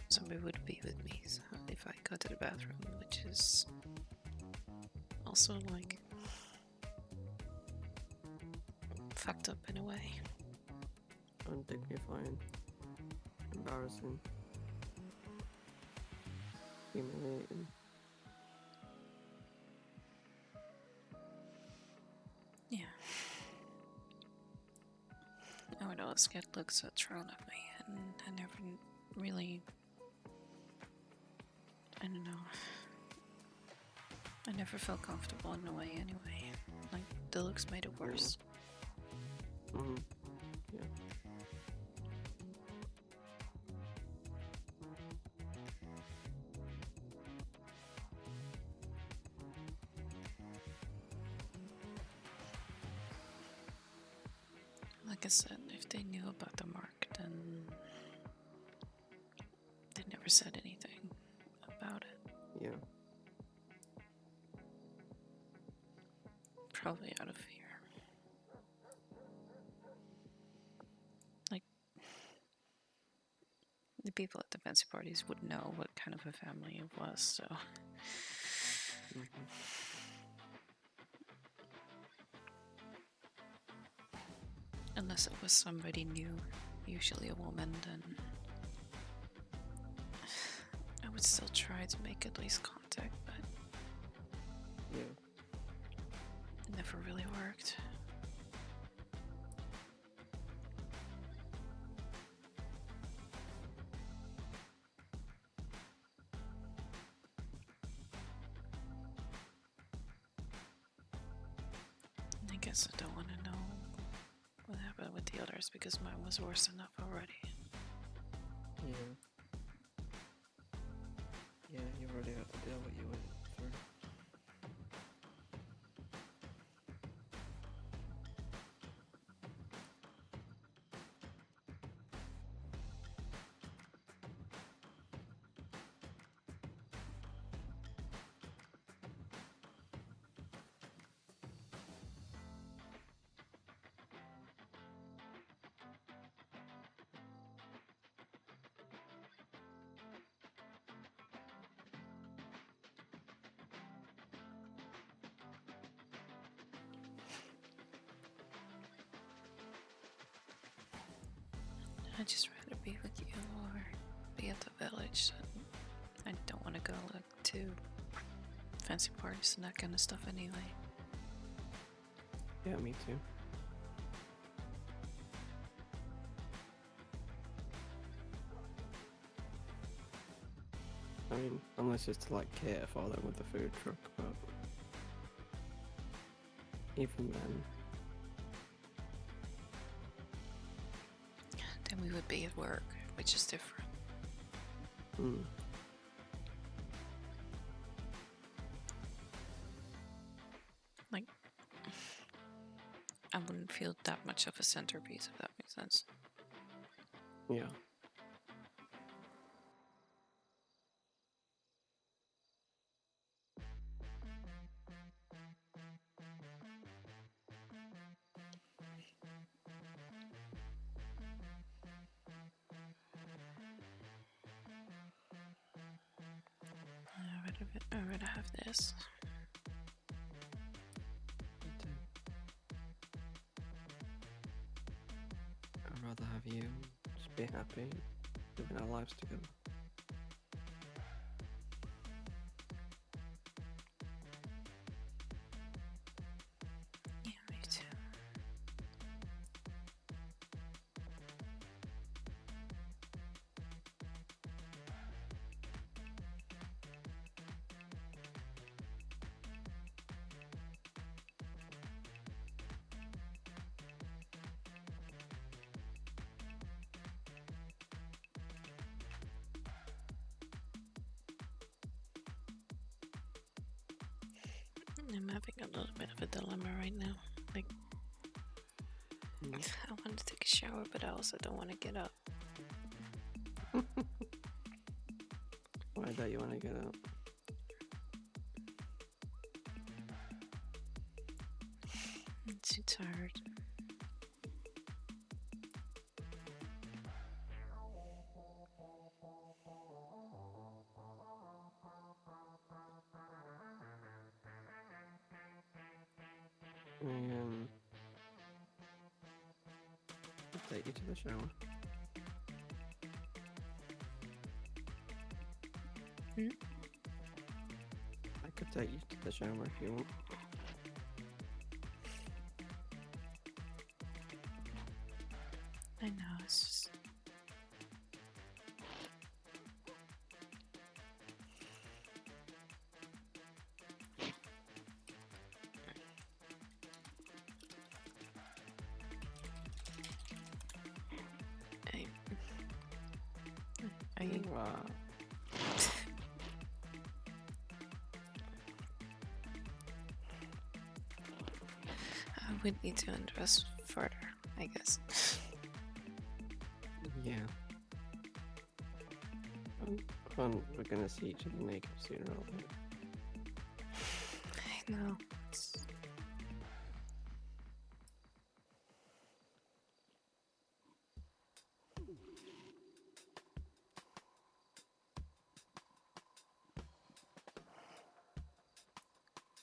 somebody would be with me so if I go to the bathroom, which is also like fucked up in a way. Undignifying. Embarrassing. Humiliating. Yeah. I would always get looks thrown at me, and I never really. I don't know. I never felt comfortable in a way anyway. Like, the looks made it worse. Yeah. Like I said, if they knew about the mark, then they never said anything about it. Yeah. Probably out of fear. Like, the people at the fancy parties would know what kind of a family it was, so. Unless it was somebody new, usually a woman, then I would still try to make at least contact, but Yeah. it never really worked. I guess I don't want to know what happened with the others because mine was worse enough already. Yeah. Yeah, you've already had to deal with what you went through. I'd just rather be with you or be at the village. I don't want to go to fancy parties and that kind of stuff anyway. Yeah, me too. I mean, unless it's to like cater for them with the food truck, but even then. Then we would be at work, which is different. Like, I wouldn't feel that much of a centerpiece, if that makes sense. Yeah. I'd rather have this. Me too. rather have you just be happy living our lives together. Yeah, me too. I'm having a little bit of a dilemma right now. Like, Mm. I want to take a shower, but I also don't want to get up. Why don't you want to get up? I'm too tired. I'll take you to the shower. Hmm? I could take you to the shower if you want. I know, it's just. I Wow. would need to undress further, I guess. Yeah. We're gonna see each other naked sooner or later. I know.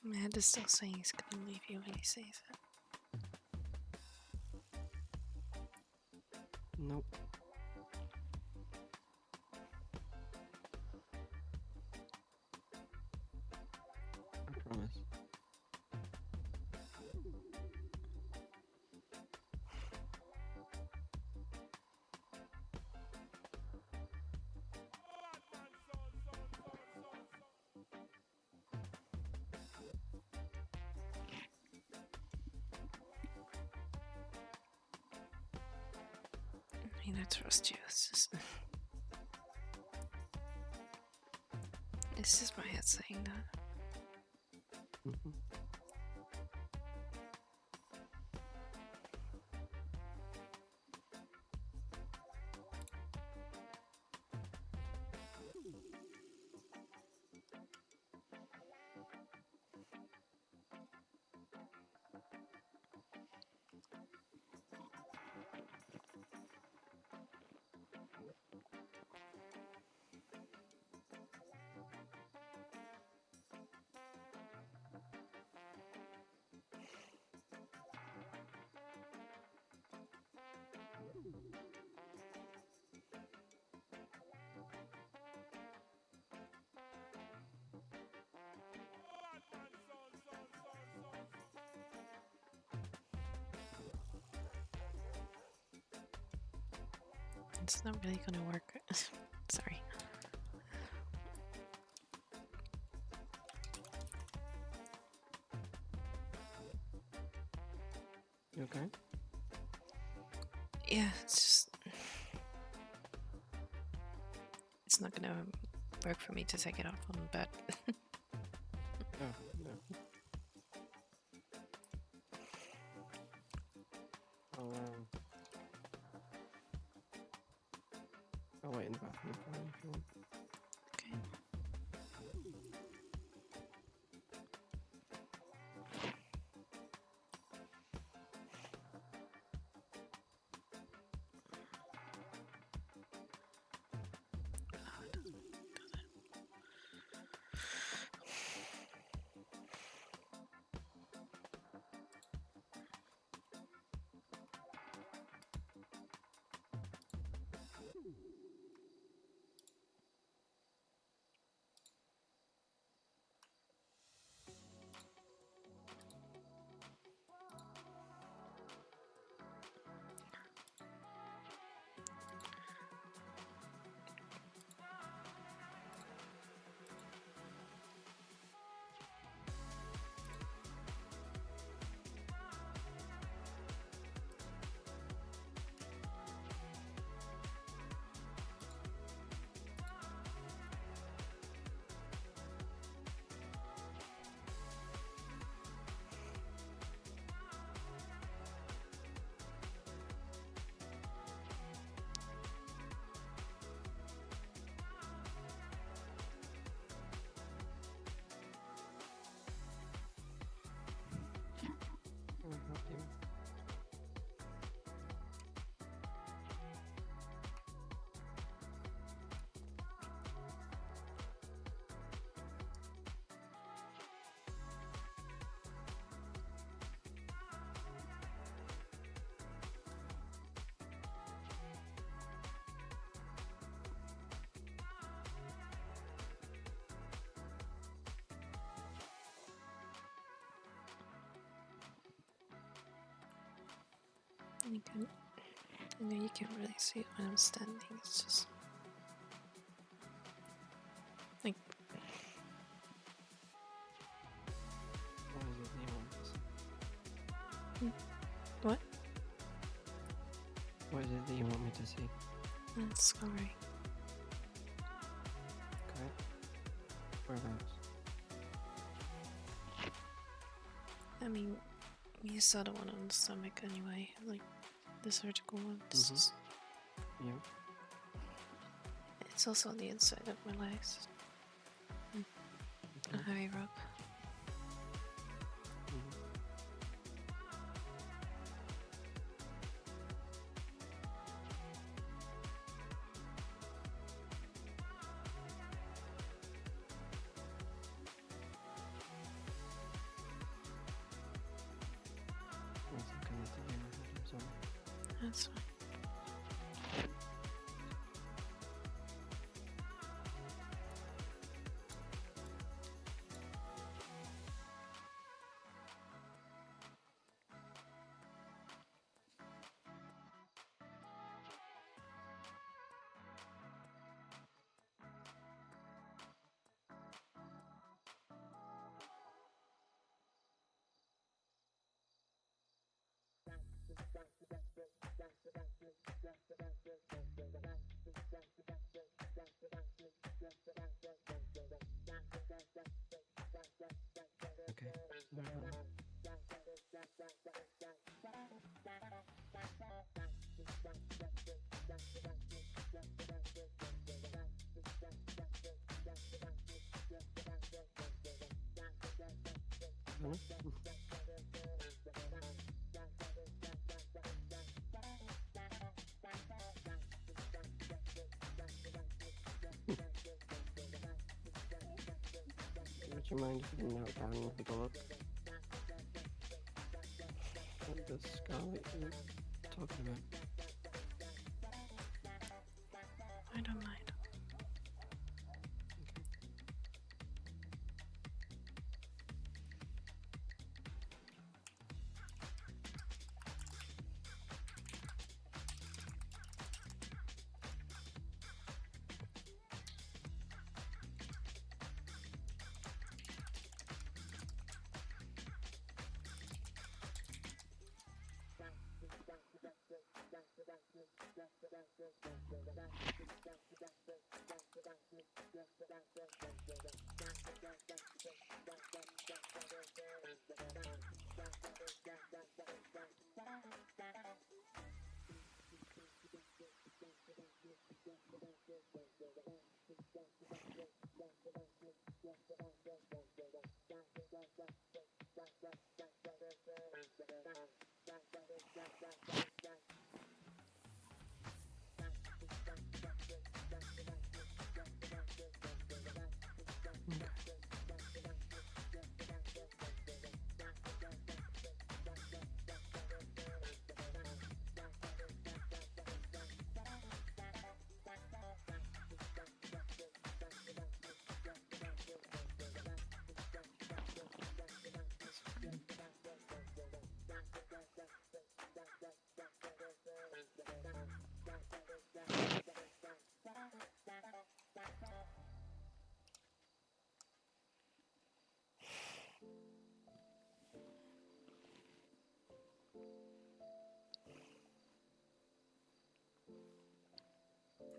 My head is still saying he's gonna leave you when he says it. Nope. I promise. I mean, I trust you. It's just my head saying that. Mhm. It's not really gonna work. Sorry. You okay? Yeah, it's just. It's not gonna work for me to take it off on the bed. Oh, no. I'll wait in the bathroom for you if you want. Okay. Oh, it doesn't do that. You can, I know you can't really see it when I'm standing. It's just like What is it you want to see? what? What is it that you want me to see? Scarring. Okay. Whereabouts? I mean, you saw the one on the stomach anyway, like the surgical one. This is. Yeah. It's also on the inside of my legs. A Okay. higher up. Mhm. One second, I need to hear my head, I'm sorry. That's fine. Okay. Sorry about that. Hello? Would you mind if you note down and take a look at the scarlet you're talking about? I don't mind.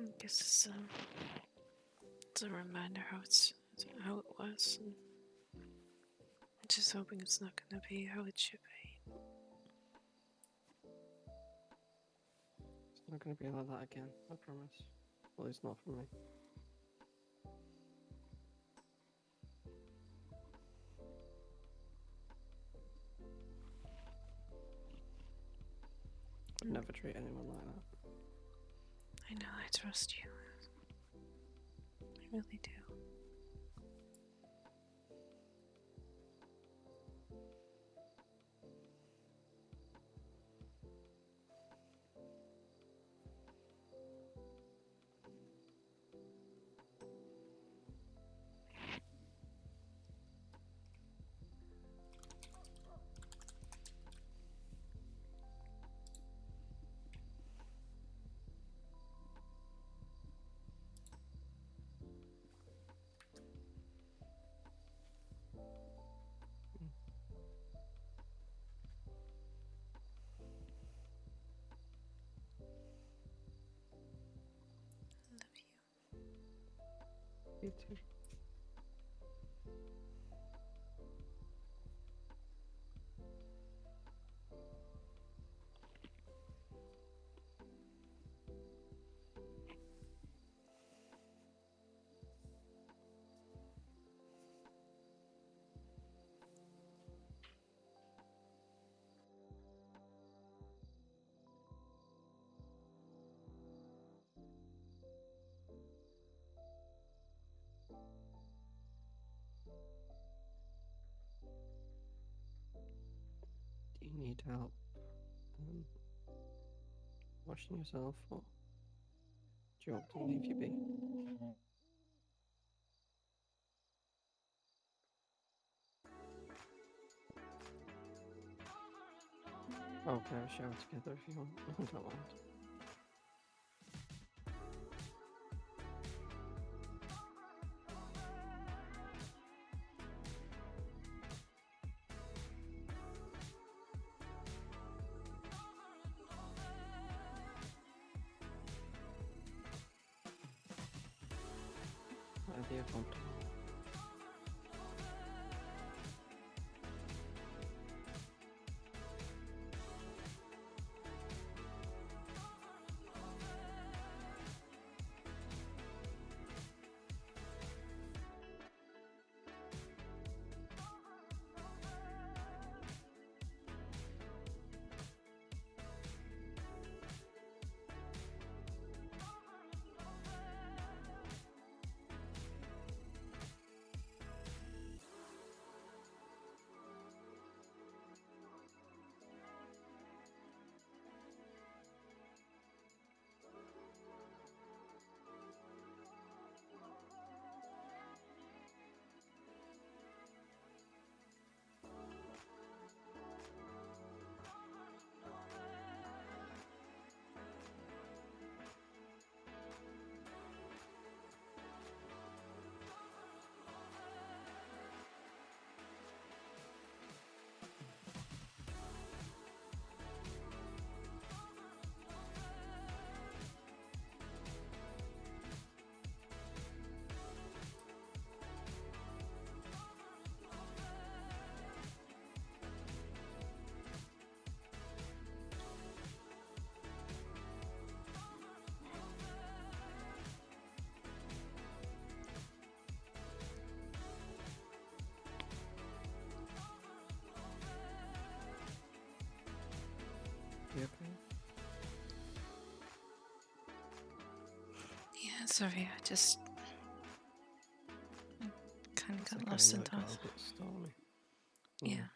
I guess it's a reminder how it was. And I'm just hoping it's not gonna be how it should be. It's not going to be like that again, I promise. Well, it's not for me. I'd never treat anyone like that. I know, I trust you. I really do. You too. Do you need help washing yourself, or do you want to leave you be? Oh, can I have a shower together if you want? I don't mind. Whatever you're comfortable. You okay? Yeah, sorry, I just kind of It's got okay, lost I know in it got thought. a bit stormy. Yeah.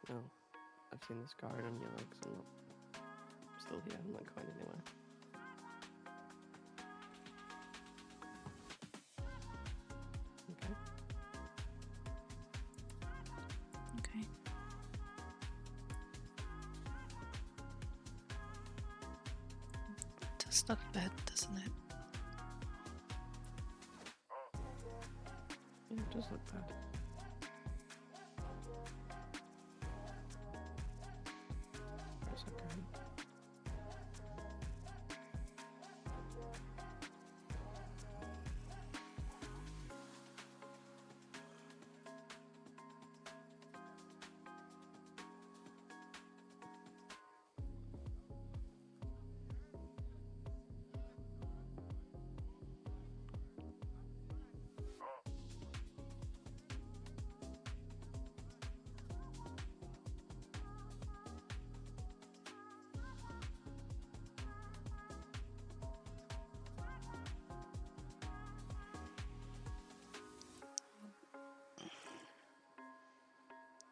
No, I've seen the scarring on your legs. I'm still here. I'm not going anywhere. Okay. Okay. It does look bad, doesn't it? Yeah, it does look bad. It's okay.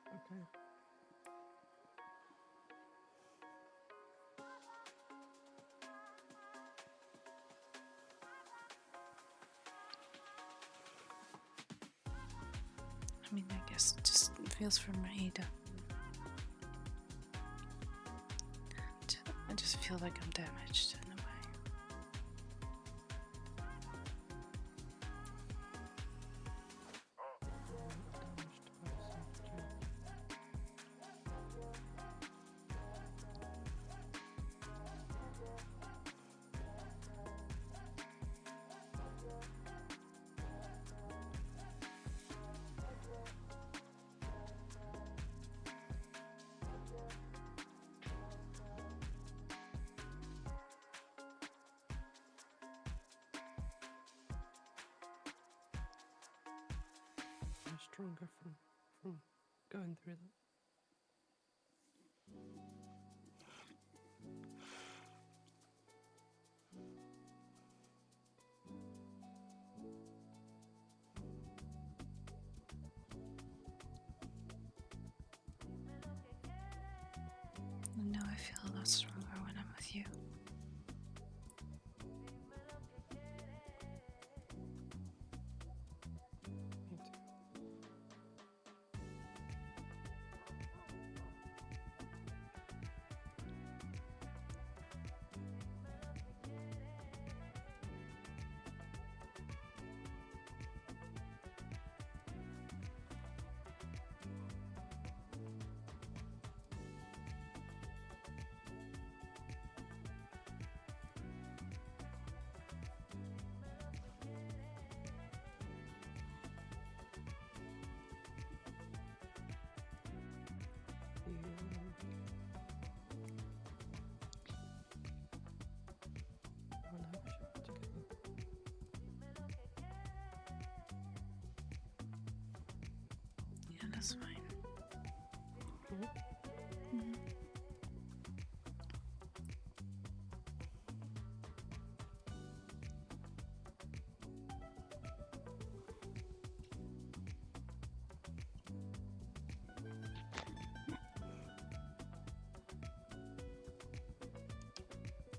Okay. I mean, I guess it just feels for me to. I just feel like I'm damaged in a way. Damaged by stronger from going through that. I know I feel a lot stronger when I'm with you. Me too. You wanna have a shower together? Yeah, that's fine. Mhm. Mhm.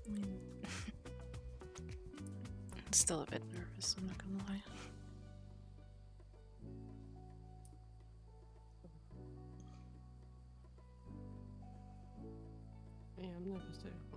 I mean, I'm still a bit nervous, I'm not gonna lie. Yeah, I'm nervous too.